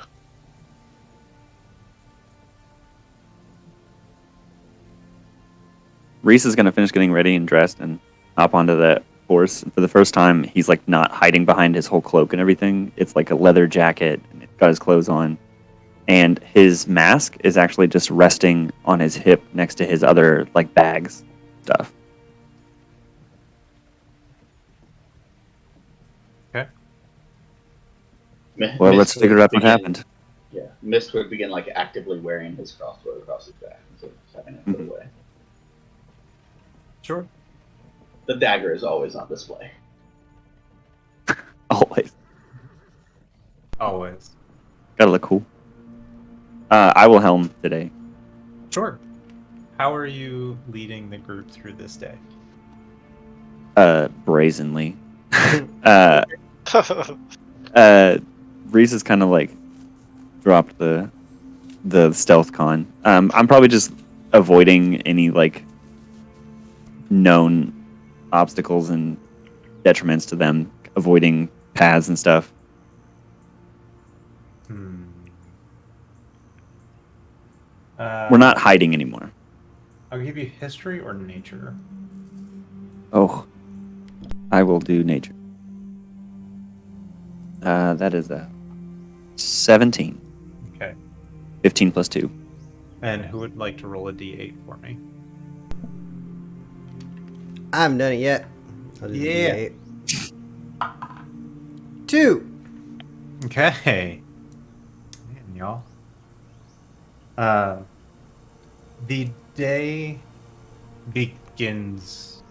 Reese is going to finish getting ready and dressed and hop onto that horse. For the first time, he's like not hiding behind his whole cloak and everything. It's like a leather jacket, and it's got his clothes on. And his mask is actually just resting on his hip next to his other like bags stuff. Okay. Well, let's Mist figure would out what begin- happened. Yeah, Mist would begin like actively wearing his crossbow across his back instead of just having it put away. Sure. The dagger is always on display. Always. Always. Gotta look cool. I will helm today. Sure. How are you leading the group through this day? Brazenly. Reese has kind of like dropped the stealth con. I'm probably just avoiding any like known obstacles and detriments to them, avoiding paths and stuff. We're not hiding anymore. I'll give you history or nature. Oh, I will do nature. That is a 17. Okay. 15 plus 2. And who would like to roll a d8 for me? I haven't done it yet. I'll do the Yeah. D8. 2. Okay. Man, y'all. The day begins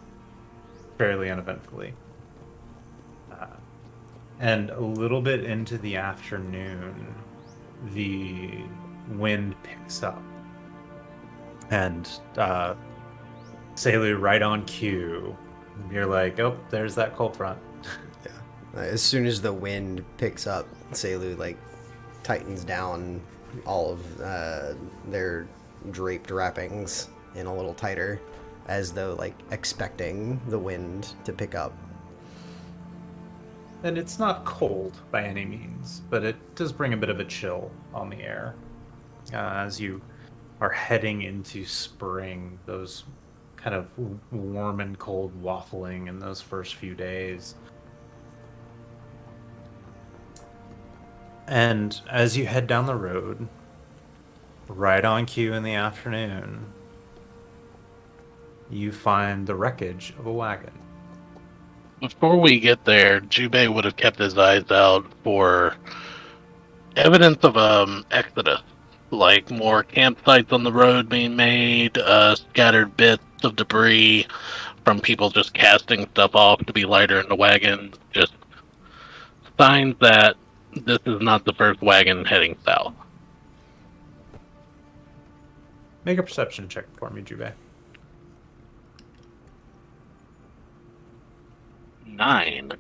fairly uneventfully. And a little bit into the afternoon, the wind picks up. And Selu, right on cue, you're like, oh, there's that cold front. As soon as the wind picks up, Selu like tightens down all of their draped wrappings in a little tighter, as though like expecting the wind to pick up. And it's not cold by any means, but it does bring a bit of a chill on the air as you are heading into spring. Those kind of warm and cold waffling in those first few days. And as you head down the road, right on cue in the afternoon, you find the wreckage of a wagon. Before we get there, Jubei would have kept his eyes out for evidence of exodus, like more campsites on the road being made, scattered bits of debris from people just casting stuff off to be lighter in the wagon. Just signs that this is not the first wagon heading south. Make a perception check for me, Jubei. 9.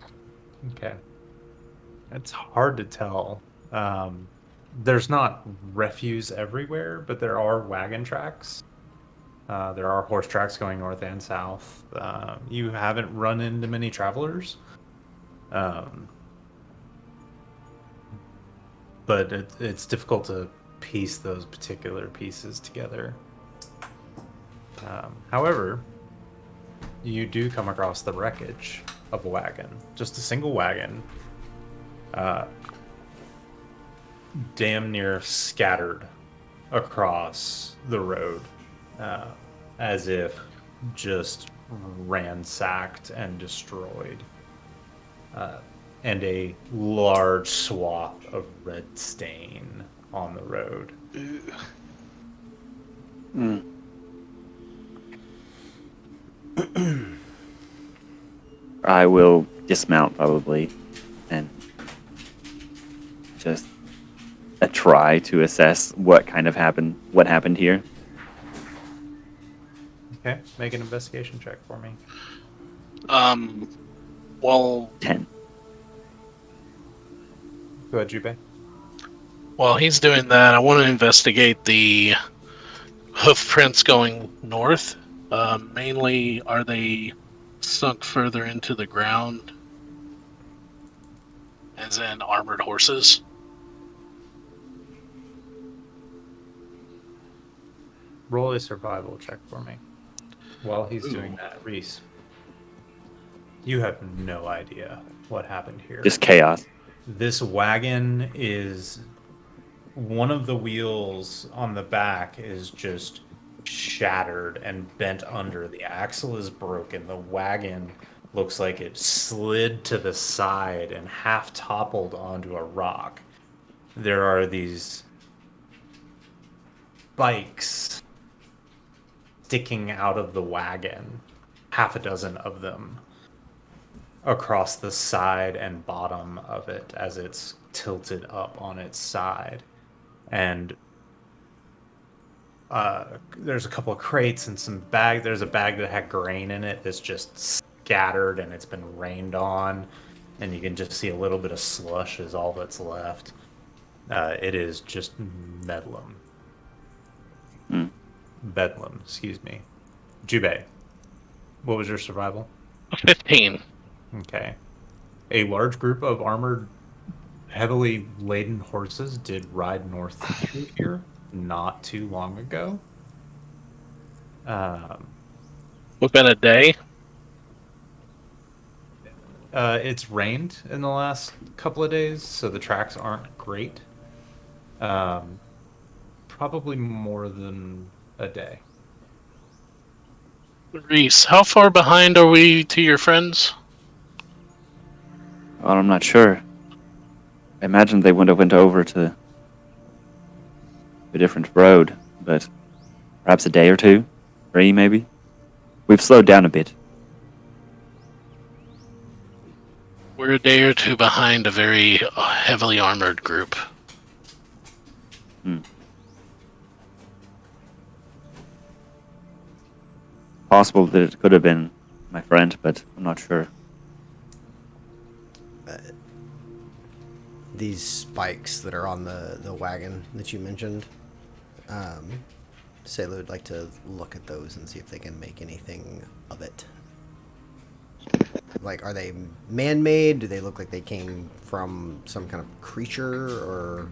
Okay. It's hard to tell. There's not refuse everywhere, but there are wagon tracks. There are horse tracks going north and south. You haven't run into many travelers. But it's difficult to piece those particular pieces together. However, you do come across the wreckage of a wagon. Just a single wagon. Damn near scattered across the road. As if just ransacked and destroyed. And a large swath of red stain on the road. I will dismount probably and just try to assess what happened here. Okay, make an investigation check for me. Well, 10. Go ahead, Jubei. while he's doing that, I want to investigate the hoof prints going north. Mainly, are they sunk further into the ground, as in armored horses? Roll a survival check for me. While he's doing that, Reese, you have no idea what happened here. Just chaos. This wagon is... One of the wheels on the back is just shattered and bent under. The axle is broken. The wagon looks like it slid to the side and half toppled onto a rock. There are these spikes sticking out of the wagon, half a dozen of them, across the side and bottom of it as it's tilted up on its side. And there's a couple of crates and some bags. There's a bag that had grain in it that's just scattered and it's been rained on. And you can just see a little bit of slush is all that's left. It is just bedlam. Bedlam, excuse me. Jubei, what was your survival? 15. Okay. A large group of armored, heavily laden horses did ride north through here not too long ago. Within a day? It's rained in the last couple of days, so the tracks aren't great. Probably more than a day. Reese, how far behind are we to your friends? Well, I'm not sure. I imagine they would have went over to a different road, but perhaps a day or two, 3 maybe. We've slowed down a bit. We're a day or two behind a very heavily armored group. Possible that it could have been my friend, but I'm not sure. These spikes that are on the wagon that you mentioned, Sailor would like to look at those and see if they can make anything of it. Like, are they man-made? Do they look like they came from some kind of creature, or...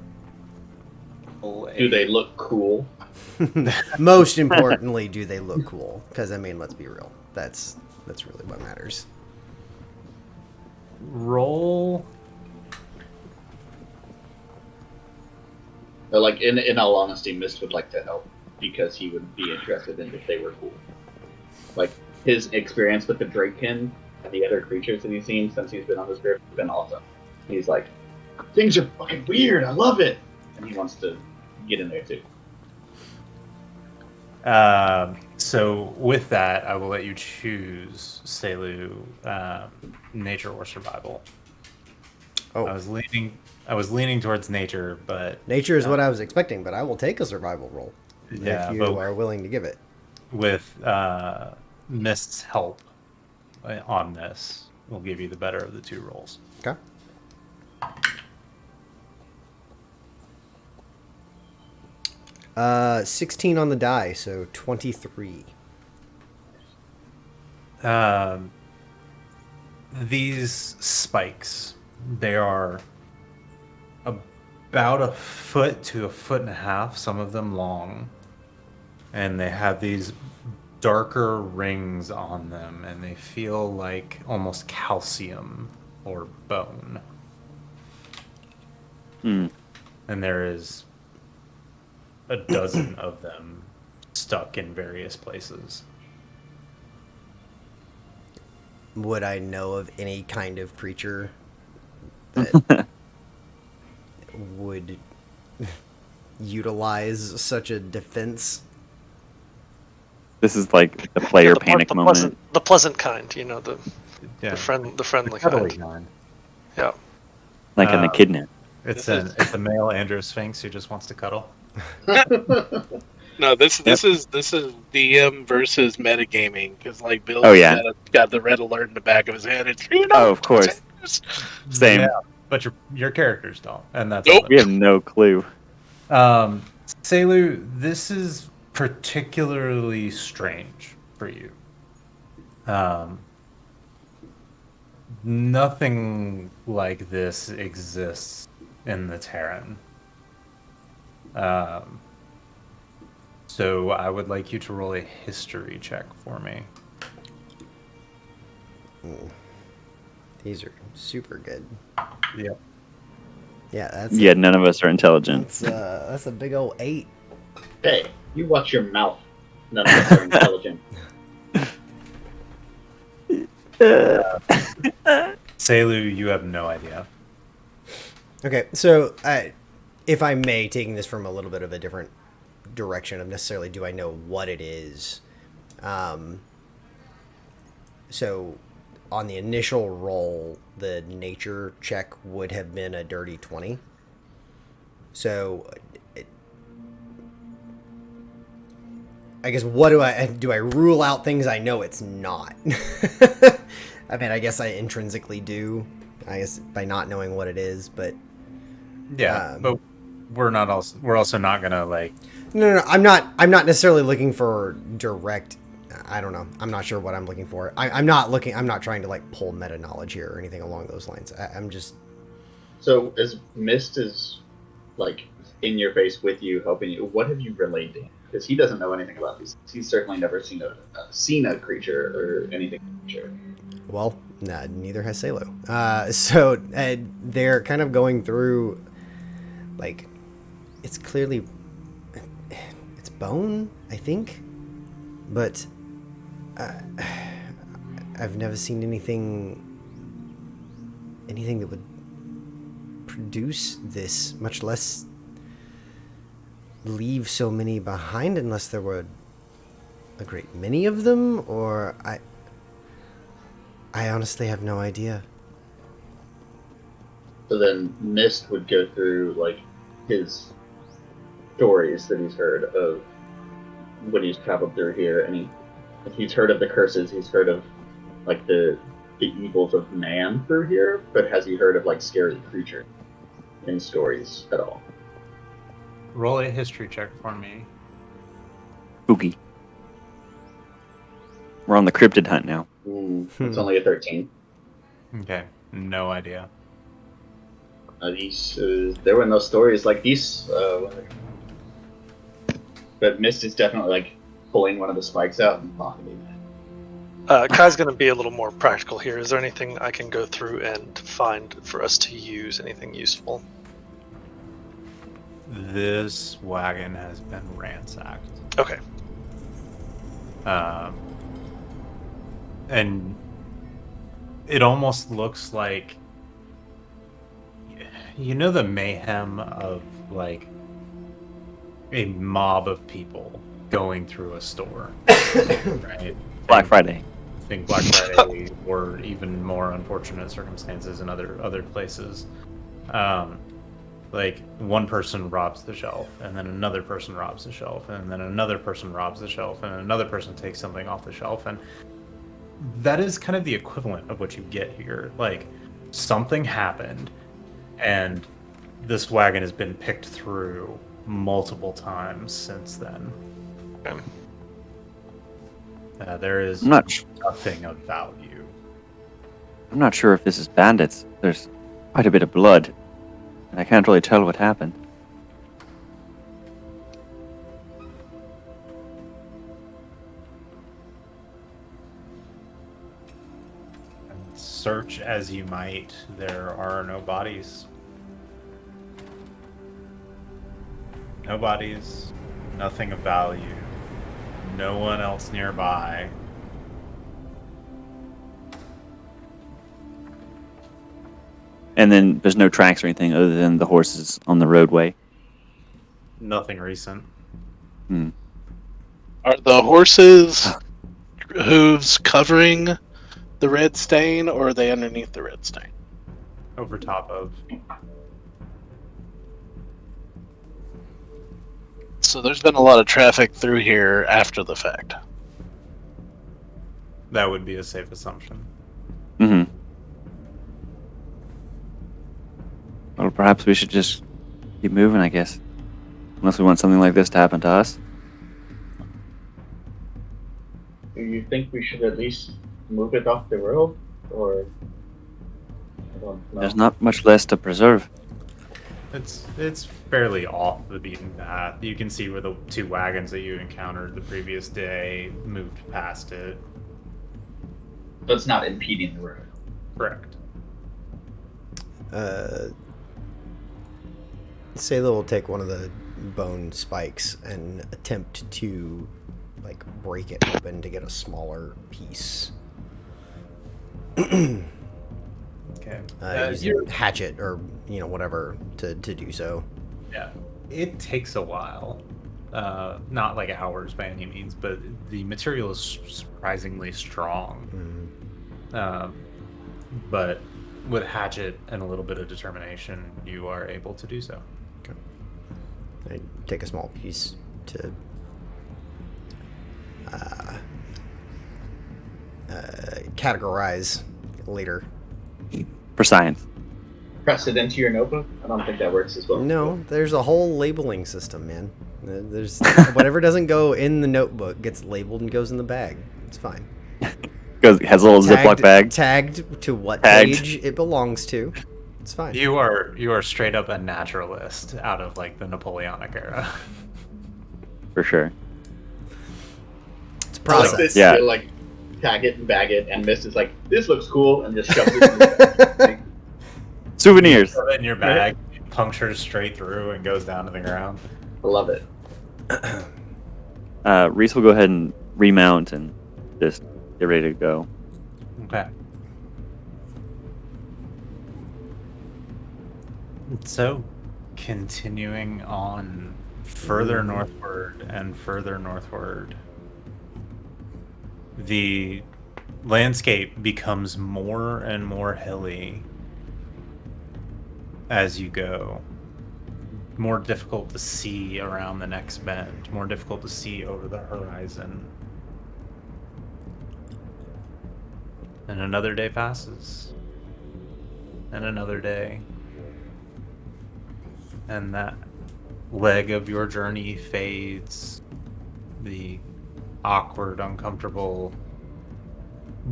Do they look cool? Most importantly, do they look cool? Because, I mean, let's be real. That's really what matters. Roll. But like in all honesty, Mist would like to help because he would be interested in if they were cool. Like his experience with the Drakekin and the other creatures that he's seen since he's been on this group has been awesome. He's like, things are fucking weird. I love it. And he wants to get in there too. So with that, I will let you choose, Selu, nature or survival. Oh, I was leaning towards nature, but nature is what I was expecting, but I will take a survival roll yeah, if you but are willing to give it. with Mist's help on this, we'll give you the better of the two rolls. Okay. Uh, 16 on the die, so 23. These spikes, they are about a foot to a foot and a half, some of them long, and they have these darker rings on them, and they feel like almost calcium or bone. Hmm. And there is a dozen of them stuck in various places. Would I know of any kind of creature that would utilize such a defense? This is like the player panic moment. the pleasant kind, the Yeah, the friendly cuddly kind. kind. Yeah. Like an echidna. It's This it's a male androsphinx who just wants to cuddle. No, this Yep. is DM versus metagaming because like Bill Oh, just yeah. got the red alert in the back of his head. It's Oh, of course. Same. Yeah, but your characters don't, and that's Nope. all. We have no clue. Selu, this is particularly strange for you. Nothing like this exists in the Terran. So I would like you to roll a history check for me. These are super good. Yep. Yeah, that's Yeah, none of us are intelligent. that's a big old 8. Hey, you watch your mouth. None of us are intelligent. Selu, you have no idea. Okay, so if I may, taking this from a little bit of a different direction of necessarily do I know what it is. So on the initial roll, the nature check would have been a dirty 20. So I guess what do I rule out things I know it's not? I mean, I guess I intrinsically do. I guess by not knowing what it is, but Yeah, but we're also not gonna like. no. I'm not necessarily looking for direct. I don't know. I'm not sure what I'm looking for. I'm not trying to like pull meta knowledge here or anything along those lines. I'm just. So, as Mist is like in your face with you, helping you, what have you relayed to him? Because he doesn't know anything about these. He's certainly never seen a creature or anything. Creature. Well, nah, neither has Salo. So they're kind of going through, like, it's clearly, it's bone, I think, but I've never seen anything that would produce this, much less leave so many behind, unless there were a great many of them, or I honestly have no idea. So then Mist would go through like his stories that he's heard of when he's traveled through here, and he's heard of the curses, he's heard of like the evils of man through here, but has he heard of like scary creatures in stories at all? Roll a history check for me. Spooky. We're on the cryptid hunt now. It's only a 13. Okay, no idea. There were no stories like these. But Mist is definitely like pulling one of the spikes out and vomiting it. Kai's going to be a little more practical here. Is there anything I can go through and find for us to use? Anything useful? This wagon has been ransacked. Okay. And it almost looks like You know the mayhem of like a mob of people going through a store, right? Black Friday. Think Black Friday or even more unfortunate circumstances in other places. Like one person robs the shelf, and then another person robs the shelf, and then another person robs the shelf, and another person takes something off the shelf, and that is kind of the equivalent of what you get here. Like something happened, and this wagon has been picked through multiple times since then. Okay. There is I'm not. nothing of value. I'm not sure if this is bandits. There's quite a bit of blood, and I can't really tell what happened. Search as you might, there are no bodies. No bodies, nothing of value, no one else nearby. And then there's no tracks or anything other than the horses on the roadway. Nothing recent. Are the horses' hooves covering the red stain, or are they underneath the red stain? Over top of. So there's been a lot of traffic through here after the fact. That would be a safe assumption. Mm-hmm. Well, perhaps we should just keep moving, I guess. Unless we want something like this to happen to us. Do you think we should at least move it off the road, or I don't know. There's not much less to preserve. It's fairly off the beaten path. You can see where the two wagons that you encountered the previous day moved past it. So it's not impeding the road. Correct. Sayla will take one of the bone spikes and attempt to like break it open to get a smaller piece. Okay. Using a hatchet or whatever to do so. Yeah. It takes a while. Not like hours by any means, but the material is surprisingly strong. But with a hatchet and a little bit of determination, you are able to do so. Okay. I take a small piece to categorize later. For science. Press it into your notebook? I don't think that works as well. No, there's a whole labeling system, man. There's whatever doesn't go in the notebook gets labeled and goes in the bag. It's fine. Has a little Ziploc bag. Tagged to what Tagged. page it belongs to. It's fine. You are straight up a naturalist out of like the Napoleonic era. For sure. It's a I like process. this. Yeah. You, like, tag it and bag it, and Mist is like, this looks cool, and just shoves it in the bag. Souvenirs. Throw it in your bag, punctures straight through, and goes down to the ground. I love it. Reese will go ahead and remount and just get ready to go. Okay. So, continuing on further northward and further northward, the landscape becomes more and more hilly as you go. More difficult to see around the next bend, more difficult to see over the horizon. And another day passes. And another day. And that leg of your journey fades. The awkward, uncomfortable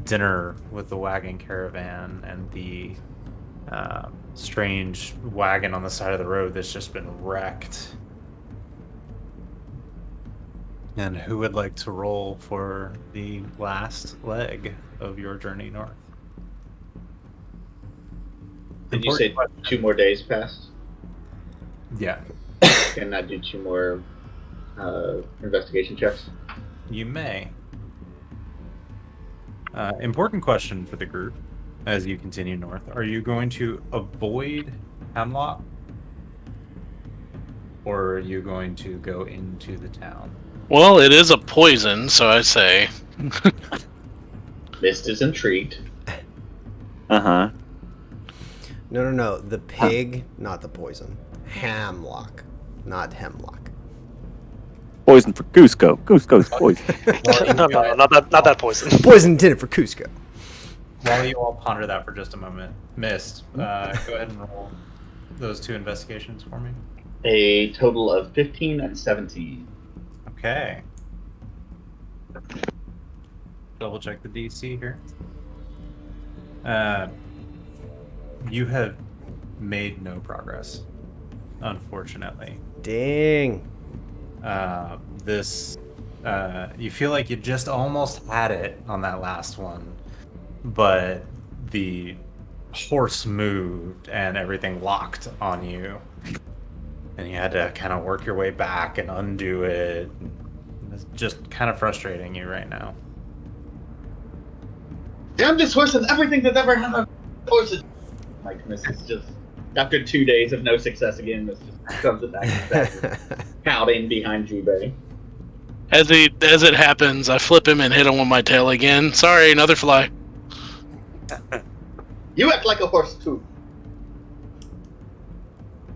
dinner with the wagon caravan and the strange wagon on the side of the road that's just been wrecked. And who would like to roll for the last leg of your journey north? Did you say 2 more days passed? Yeah, Can I do 2 more investigation checks? you may. Important question for the group. as you continue north. Are you going to avoid Hemlock? Or are you going to go into the town? Well, it is a poison, so I say. Mist is intrigued. Uh-huh. No. The pig, not the poison. Hamlock, not hemlock. Poison for Cusco. Cusco's poison. No, not that poison. Poison intended for Cusco. While you all ponder that for just a moment, Mist, go ahead and roll those 2 investigations for me. A total of 15 and 17. Okay. Double check the DC here. You have made no progress, unfortunately. Dang. You feel like you just almost had it on that last one, but the horse moved and everything locked on you, and you had to kind of work your way back and undo it. It's just kind of frustrating you right now. Damn this horse and everything that ever had a horse. Like, this is just, after 2 days of no success again, this just comes it back and back, pouting behind Jubei. As it happens, I flip him and hit him with my tail again. Sorry, another fly. You act like a horse too.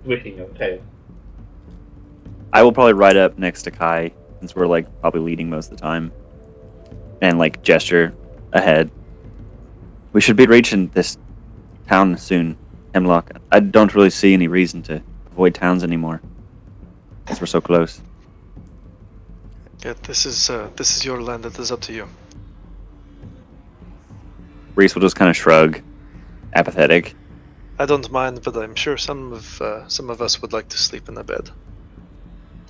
Wicking your tail. I will probably ride up next to Kai, since we're like probably leading most of the time, and like gesture ahead. We should be reaching this town soon, Hemlock. I don't really see any reason to avoid towns anymore, because we're so close. Yeah, this is your land. It is up to you. Reese will just kind of shrug, apathetic. I don't mind, but I'm sure some of us would like to sleep in a bed,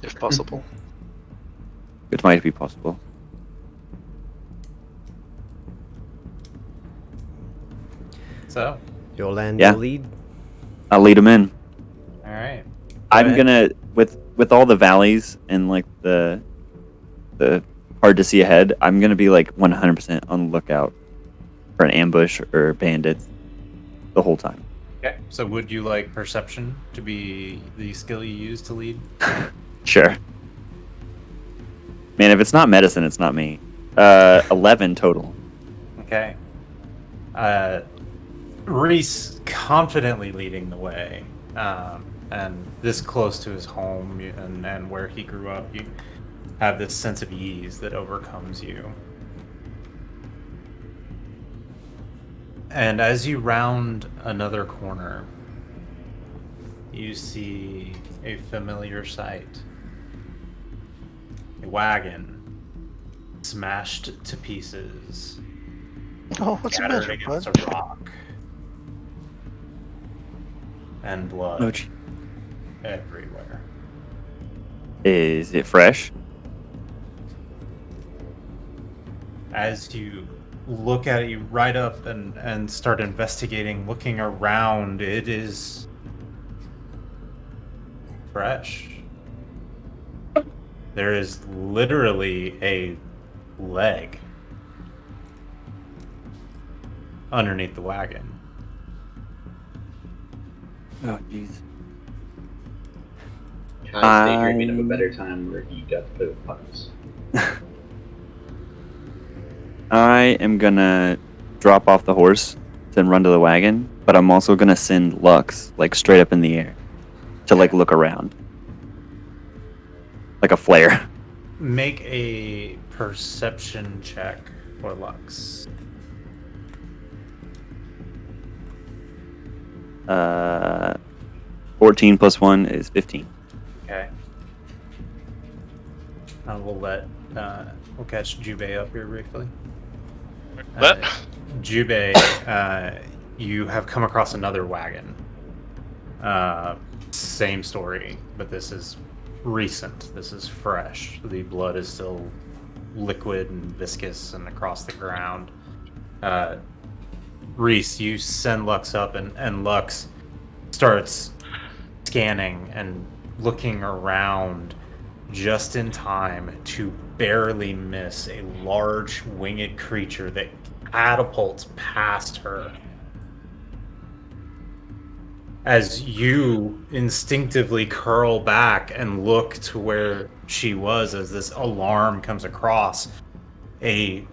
if possible. It might be possible. So, Your land, Yeah. your lead. I'll lead him in. all right. I'm ahead. gonna with all the valleys and like the hard to see ahead. I'm gonna be like 100% on the lookout for an ambush or bandits the whole time. Okay. So, would you like perception to be the skill you use to lead? Sure. Man, if it's not medicine, it's not me. 11 total. Okay. Reese confidently leading the way, and this close to his home and where he grew up, you have this sense of ease that overcomes you. And as you round another corner, you see a familiar sight. A wagon smashed to pieces, Oh, what's the scattered matter, against bud? a rock, and blood Oh, gee. everywhere. Is it fresh? As you look at it, you ride up and start investigating, looking around. It is fresh. There is literally a leg underneath the wagon. Oh, jeez. Kai's daydreaming of a better time where he got to play with puppets. I am gonna drop off the horse and run to the wagon, but I'm also gonna send Lux like straight up in the air to like look around, like a flare. Make a perception check for Lux. 14 plus 1 is 15. Okay. We'll catch Jubei up here briefly. What? Jubei, you have come across another wagon. Same story, but this is recent. This is fresh. The blood is still liquid and viscous and across the ground. Reese, you send Lux up, and Lux starts scanning and looking around just in time to barely miss a large winged creature that catapults past her as you instinctively curl back and look to where she was as this alarm comes across, a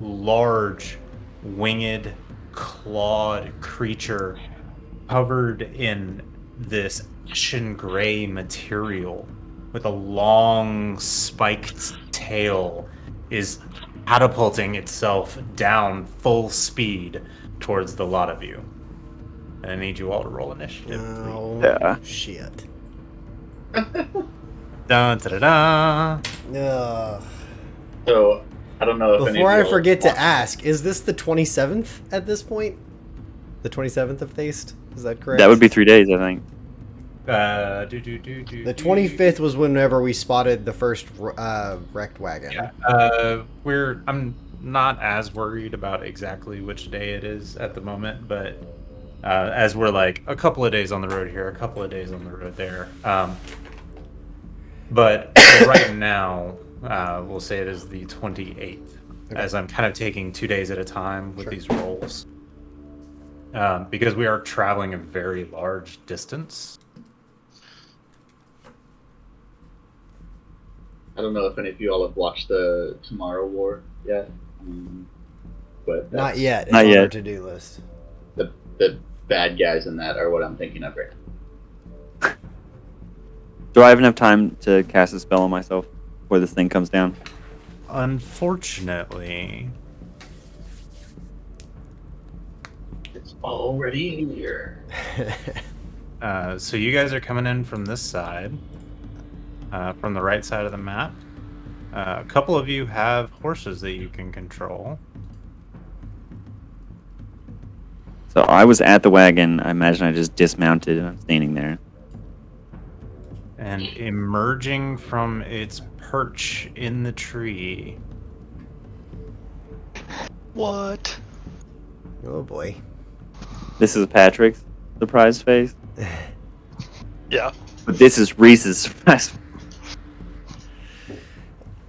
large, winged, clawed creature covered in this ashen gray material with a long, spiked tail is catapulting itself down full speed towards the lot of you. And I need you all to roll initiative. Oh, Yeah. shit. Dun, da, da, da. Ugh. So I don't know if any Before of I you forget to ask, is this the 27th at this point? The 27th of Thaist? Is that correct? That would be 3 days, I think. The 25th was whenever we spotted the first wrecked wagon. Yeah. I'm not as worried about exactly which day it is at the moment, but as we're like a couple of days on the road here, a couple of days on the road there. But right now, we'll say it is the 28th, as I'm kind of taking 2 days at a time with these rolls. Because we are traveling a very large distance. I don't know if any of you all have watched the Tomorrow War yet, but Not yet. It's Not on yet. our to-do list. the bad guys in that are what I'm thinking of right now. Do I have enough time to cast a spell on myself before this thing comes down? Unfortunately, It's already here. so you guys are coming in from this side, from the right side of the map. A couple of you have horses that you can control. So I was at the wagon. I imagine I just dismounted and I'm standing there. And emerging from its perch in the tree, What? Oh boy. This is Patrick's surprise face. Yeah. But this is Reese's surprise.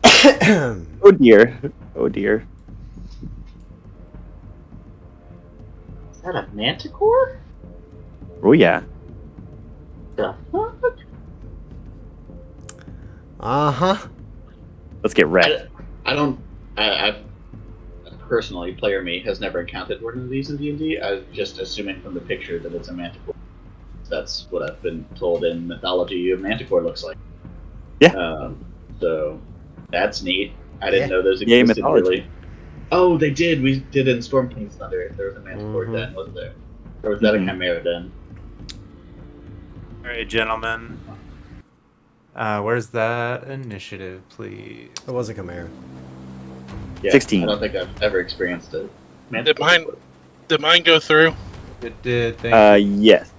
Oh dear. Oh dear. Is that a manticore? Oh yeah. The fuck? Uh-huh. Let's get wrecked. I've personally, player me has never encountered one of these in D&D. I was just assuming from the picture that it's a manticore. That's what I've been told in mythology a manticore looks like. Yeah. So that's neat. I didn't Yeah. know those Yay, existed mythology. really. Oh, they did. We did in Storm King's Thunder. There was a manticore Mhm. den, wasn't there? Or was that Mhm. a chimera den? all right, gentlemen. Where's that initiative, please? It was a Chimera. Yeah, 16. I don't think I've ever experienced a Did manticore. mine? Did mine go through? It did. Thank you. Yes.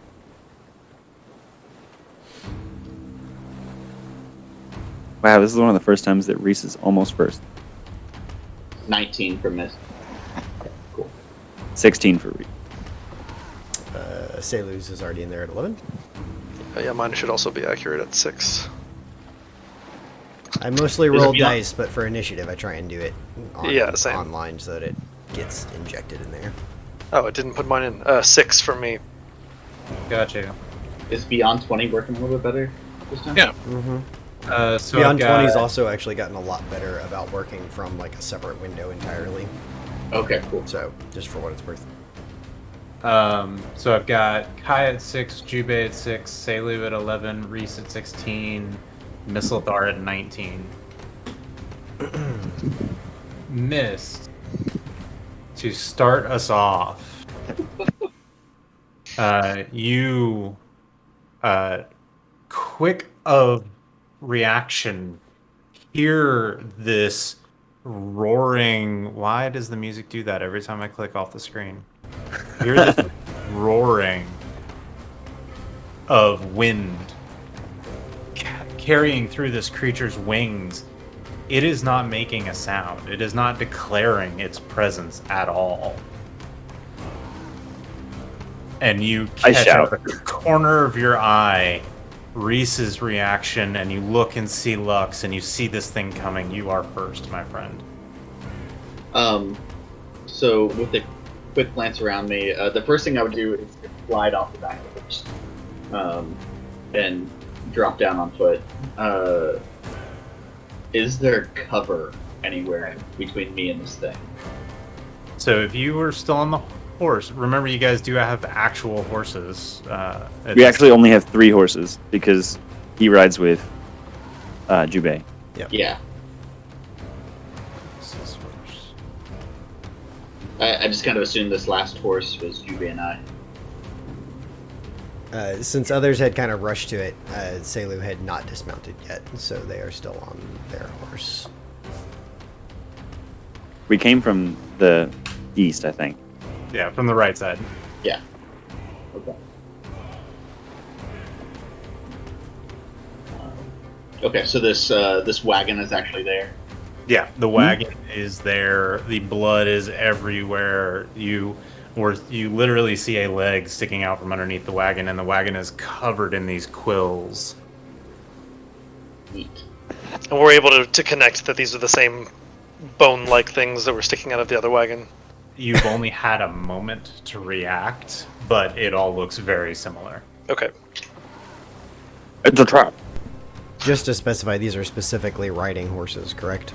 Wow, this is one of the first times that Reese is almost first. 19 for Mist. 16 for Reese. Saluz is already in there at 11. Yeah, mine should also be accurate at 6. I mostly Is it roll beyond- dice, but for initiative, I try and do it Yeah, same. online so that it gets injected in there. Oh, it didn't put mine in. 6 for me. Gotcha. Is Beyond 20 working a little bit better this time? Yeah. Mm-hmm. So Beyond I've got, 20's also actually gotten a lot better about working from like a separate window entirely. Okay, cool. So, just for what it's worth. So I've got Kai at 6, Jubei at 6, Selu at 11, Reese at 16, Mistlethar at 19. Mist, to start us off, you, quick of reaction, hear this roaring. Why does the music do that every time I click off the screen? Hear this roaring of wind carrying through this creature's wings. It is not making a sound. It is not declaring its presence at all. And you I catch shout. out the corner of your eye Reese's reaction, and you look and see Lux, and you see this thing coming. You are first, my friend. So with the quick glance around me. The first thing I would do is glide off the back of the horse, and drop down on foot. Is there cover anywhere between me and this thing? So if you were still on the horse, remember you guys do have actual horses. We actually only have 3 horses because he rides with Jubei. Yeah. I just kind of assumed this last horse was Juby and I. Since others had kind of rushed to it, Selu had not dismounted yet, so they are still on their horse. We came from the east, I think. Yeah, from the right side. Yeah. Okay. Okay, so this wagon is actually there. Yeah, the wagon is there. The blood is everywhere. You literally see a leg sticking out from underneath the wagon, and the wagon is covered in these quills. Neat. And we're able to connect that these are the same bone-like things that were sticking out of the other wagon. You've only had a moment to react, but it all looks very similar. Okay. It's a trap. Just to specify, these are specifically riding horses, correct?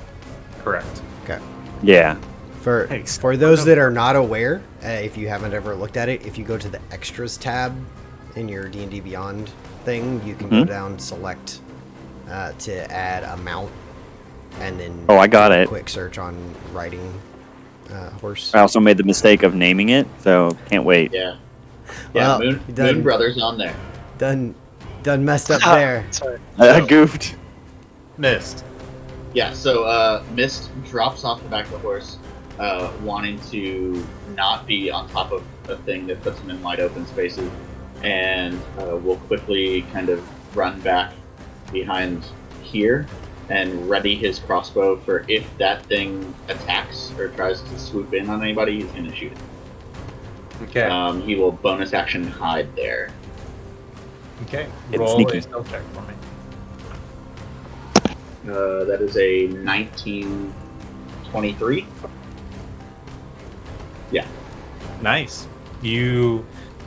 Correct. Okay. Yeah. For those that are not aware, if you haven't ever looked at it, if you go to the Extras tab in your D&D Beyond thing, you can go down, select to add a mount, and then Oh, I got it. quick search on riding horse. I also made the mistake of naming it, so can't wait. Yeah. Yeah, Well, Moon Brothers on there. Done messed up there. Sorry. I goofed. Missed. Yeah, so Mist drops off the back of the horse, wanting to not be on top of a thing that puts him in wide open spaces, and will quickly kind of run back behind here and ready his crossbow for if that thing attacks or tries to swoop in on anybody, he's going to shoot it. Okay. He will bonus action hide there. Okay. It's Roll sneaky. a stealth check for me. That is a 1923. Yeah. Nice. You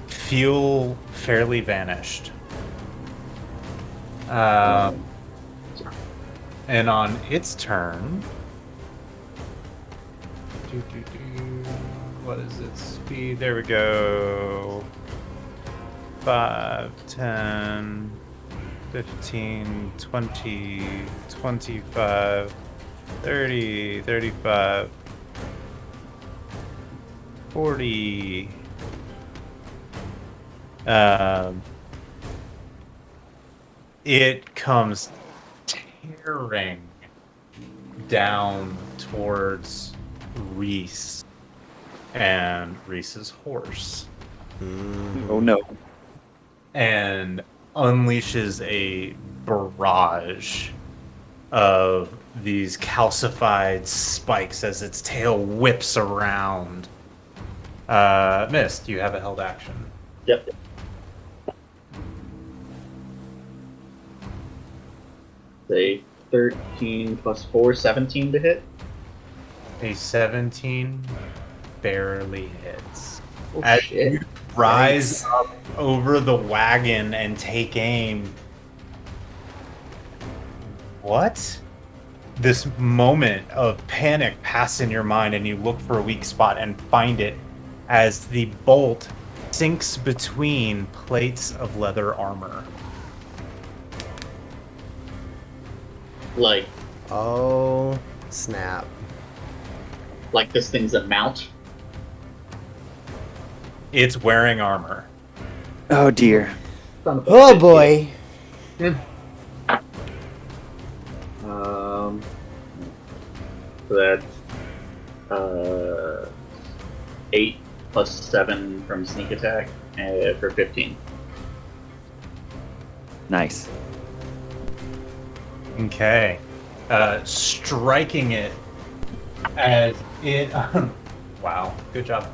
feel fairly vanished. And on its turn, what is its speed? There we go. 5, 10, 15, 20, 25, 30, 35, 40. It comes tearing down towards Reese and Reese's horse, Oh no. and unleashes a barrage of these calcified spikes as its tail whips around. Mist, you have a held action. Yep. Say 13 plus 4, 17 to hit. A 17 barely hits. Oh, As shit. you rise up over the wagon and take aim. What? This moment of panic passes in your mind, and you look for a weak spot and find it as the bolt sinks between plates of leather armor. Like Oh, snap. this thing's a mount. It's wearing armor. Oh dear. Son of a Oh bitch. boy. So that's 8 plus 7 from sneak attack for 15. Nice. Okay. Striking it as it. Wow. Good job.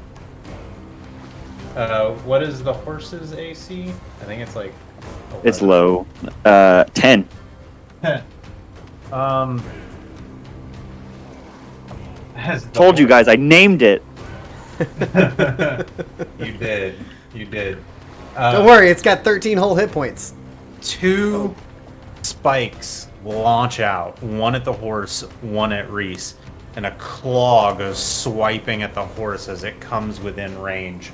What is the horse's AC? I think it's like. It's 11. low. 10. As the Told you guys, I named it. You did. You did. Don't worry, it's got 13 whole hit points. Two spikes launch out, one at the horse, one at Reese, and a claw goes swiping at the horse as it comes within range.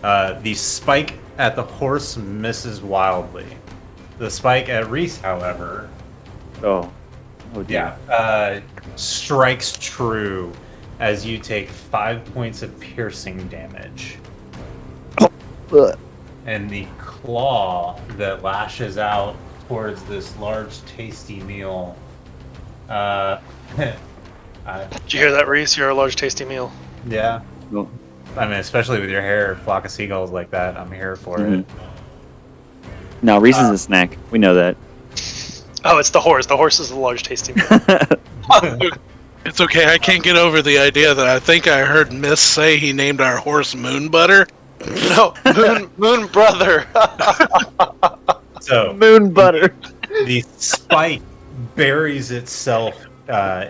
The spike at the horse misses wildly. The spike at Reese, however, Oh dear. strikes true as you take 5 points of piercing damage. Ugh. And the claw that lashes out towards this large, tasty meal. Did you hear that, Reese? You're a large, tasty meal. Yeah. Well, I mean, especially with your hair, flock of seagulls like that, I'm here for it. No, Reese is a snack. We know that. Oh, it's the horse. The horse is the large, tasty meal. It's okay. I can't get over the idea that I think I heard Miss say he named our horse Moon Butter. No, Moon Brother. So, Moon butter. the spike buries itself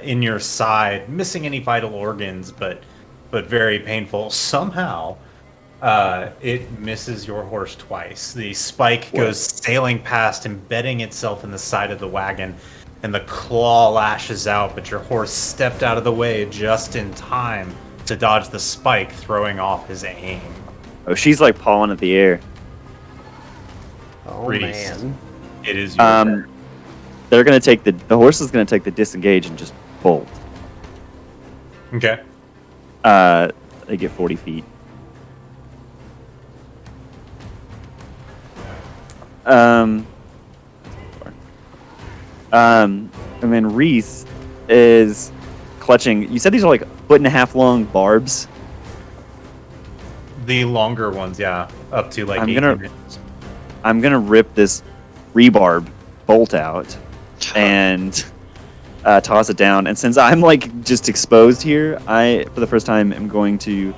in your side, missing any vital organs, but very painful. Somehow, it misses your horse twice. The spike goes sailing past, embedding itself in the side of the wagon, and the claw lashes out, but your horse stepped out of the way just in time to dodge the spike, throwing off his aim. Oh, she's like pawing at the air. Oh, Reese. man. It is your turn. They're gonna take the horse is gonna take the disengage and just bolt. Okay. They get 40 feet. And then Reese is clutching. You said these are like 1.5 foot long barbs. The longer ones, yeah, up to like I'm 18 gonna- inches. I'm gonna rip this rebarb bolt out and toss it down. And since I'm like just exposed here, I for the first time am going to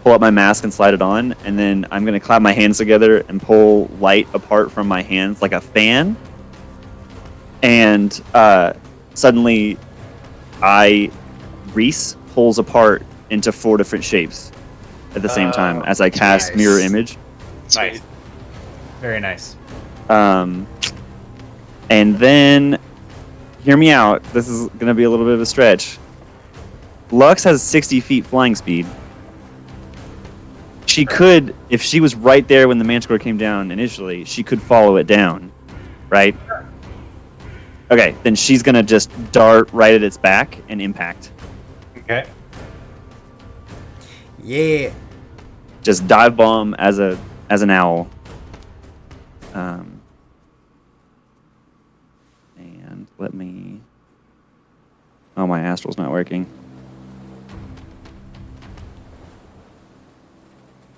pull up my mask and slide it on, and then I'm gonna clap my hands together and pull light apart from my hands like a fan. And suddenly, Reese pulls apart into 4 different shapes at the same time as I cast nice. mirror image. Nice. Very nice. And then, hear me out. This is going to be a little bit of a stretch. Lux has 60 feet flying speed. She could, if she was right there when the Manticore came down initially, she could follow it down, right? Okay, then she's going to just dart right at its back and impact. Okay. Yeah. Just dive bomb as an owl. And let me. Oh, my astral's not working.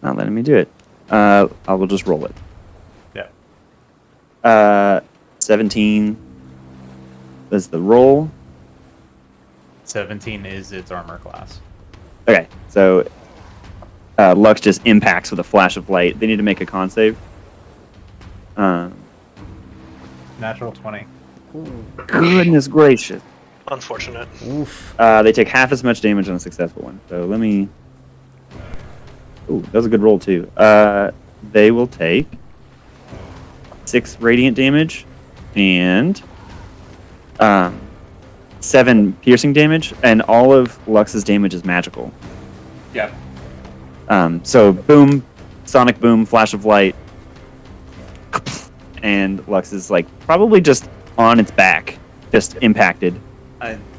Not letting me do it. I will just roll it. Yeah. 17 is the roll. 17 is its armor class. Okay, so Lux just impacts with a flash of light. They need to make a con save. Natural 20. Goodness gracious. Unfortunate. Oof. They take half as much damage on a successful one. So let me. Ooh, that was a good roll too. They will take 6 radiant damage and 7 piercing damage, and all of Lux's damage is magical. Yep. So boom, sonic boom, flash of light, and Lux is like probably just on its back, just impacted.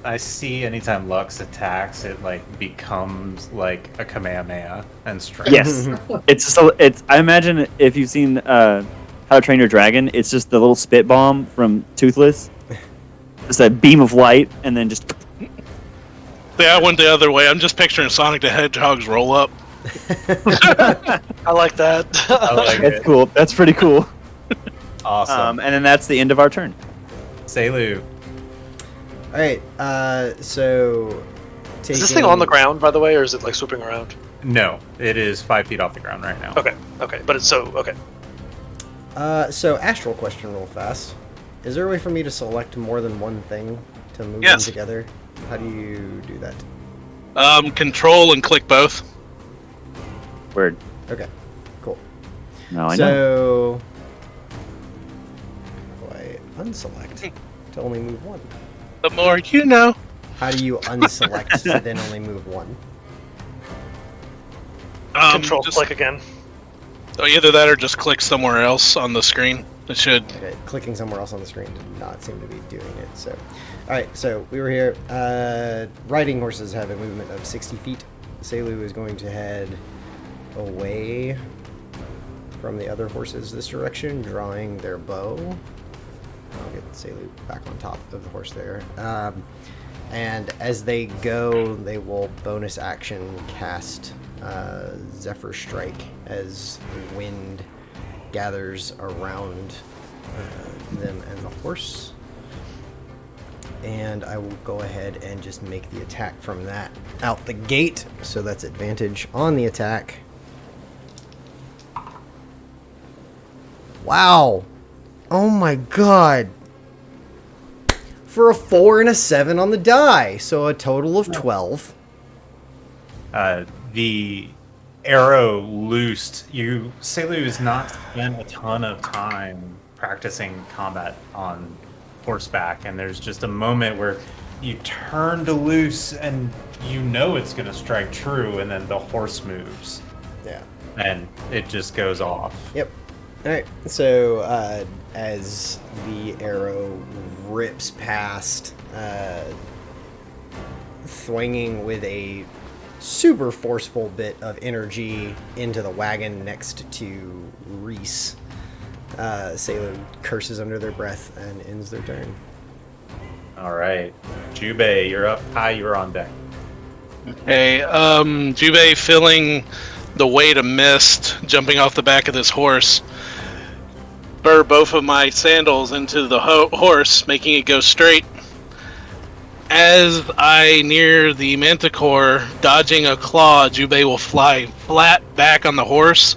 I see anytime Lux attacks, it like becomes like a Kamehameha and strikes. Yes, it's. I imagine if you've seen How to Train Your Dragon, it's just the little spit bomb from Toothless, just a beam of light, and then just. Yeah, I went the other way. I'm just picturing Sonic the Hedgehog's roll up. I like that. I like That's it. cool. That's pretty cool. Awesome. And then that's the end of our turn. Seilu. All right. So. Is this thing on the ground, by the way, or is it like swooping around? No, it is 5 feet off the ground right now. Okay, but it's okay. So astral question, real fast. Is there a way for me to select more than one thing to move Yes. them together? How do you do that? Control and click both. Word. Okay, cool. No, I know. So, how do I unselect to only move one? The more you know. How do you unselect to then only move one? Control Just, click again. so either that or just click somewhere else on the screen. It should. Okay, clicking somewhere else on the screen did not seem to be doing it. So, all right. So we were here. Riding horses have a movement of 60 feet. Selu is going to head away from the other horses this direction, drawing their bow. I'll get Selu back on top of the horse there. And as they go, they will bonus action cast Zephyr Strike as the wind gathers around them and the horse. And I will go ahead and just make the attack from that out the gate. So that's advantage on the attack. Wow. Oh my god. For a 4 and a 7 on the die. So a total of 12. The arrow loosed. Selu has not spent a ton of time practicing combat on horseback, and there's just a moment where you turn to loose and you know it's going to strike true, and then the horse moves. Yeah. And it just goes off. Yep. Alright, so as the arrow rips past, swinging with a super forceful bit of energy into the wagon next to Reese, Selu curses under their breath and ends their turn. All right. Jubei, you're up high, you're on deck. Hey, Jubei feeling the weight of mist jumping off the back of this horse. Burr both of my sandals into the horse, making it go straight. As I near the manticore, dodging a claw, Jubei will fly flat back on the horse,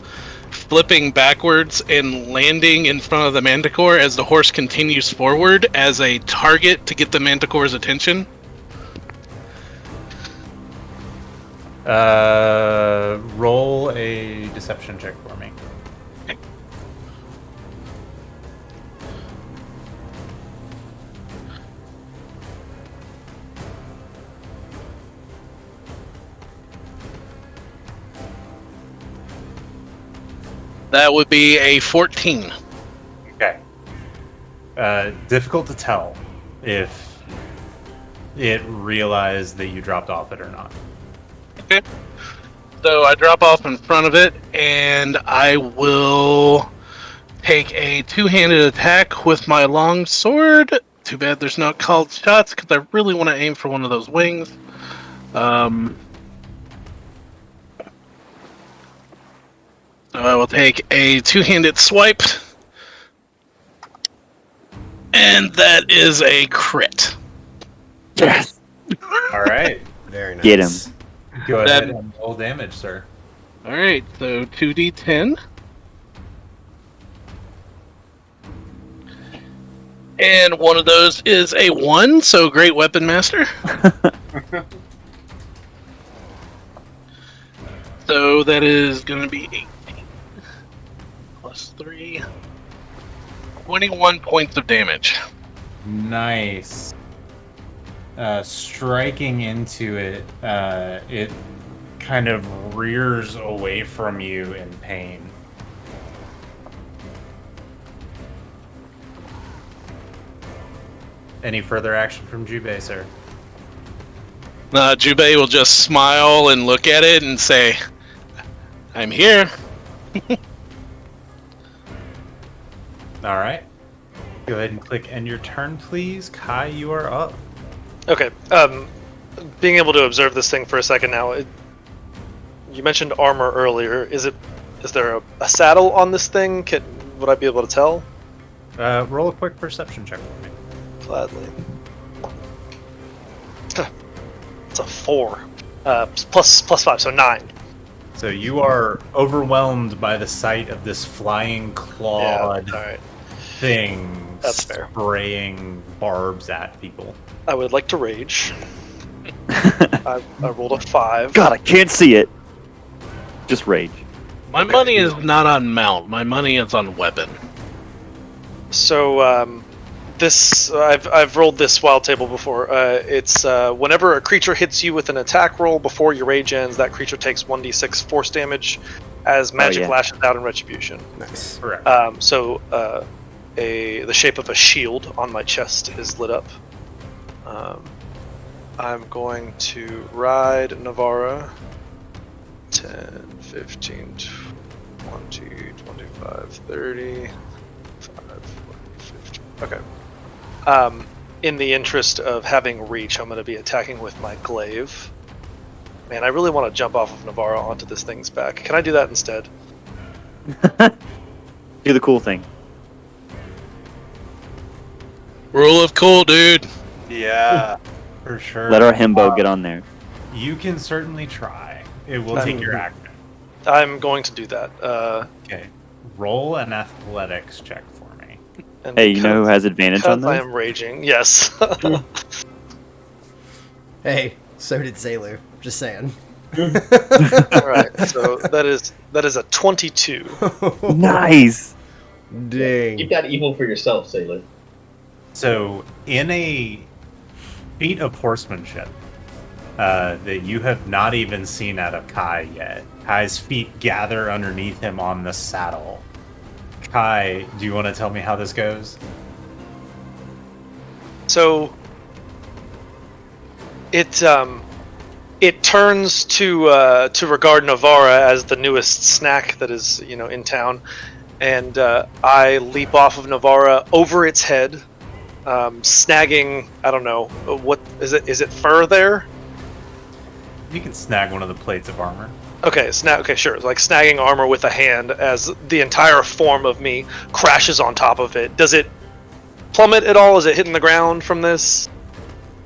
flipping backwards and landing in front of the manticore as the horse continues forward as a target to get the manticore's attention. Roll a deception check for me. That would be a 14. Okay. Difficult to tell if it realized that you dropped off it or not. Okay. So I drop off in front of it, and I will take a two-handed attack with my long sword. Too bad there's not called shots, because I really want to aim for one of those wings. So I will take a two-handed swipe. And that is a crit. Yes. All right. Very nice. Get him. Go ahead and roll damage, sir. Alright, so 2d10. And one of those is a 1, so great weapon master. So that is going to be 18 plus 3. 21 points of damage. Nice. Striking into it, it kind of rears away from you in pain. Any further action from Jubei, sir? Jubei will just smile and look at it and say, I'm here. All right. Go ahead and click end your turn, please. Kai, you are up. Okay. Being able to observe this thing for a second now. You mentioned armor earlier. Is there a saddle on this thing? Would I be able to tell? Roll a quick perception check for me. Gladly. It's a 4. Plus 5, so 9. So you are overwhelmed by the sight of this flying clawed Alright. thing That's fair. spraying barbs at people. I would like to rage. I rolled a 5. God, I can't see it. Just rage. My money is not on mount. My money is on weapon. So this I've rolled this wild table before. It's whenever a creature hits you with an attack roll before your rage ends, that creature takes 1d6 force damage as magic lashes out in retribution. Nice. Correct. The shape of a shield on my chest is lit up. I'm going to ride Navara. 10, 15, 20, 25, 30, 5, 40, 50. Okay. In the interest of having reach, I'm going to be attacking with my glaive. Man, I really want to jump off of Navara onto this thing's back. Can I do that instead? Do the cool thing. Rule of cool, dude. Yeah, for sure. Let our himbo get on there. You can certainly try. It will take your action. I'm going to do that. Okay. Roll an athletics check for me. And Hey, you know who has advantage on because I those? am raging, yes. Hey, so did Sailor. Just saying. Alright, so that is a 22. Nice. Dang. Keep that evil for yourself, Sailor. So, in a feat of horsemanship that you have not even seen out of Kai yet, Kai's feet gather underneath him on the saddle. Kai, do you want to tell me how this goes? So it turns to regard Navara as the newest snack that is in town, and I leap off of Navara over its head, snagging. I don't know what is it. Is it fur there? You can snag one of the plates of armor. Okay, okay, sure. Like snagging armor with a hand as the entire form of me crashes on top of it. Does it plummet at all? Is it hitting the ground from this?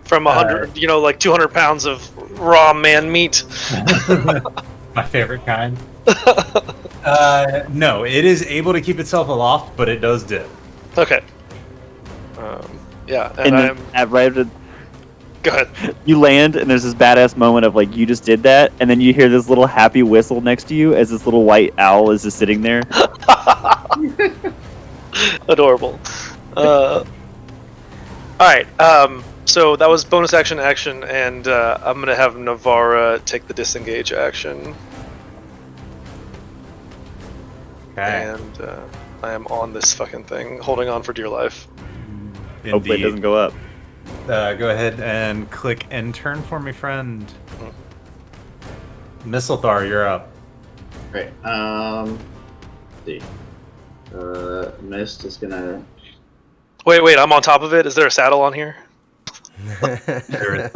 From 100, like 200 pounds of raw man meat? My favorite kind. No, it is able to keep itself aloft, but it does dip. Okay. Yeah, And then Go ahead. you land, and there's this badass moment of like you just did that, and then you hear this little happy whistle next to you as this little white owl is just sitting there. Adorable. All right. So that was bonus action, and I'm gonna have Navara take the disengage action, Okay. and I am on this fucking thing, holding on for dear life. Hopefully it doesn't go up. Go ahead and click end turn for me, friend. Mistlethar, you're up. Right. Let's see. Mist is gonna. Wait, I'm on top of it. Is there a saddle on here? There is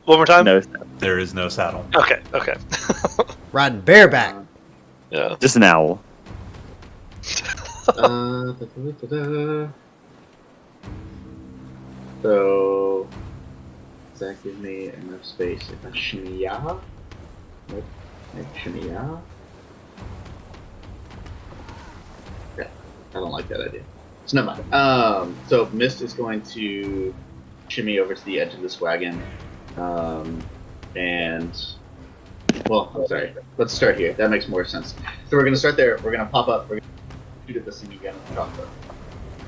One more time? No, there is no saddle. Okay. Riding bareback. Yeah. just an owl. Da-da-da-da. So, does that give me enough space if I shimmy ya? Nope. Maybe shimmy ya? Yeah, I don't like that idea. So never mind. So Mist is going to shimmy over to the edge of this wagon, and well, I'm sorry. Let's start here. That makes more sense. So we're gonna start there. We're gonna pop up. We're gonna shoot at this thing again and drop it.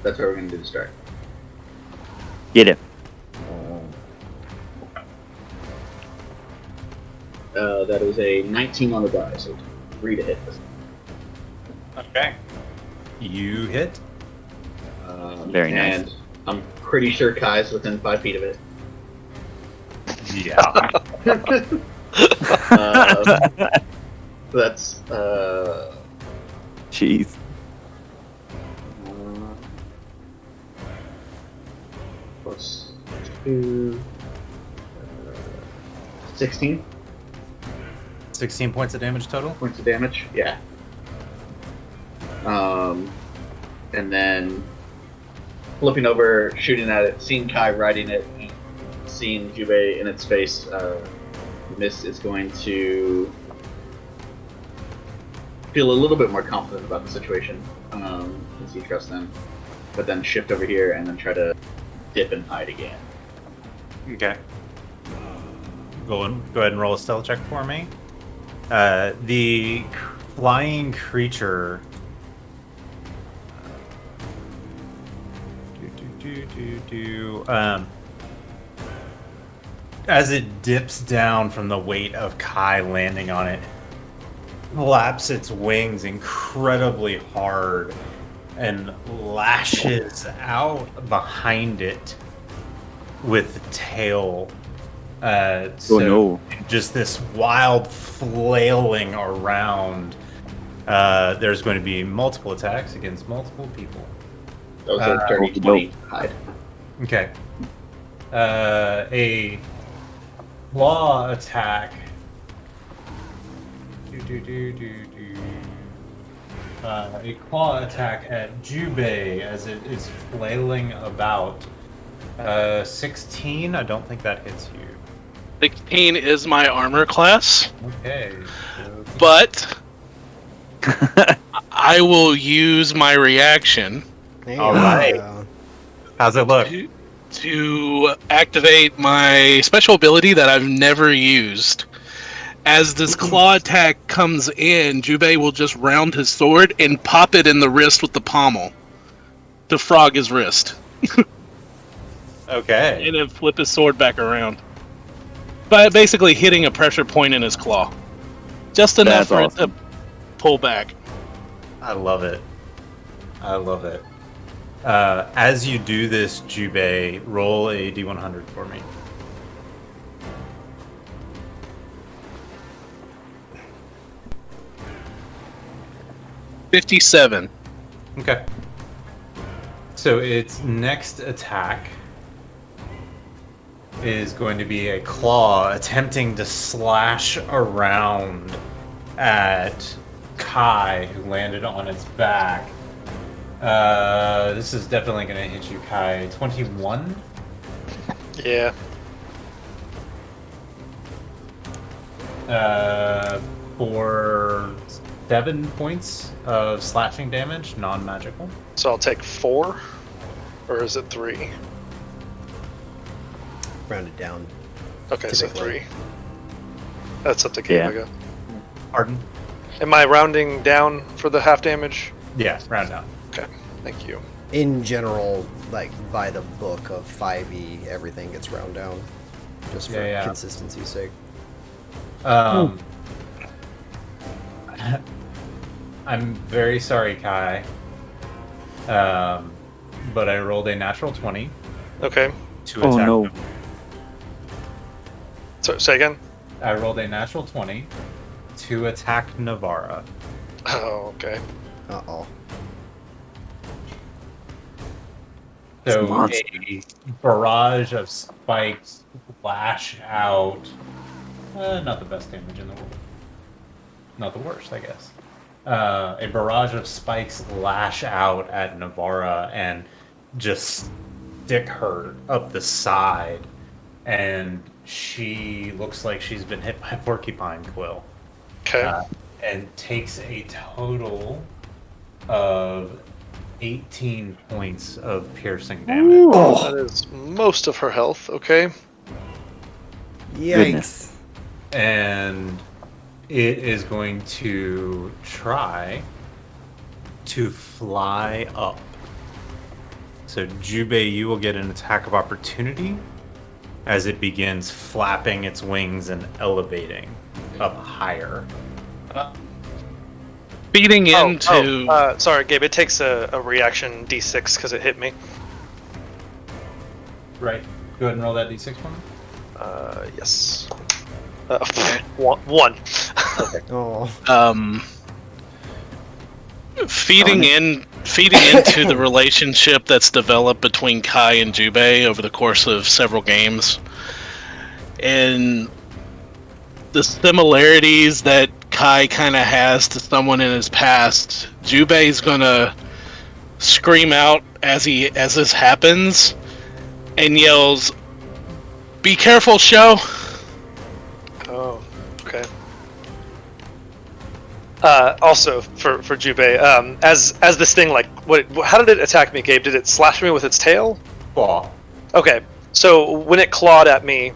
That's what we're gonna do to start. Get it. That is a 19 on the die, so 3 to hit this. Okay. You hit. Very nice. And I'm pretty sure Kai's within 5 feet of it. Yeah. That's Jeez. plus 2, 16 16 points of damage total. points of damage. Yeah. And then flipping over, shooting at it, seeing Kai riding it, seeing Jubei in its face. Mist is going to feel a little bit more confident about the situation, since he trusts them, but then shift over here and then try to dip and hide again. Okay. Go ahead and roll a stealth check for me. The flying creature. As it dips down from the weight of Kai landing on it, flaps its wings incredibly hard and lashes out behind it with the tail. No. Just this wild flailing around. There's going to be multiple attacks against multiple people. That was a dirty 20 hide. Okay. A claw attack. A claw attack at Jubei as it is flailing about. 16. I don't think that hits you. 16 is my armor class, Okay. So but I will use my reaction There you All go. right. How's it look? to activate my special ability that I've never used. As this claw attack comes in, Jubei will just round his sword and pop it in the wrist with the pommel to frog his wrist, Okay. and then flip his sword back around. By basically hitting a pressure point in his claw, just enough That's for it awesome. to pull back. I love it. I love it. As you do this, Jubei, roll a d100 for me. $57. Okay. So its next attack is going to be a claw attempting to slash around at Kai, who landed on its back. This is definitely going to hit you, Kai. 21. Yeah. For 7 points of slashing damage, non-magical. So I'll take 4, or is it 3? Round it down. Okay, so Typically. 3. That's up to Gabe, Yeah. I guess. Pardon? Am I rounding down for the half damage? Yeah, round down. Okay, thank you. In general, like by the book of 5e, everything gets round down. Just for Yeah. consistency's sake. I'm very sorry, Kai. But I rolled a natural 20 Okay, to attack. Oh no. them. so say again. I rolled a natural 20 to attack Navara. Oh, okay. Uh-oh. So monster. a barrage of spikes lash out. Not the best damage in the world. Not the worst, I guess. A barrage of spikes lash out at Navara and just stick her up the side. And she looks like she's been hit by a porcupine quill. Okay. And takes a total of 18 points of piercing damage. That is most of her health. Okay. Yikes. Goodness. And it is going to try to fly up. So Jubei, you will get an attack of opportunity as it begins flapping its wings and elevating up higher. Feeding into Sorry, Gabe. It takes a reaction D6 because it hit me. Right. Go ahead and roll that d6 for me. Yes. One. Oh. feeding into the relationship that's developed between Kai and Jubei over the course of several games, and the similarities that Kai kind of has to someone in his past. Jubei's gonna scream out as this happens and yells, "Be careful, Sho!" Oh, okay. Also, for Jubei, as this thing, like, how did it attack me, Gabe? Did it slash me with its tail? Claw. Okay, so when it clawed at me,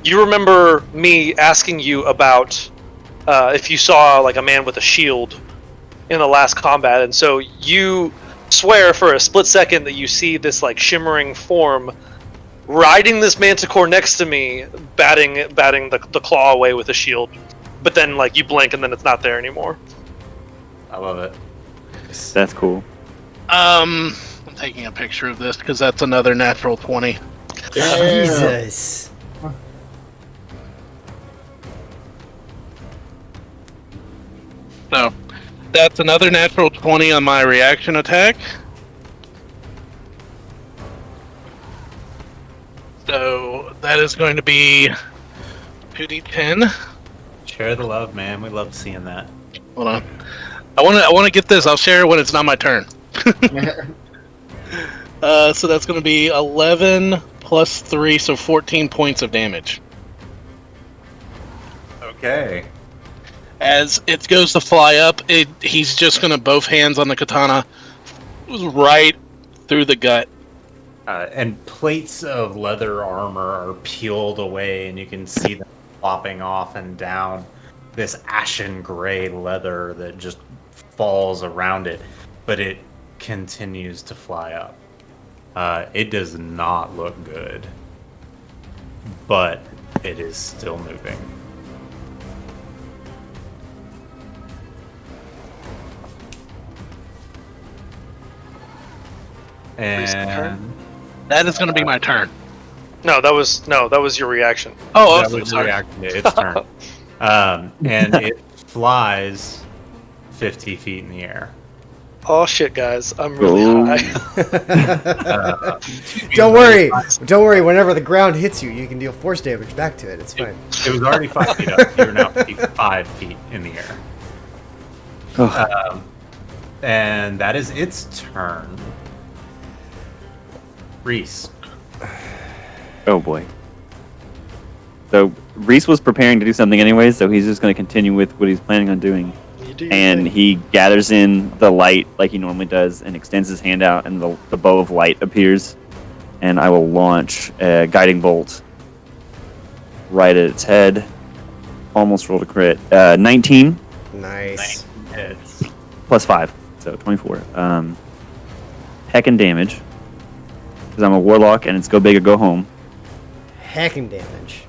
you remember me asking you about if you saw like a man with a shield in the last combat, and so you swear for a split second that you see this like shimmering form riding this manticore next to me, batting the claw away with a shield. But then like you blink and then it's not there anymore. I love it. That's cool. I'm taking a picture of this because that's another natural 20. Jesus. So that's another natural 20 on my reaction attack. So that is going to be 2d10. Share the love, man. We love seeing that. Hold on. I want to get this. I'll share it when it's not my turn. So that's going to be 11 plus 3, so 14 points of damage. Okay. As it goes to fly up, he's just going to both hands on the katana right through the gut. And plates of leather armor are peeled away, and you can see them flopping off and down this ashen gray leather that just falls around it, but it continues to fly up. It does not look good, but it is still moving. And That is going to be my turn. No, that was your reaction. Oh, that was reacting to its turn. And it flies 50 feet in the air. Oh shit, guys! I'm really high. Don't worry. Don't worry. Whenever the ground hits you, you can deal force damage back to it. It's fine. It was already 5 feet up. You're now 5 feet in the air. And that is its turn. Reese. Oh boy. So Reese was preparing to do something anyways, so he's just going to continue with what he's planning on doing. And he gathers in the light like he normally does and extends his hand out, and the bow of light appears. And I will launch a guiding bolt right at its head. Almost rolled a crit. 19 Nice. Hits. plus 5, so 24. Heckin' damage. Because I'm a warlock and it's go big or go home. Hacking damage.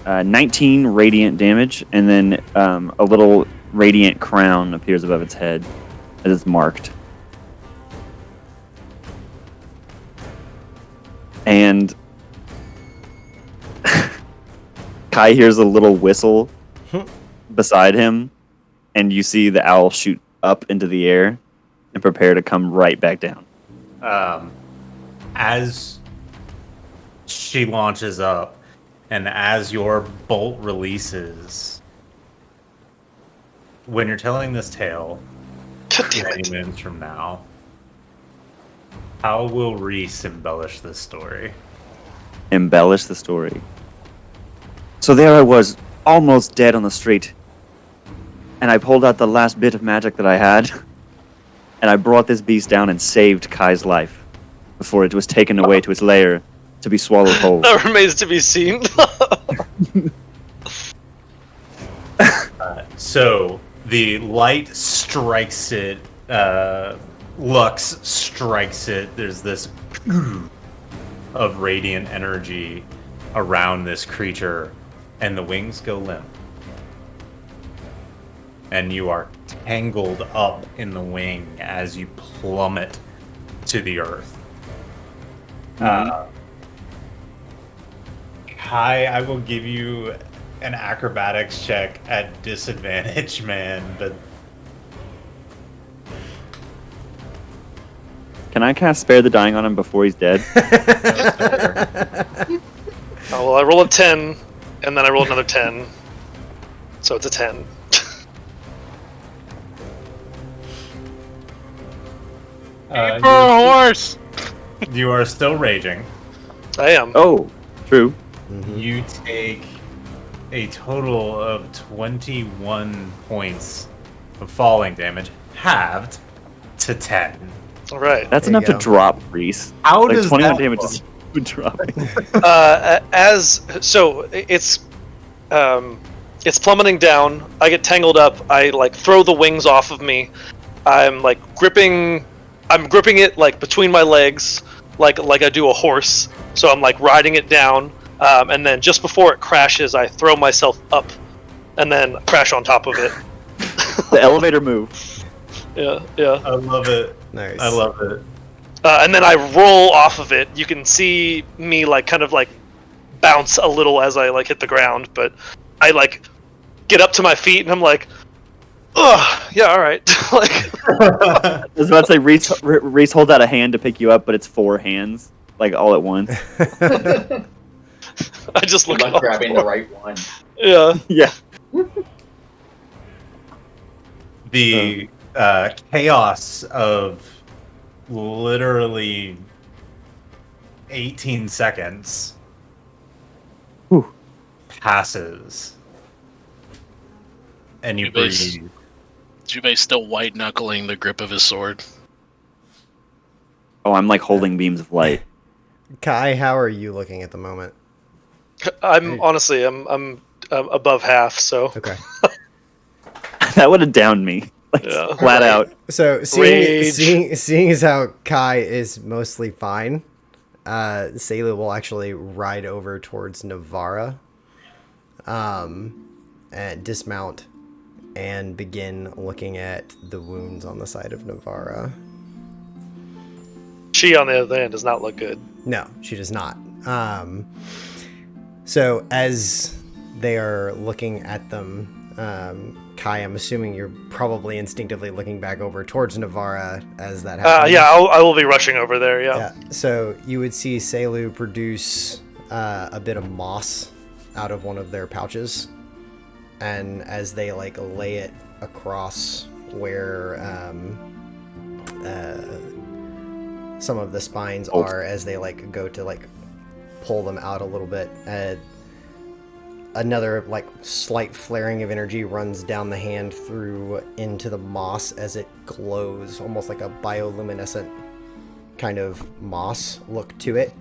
Uh, 19 radiant damage, and then a little radiant crown appears above its head as it's marked. And Kai hears a little whistle beside him, and you see the owl shoot up into the air and prepare to come right back down. As she launches up, and as your bolt releases, when you're telling this tale, God damn it. 20 minutes from now, how will Reese embellish this story? Embellish the story. So there I was, almost dead on the street, and I pulled out the last bit of magic that I had, and I brought this beast down and saved Kai's life before it was taken away to its lair to be swallowed whole. That remains to be seen. So the light strikes it, Lux strikes it. There's this of radiant energy around this creature, and the wings go limp. And you are tangled up in the wing as you plummet to the earth. Kai, I will give you an acrobatics check at disadvantage, man. But Can I cast Spare the Dying on him before he's dead? Oh, well, I roll a 10, and then I roll another 10. So it's a 10. For a horse! you are still raging. I am. Oh, true. You take a total of 21 points of falling damage, halved to 10. All right. That's There you enough to go. drop Reese. How Like does 21 that damage look? is dropping. It's plummeting down. I get tangled up. I like throw the wings off of me. I'm like gripping it like between my legs, like I do a horse. So I'm like riding it down, and then just before it crashes, I throw myself up, and then crash on top of it. The elevator move. Yeah. I love it. Nice. I love it. And then I roll off of it. You can see me like kind of like bounce a little as I like hit the ground, but I like get up to my feet and I'm like, oh yeah, all right. Like, I was about to say Reese holds out a hand to pick you up, but it's 4 hands, like all at once. I just Good look luck up. grabbing the right one. Yeah. Yeah. The chaos of literally 18 seconds Whew. passes, and you Base. breathe. Jubei's still white knuckling the grip of his sword. Oh, I'm like holding beams of light. Kai, how are you looking at the moment? I'm honestly, I'm above half, so Okay. That would have downed me, like Yeah. flat out. So Rage. seeing as how Kai is mostly fine, Selu will actually ride over towards Navara, and dismount and begin looking at the wounds on the side of Navara. she on the other hand does not look good. No, she does not. So as they are looking at them, Kai, I'm assuming you're probably instinctively looking back over towards Navara as that happens. Yeah, I will be rushing over there. Yeah. Yeah. So you would see Selu produce a bit of moss out of one of their pouches, and as they like lay it across where some of the spines are, as they like go to like pull them out a little bit, another like slight flaring of energy runs down the hand through into the moss as it glows, almost like a bioluminescent kind of moss look to it.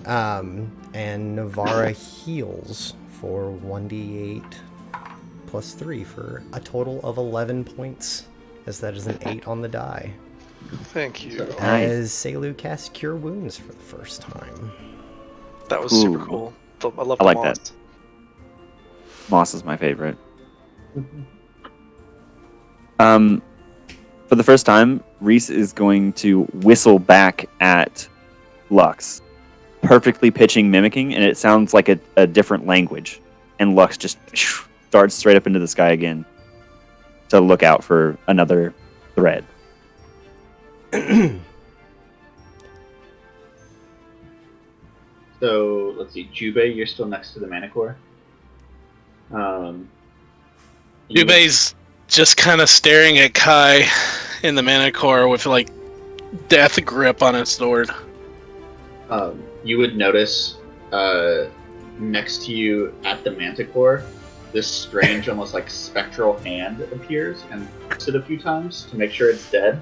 And Navara heals for 1d8 plus 3 for a total of 11 points, as that is an 8 on the die. Thank you. Nice. As Selu casts Cure Wounds for the first time. That was super Ooh. cool. I love I the like moss. that. Moss is my favorite. For the first time, Reese is going to whistle back at Lux, perfectly pitching, mimicking, and it sounds like a different language. And Lux just darts straight up into the sky again to look out for another thread. So let's see, Jubei, you're still next to the Manicore. You- Jubei's just kind of staring at Kai in the Manicore with like death grip on his sword. You would notice next to you at the Manticore, this strange, almost like spectral hand appears and hits it a few times to make sure it's dead.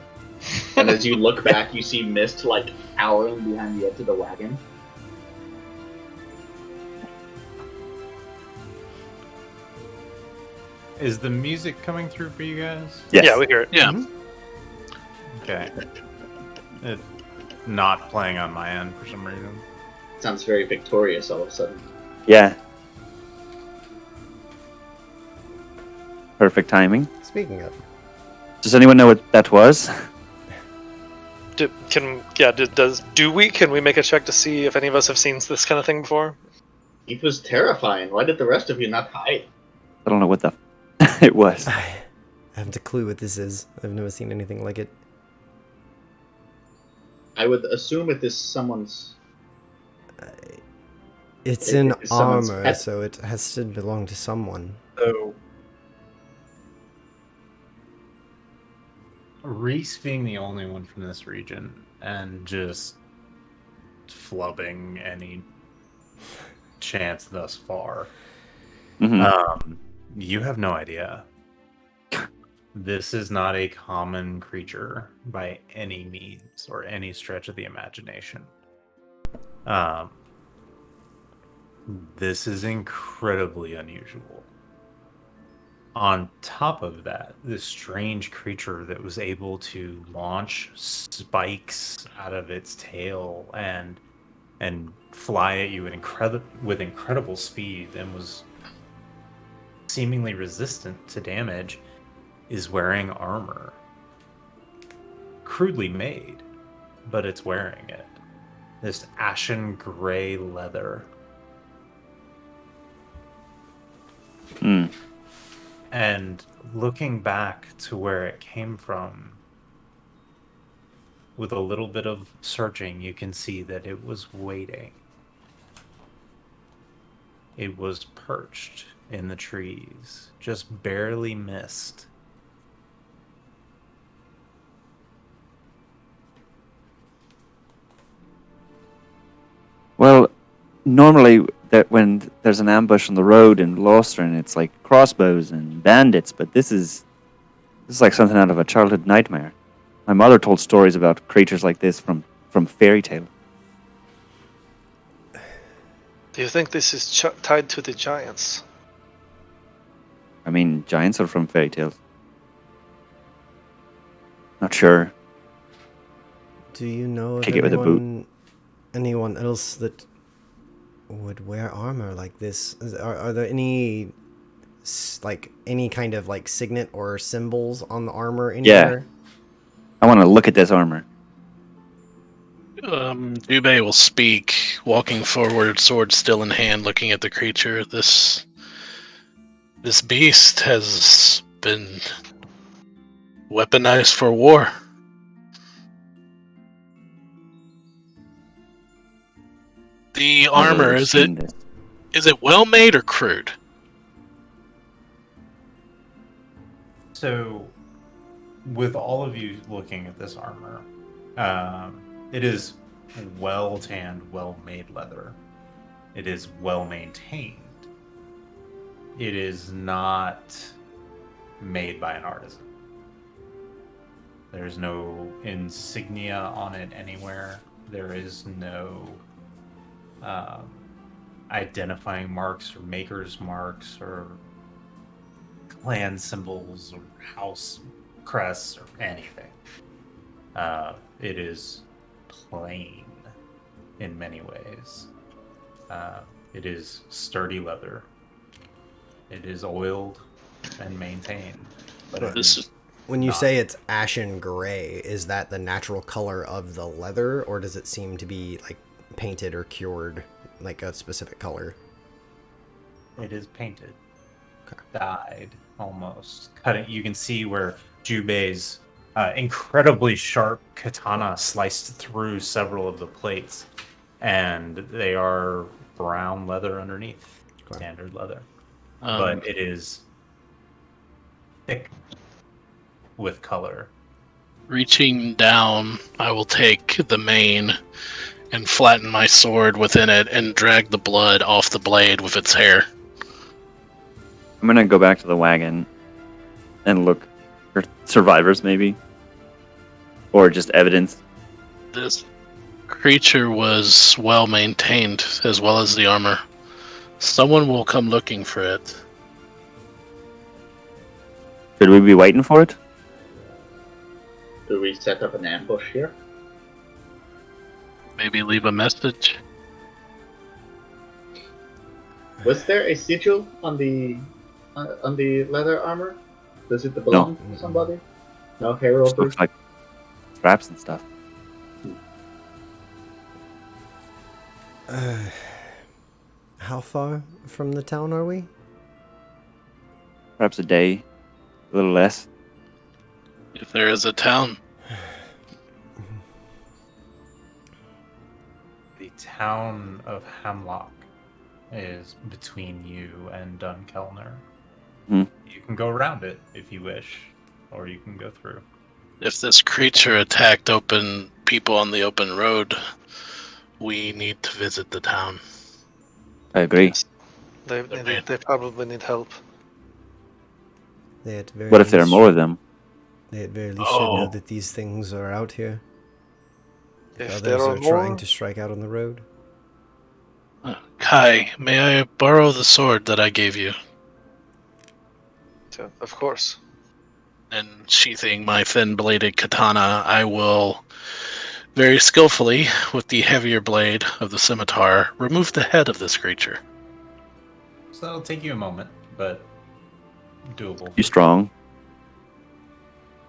And as you look back, you see Mist like cowering behind the edge of the wagon. Is the music coming through for you guys? Yes. Yeah, we hear it. Yeah. Okay. It not playing on my end for some reason. Sounds very victorious all of a sudden. Yeah. Perfect timing. Speaking of, Does anyone know what that was? Can we make a check to see if any of us have seen this kind of thing before? It was terrifying. Why did the rest of you not hide? I don't know what the it was. I haven't a clue what this is. I've never seen anything like it. I would assume it is someone's. It's It in is someone's armor, pet. so it has to belong to someone. So, Reese being the only one from this region and just flubbing any chance thus far. Mhm. You have no idea. This is not a common creature by any means or any stretch of the imagination. This is incredibly unusual. On top of that, this strange creature that was able to launch spikes out of its tail and fly at you with incredible speed and was seemingly resistant to damage is wearing armor. Crudely made, but it's wearing it. This ashen gray leather. And looking back to where it came from, with a little bit of searching, you can see that it was waiting. It was perched in the trees, just barely missed. Well, normally that when there's an ambush on the road in Lostern, it's like crossbows and bandits, but this is like something out of a childhood nightmare. My mother told stories about creatures like this from fairy tale. Do you think this is tied to the giants? I mean, giants are from fairy tales. Not sure. Do you know of Kick it with a boot. anyone else that would wear armor like this? Are there any any kind of like signet or symbols on the armor anywhere? I want to look at this armor. Jubei will speak, walking forward, sword still in hand, looking at the creature. This beast has been weaponized for war. The armor, is it well made or crude? So, with all of you looking at this armor, it is well tanned, well made leather. It is well maintained. It is not made by an artisan. There's no insignia on it anywhere. There is no identifying marks or maker's marks or clan symbols or house crests or anything. It is plain in many ways. It is sturdy leather. It is oiled and maintained. But When you say it's ashen gray, is that the natural color of the leather, or does it seem to be like painted or cured like a specific color? It is painted. Okay. Dyed almost. You can see where Jubei's incredibly sharp katana sliced through several of the plates, and they are brown leather underneath. Okay. Standard leather. But it is thick with color. Reaching down, I will take the mane and flatten my sword within it and drag the blood off the blade with its hair. I'm gonna go back to the wagon and look for survivors, maybe, or just evidence. This creature was well maintained, as well as the armor. Someone will come looking for it. Should we be waiting for it? Do we set up an ambush here? Maybe leave a message. Was there a sigil on the leather armor? Does it belong to somebody? No heraldry? Just looks like straps and stuff. How far from the town are we? Perhaps a day, a little less. If there is a town. The town of Hemlock is between you and Dunkellner. You can go around it if you wish, or you can go through. If this creature attacked people on the open road, we need to visit the town. I agree. They probably need help. They at the very What if there are least more of them? They at very least should know Oh. that these things are out here. If If there others are are trying more, to strike out on the road. Kai, may I borrow the sword that I gave you? of course. And sheathing my thin-bladed katana, I will very skillfully, with the heavier blade of the scimitar, remove the head of this creature. So that'll take you a moment, but doable. You strong?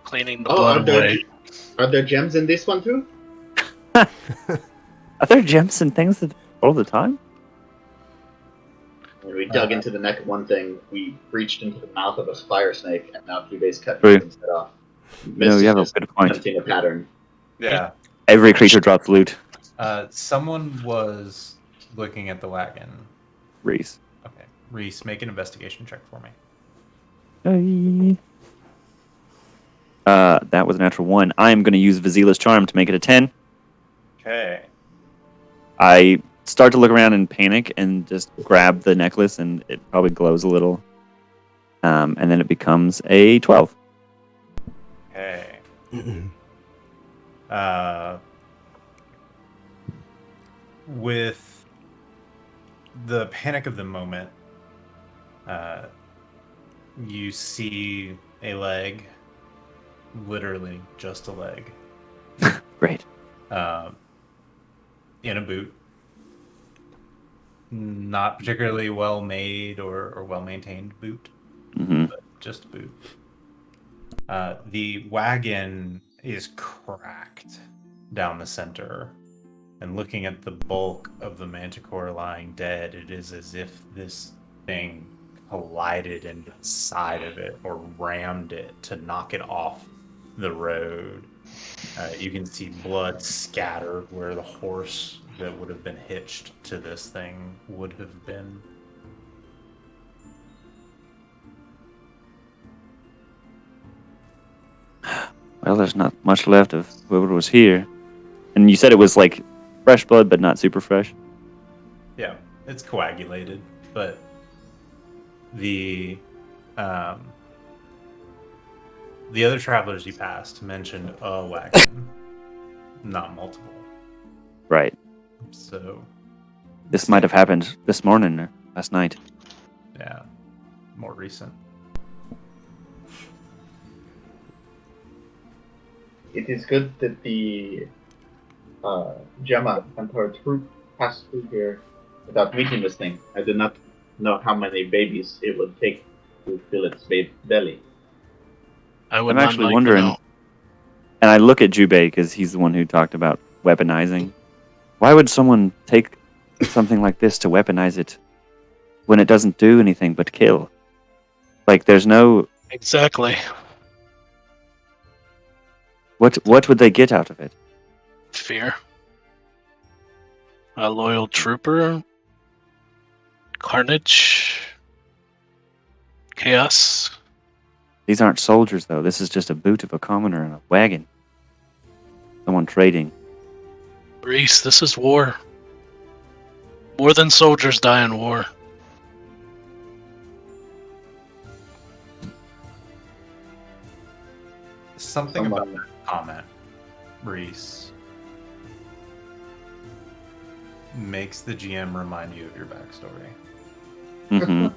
Cleaning the Oh, blood away. are there gems in this one too? Are there gems and things that all the time? When we dug into the neck of one thing, we reached into the mouth of a fire snake, and now Cuba's cut True. his head off. No, This you is have a just good point. tempting a pattern. Yeah. Every creature drops loot. Someone was looking at the wagon. Reese. Okay. Reese, make an investigation check for me. That was a natural 1. I am going to use Vazila's Charm to make it a 10. Okay. I start to look around in panic and just grab the necklace, and it probably glows a little. And then it becomes a 12. Okay. With the panic of the moment, you see a leg, literally just a leg, Great. in a boot. Not particularly well made or well maintained boot, Hmm. but just a boot. The wagon is cracked down the center. And looking at the bulk of the manticore lying dead, it is as if this thing collided into the side of it or rammed it to knock it off the road. You can see blood scattered where the horse that would have been hitched to this thing would have been. Well, there's not much left of whoever was here. And you said it was like fresh blood, but not super fresh. Yeah, it's coagulated, but the other travelers you passed mentioned a wagon, not multiple. Right. So This might have happened this morning or last night. yeah, more recent. It is good that the Gemma and her troop passed through here without meeting this thing. I do not know how many babies it would take to fill its belly. I would I'm not actually like wondering, to know. and I look at Jubei because he's the one who talked about weaponizing. Why would someone take something like this to weaponize it when it doesn't do anything but kill? Like, there's no... Exactly. What would they get out of it? Fear. A loyal trooper. Carnage. Chaos. These aren't soldiers, though. This is just a boot of a commoner and a wagon. Someone trading. Reese, this is war. More than soldiers die in war. Something about that comment, Reese, makes the GM remind you of your backstory. Hmm.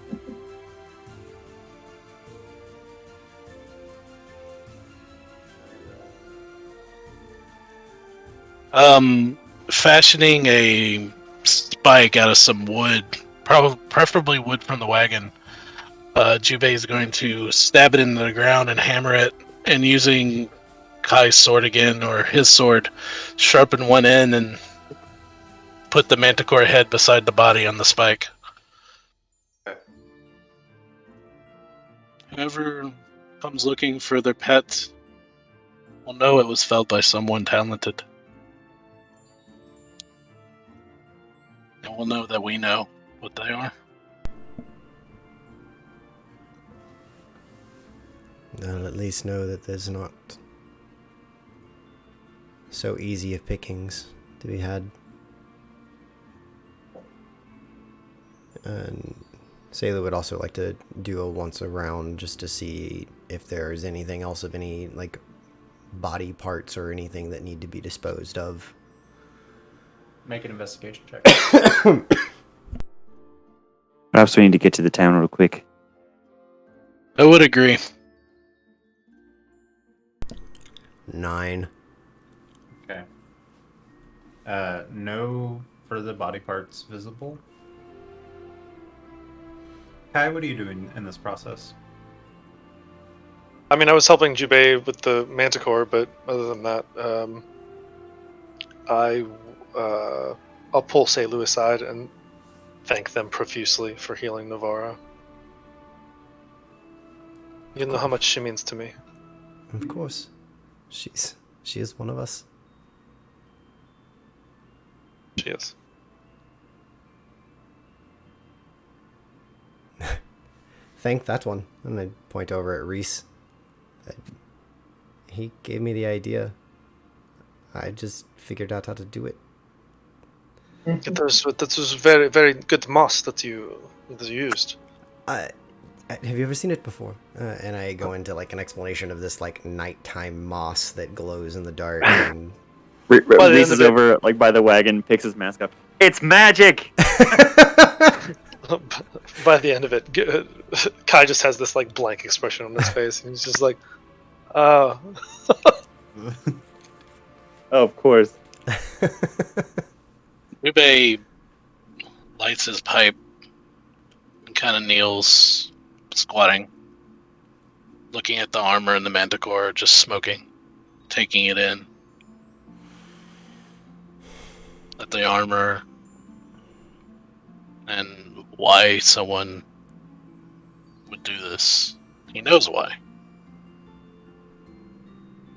Fashioning a spike out of some wood, preferably wood from the wagon. Jubei is going to stab it into the ground and hammer it, and using Kai's sword again, or his sword, sharpen one end and put the manticore head beside the body on the spike. Okay. Whoever comes looking for their pet will know it was felled by someone talented. And we'll know that we know what they are. I'll at least know that there's not so easy of pickings to be had. And Sailor would also like to do a once around just to see if there's anything else of any, like, body parts or anything that need to be disposed of. Make an investigation check. Perhaps we need to get to the town real quick. I would agree. 9. Okay. No further body parts visible. Kai, what are you doing in this process? I mean, I was helping Jubei with the Manticore, but other than that, I'll pull Seilu aside and thank them profusely for healing Navara. You know how much she means to me. Of course. She is one of us. She is. Thank that one. And I point over at Reese. He gave me the idea. I just figured out how to do it. That was very, very good moss that you used. Have you ever seen it before? And I go into like an explanation of this like nighttime moss that glows in the dark. And Reese is over like by the wagon, picks his mask up. It's magic. By the end of it, Kai just has this like blank expression on his face, and he's just like, "Oh." Oh, of course. Ube lights his pipe and kind of kneels, squatting, looking at the armor and the manticore, just smoking, taking it in. At the armor and why someone would do this. He knows why.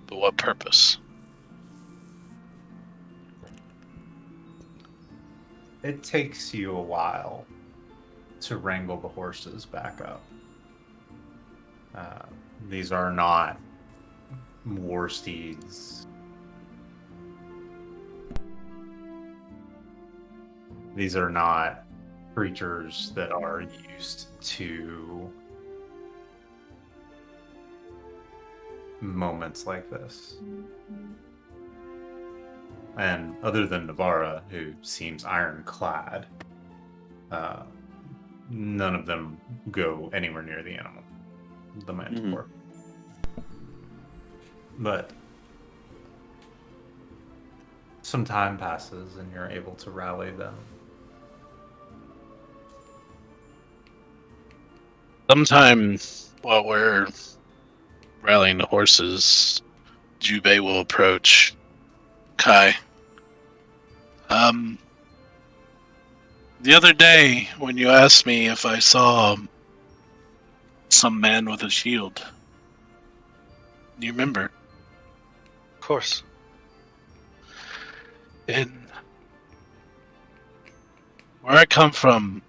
But what purpose? It takes you a while to wrangle the horses back up. These are not war steeds. These are not creatures that are used to moments like this. And other than Navara, who seems ironclad, none of them go anywhere near the animal, the manticore. But some time passes and you're able to rally them. Sometime while we're rallying the horses, Jubei will approach Kai. The other day, when you asked me if I saw some man with a shield, do you remember? Of course. In where I come from,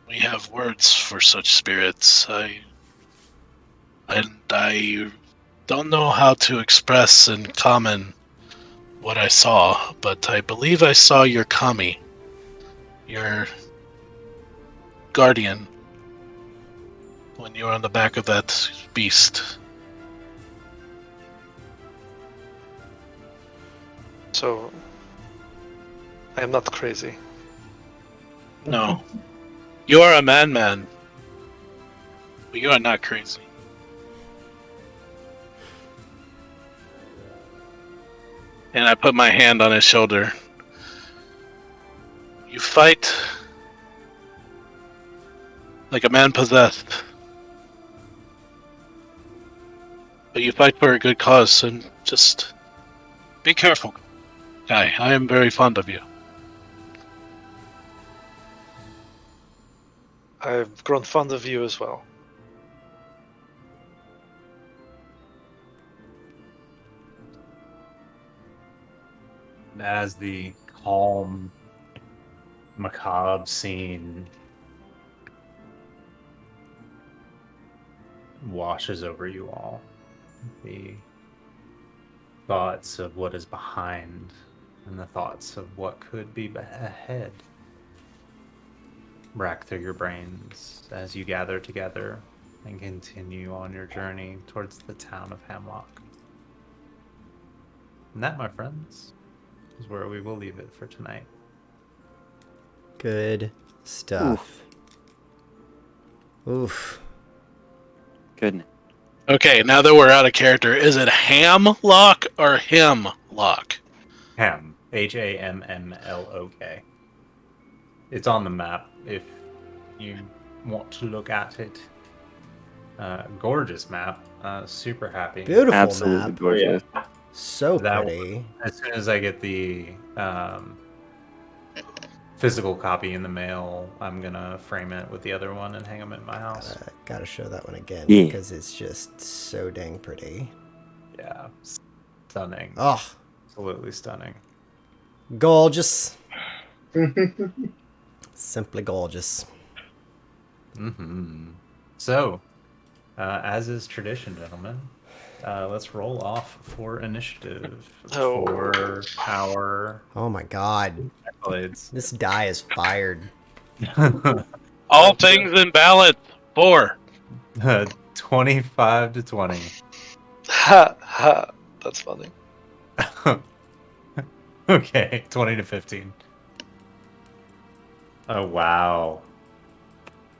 we have words for such spirits. I don't know how to express in common what I saw, but I believe I saw your kami, your guardian, when you were on the back of that beast. So, I am not crazy. No. You are a man, but you are not crazy. And I put my hand on his shoulder. You fight like a man possessed. But you fight for a good cause, and just be careful, guy. I am very fond of you. I've grown fond of you as well. As the calm, macabre scene washes over you all, the thoughts of what is behind and the thoughts of what could be ahead rack through your brains as you gather together and continue on your journey towards the town of Hamlock. And that, my friends, is where we will leave it for tonight. Good stuff. Oof. Goodness. Okay, now that we're out of character, is it Hamlock or Himlock? Ham. Hammlok. It's on the map if you want to look at it. Gorgeous map. Super happy. Beautiful Absolutely map. gorgeous. So That pretty. As soon as I get the physical copy in the mail, I'm gonna frame it with the other one and hang them in my house. Gotta show that one again Yeah. because it's just so dang pretty. Yeah, stunning. Oh, Absolutely stunning. gorgeous. Simply gorgeous. So, as is tradition, gentlemen, let's roll off for initiative Oh. for our Oh my god. accolades. This die is fired. All things in balance. 4. 25 to 20. Ha ha. That's funny. Okay, 20 to 15. Oh, wow.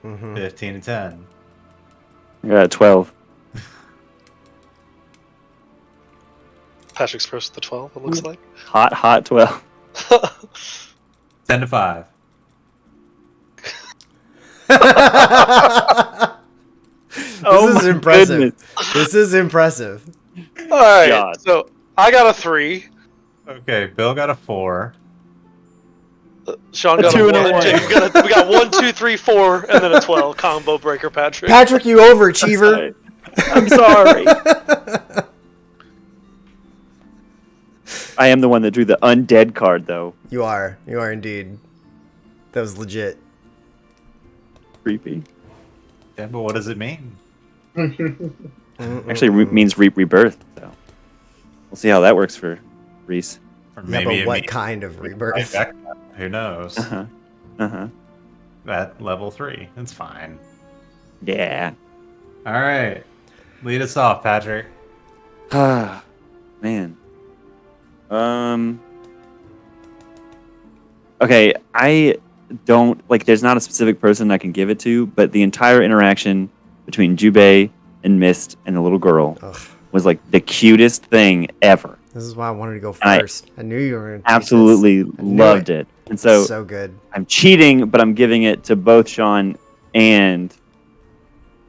15 to 10. I got a 12. Patrick's first to the 12, it looks like. Hot 12. 10 to 5. This is impressive. goodness. This is impressive. Alright, God. so I got a 3. Okay, Bill got a 4. Sean A got 2 a and a 1. 1. We got 1, 2, 3, 4, and then a 12. Combo breaker, Patrick. Patrick, you overachiever. I'm sorry. I am the one that drew the undead card, though. You are. You are indeed. That was legit. Creepy. Yeah, but what does it mean? Actually, means rebirth. So we'll see how that works for Reese. Or Yeah, maybe but it what means kind of right rebirth? back. Who knows? Uh-huh. At level 3. It's fine. Yeah. All right. Lead us off, Patrick. Ah, man. Okay, I don't like. There's not a specific person I can give it to, but the entire interaction between Jubei and Mist and the little girl Ugh. was like the cutest thing ever. This is why I wanted to go I first. I knew you were going to Absolutely loved it. And so So good. I'm cheating, but I'm giving it to both Sean and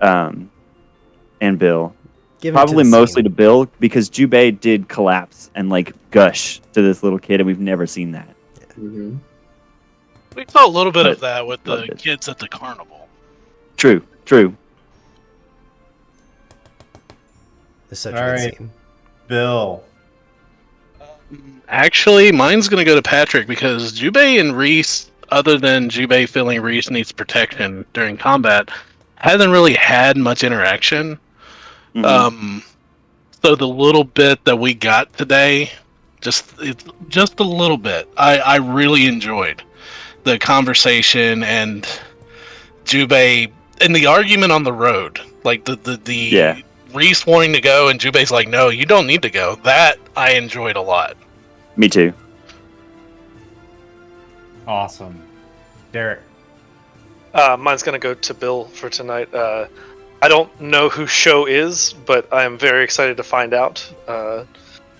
Bill. Give it to Probably the mostly scene. to Bill because Jubei did collapse and like gush to this little kid, and we've never seen that. Mhm. We saw a little bit But of that with the loved it. kids at the carnival. True. It's such All a good right. scene. Bill. Actually, mine's going to go to Patrick because Jubei and Reese, other than Jubei feeling Reese needs protection during combat, hasn't really had much interaction. Mhm. So the little bit that we got today, just a little bit, I really enjoyed the conversation and Jubei and the argument on the road, like the Yeah. Reese wanting to go and Jubei's like, no, you don't need to go. That I enjoyed a lot. Me too. Awesome. Derek. Mine's gonna go to Bill for tonight. I don't know who Show is, but I am very excited to find out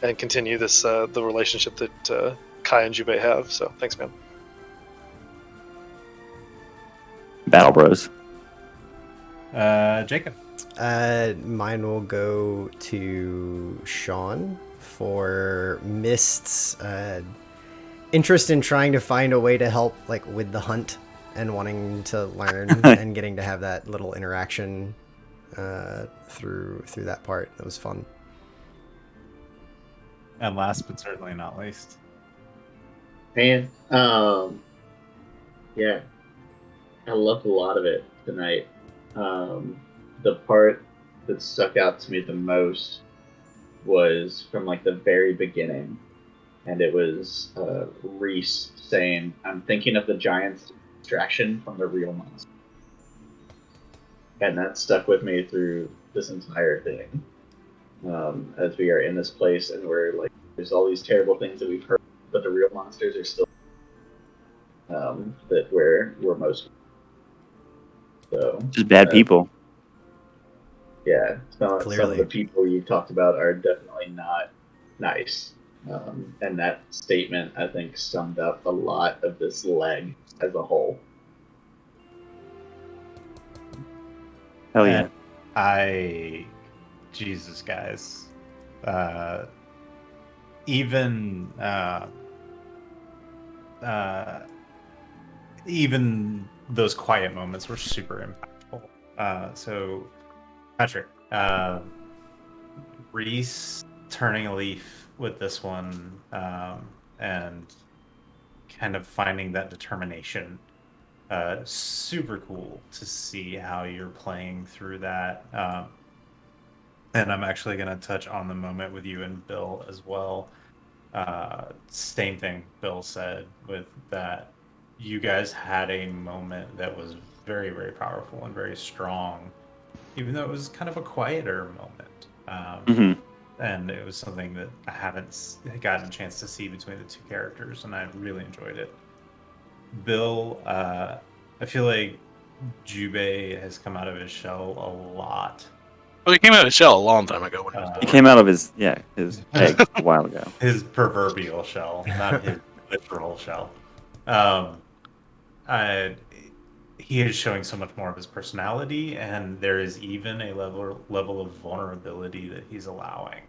and continue this the relationship that Kai and Jubei have. So thanks, man. Battle Bros. Jacob. Mine will go to Sean for Mist's interest in trying to find a way to help, like with the hunt and wanting to learn and getting to have that little interaction through that part. That was fun. And last but certainly not least. Man, yeah, I loved a lot of it tonight. The part that stuck out to me the most was from like the very beginning, and it was Reese saying, "I'm thinking of the giant's distraction from the real monster." and that stuck with me through this entire thing. As we are in this place and we're like, there's all these terrible things that we've heard, but the real monsters are still that we're most so. Just bad people. Yeah, some of Clearly. the people you talked about are definitely not nice. And that statement, I think, summed up a lot of this leg as a whole. Hell yeah. And Jesus, guys, even even those quiet moments were super impactful. So, Patrick, Reese turning a leaf with this one, and kind of finding that determination. Super cool to see how you're playing through that. And I'm actually going to touch on the moment with you and Bill as well. Same thing Bill said with that. You guys had a moment that was very, very powerful and very strong, even though it was kind of a quieter moment. Mm-hmm. And it was something that I haven't gotten a chance to see between the two characters, and I really enjoyed it. Bill, I feel like Jubei has come out of his shell a lot. Well, he came out of his shell a long time ago when he was He born. came out of his egg a while ago. His proverbial shell, not his literal shell. Um, I, he is showing so much more of his personality, and there is even a level of vulnerability that he's allowing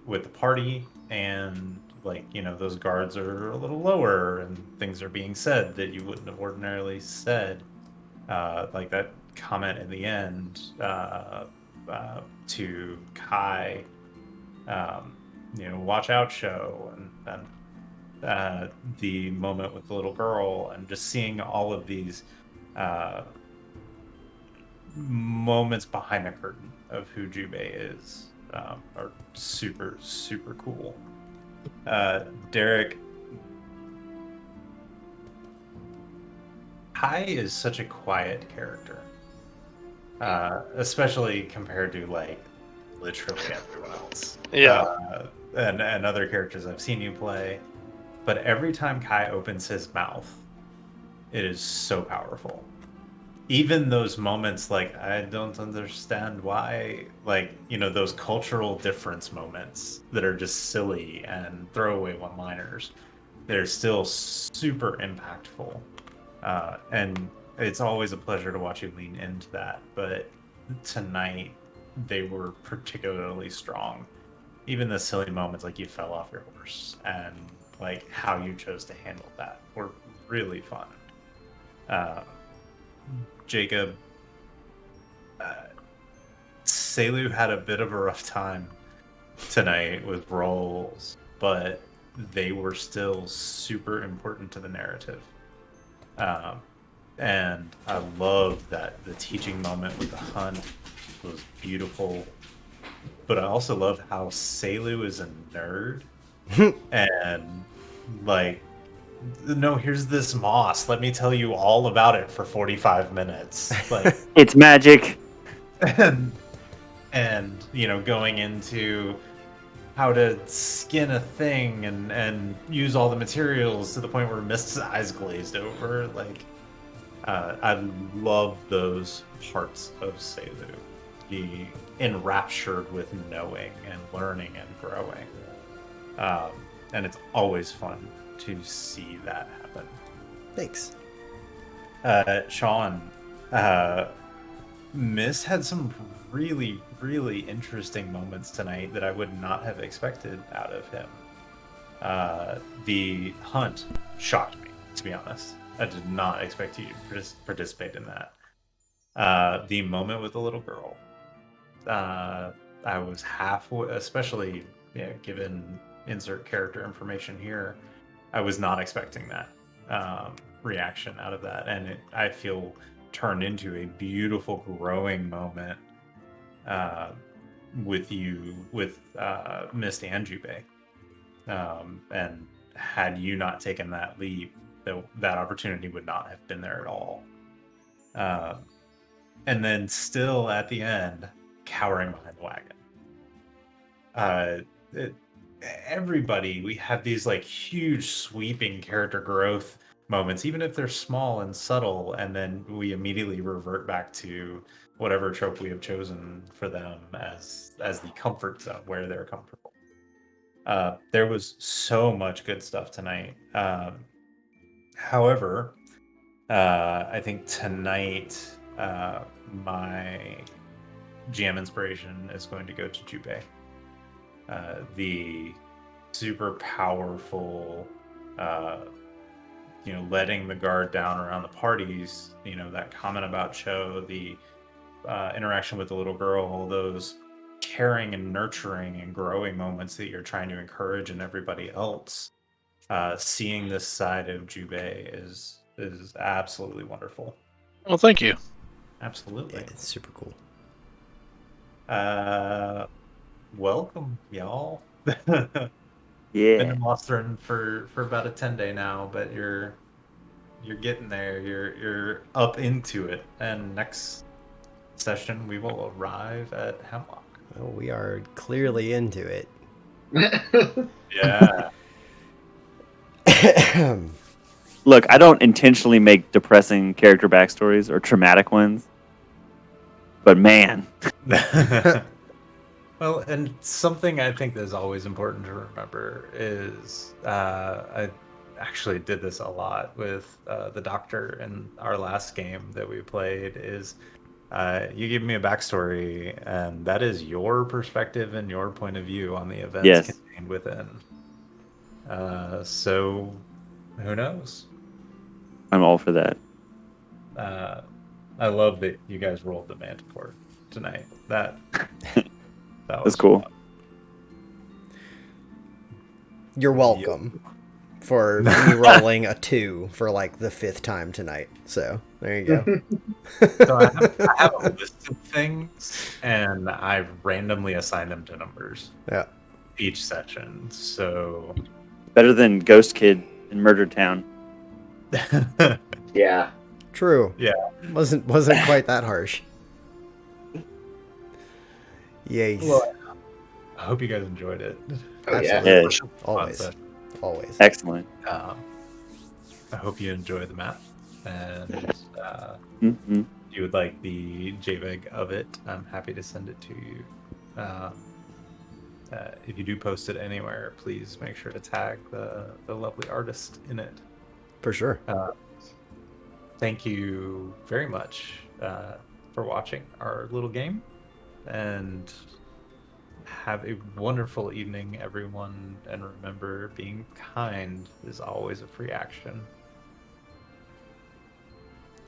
with the party. And like, you know, those guards are a little lower, and things are being said that you wouldn't have ordinarily said. Like that comment in the end to Kai, you know, watch out show, and the moment with the little girl, and just seeing all of these moments behind the curtain of who Jubei is are super, super cool. Derek, Kai is such a quiet character, especially compared to like literally everyone else. Yeah. And other characters I've seen you play. But every time Kai opens his mouth, it is so powerful. Even those moments, like, I don't understand why, like, you know, those cultural difference moments that are just silly and throwaway one-liners, they're still super impactful. And it's always a pleasure to watch you lean into that. But tonight, they were particularly strong. Even the silly moments, like you fell off your horse, and like how you chose to handle that, were really fun. Jacob, Selu had a bit of a rough time tonight with roles, but they were still super important to the narrative. And I love that the teaching moment with the hunt was beautiful. But I also love how Selu is a nerd. And like, no, here's this moss. Let me tell you all about it for 45 minutes. Like, It's magic. and you know, going into how to skin a thing and use all the materials to the point where Mist's eyes glazed over. Like, I love those parts of Selu. He enraptured with knowing and learning and growing. And it's always fun to see that happen. Thanks. Sean, Miss had some really, really interesting moments tonight that I would not have expected out of him. The hunt shocked me, to be honest. I did not expect you to participate in that. The moment with the little girl. I was halfway, especially, you know, given insert character information here, I was not expecting that reaction out of that, and I feel turned into a beautiful growing moment with you, with Mist and Jubei. And had you not taken that leap, that opportunity would not have been there at all. and then still at the end, cowering behind the wagon. Everybody, we have these like huge sweeping character growth moments, even if they're small and subtle, and then we immediately revert back to whatever trope we have chosen for them as the comfort zone where they're comfortable. There was so much good stuff tonight. However, I think tonight my GM inspiration is going to go to Jubei. The super powerful, letting the guard down around the parties, that comment about Cho, the interaction with the little girl, all those caring and nurturing and growing moments that you're trying to encourage in everybody else. Seeing this side of Jubei is absolutely wonderful. Well, thank you. Absolutely. Yeah, it's super cool. Welcome, y'all. Yeah. Been in Mostren for about a 10-day now, but you're getting there. You're up into it, and next session we will arrive at Hemlock. Well, we are clearly into it. Yeah. Look, I don't intentionally make depressing character backstories or traumatic ones, but man, Well, and something I think that's always important to remember is I actually did this a lot with the Doctor in our last game that we played is you give me a backstory, and that is your perspective and your point of view on the events Yes. contained within. So, who knows? I'm all for that. I love that you guys rolled the Manticore tonight. That was That's cool. fun. You're welcome for me rolling a 2 for like the 5th time tonight. So there you go. So I have a list of things, and I randomly assign them to numbers Yeah. each section. So Better than Ghost Kid in Murder Town. Yeah. True. Yeah. Wasn't quite that harsh. Yes. Well, I hope you guys enjoyed it. Oh, yeah. Absolutely. Yeah. Fun Always. session. Always. Excellent. I hope you enjoy the map, and Mm-hmm. if you would like the JPEG of it, I'm happy to send it to you. If you do post it anywhere, please make sure to tag the lovely artist in it. For sure. Thank you very much for watching our little game, and have a wonderful evening, everyone. And remember, being kind is always a free action.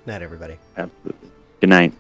Night, everybody. Absolutely. Good night.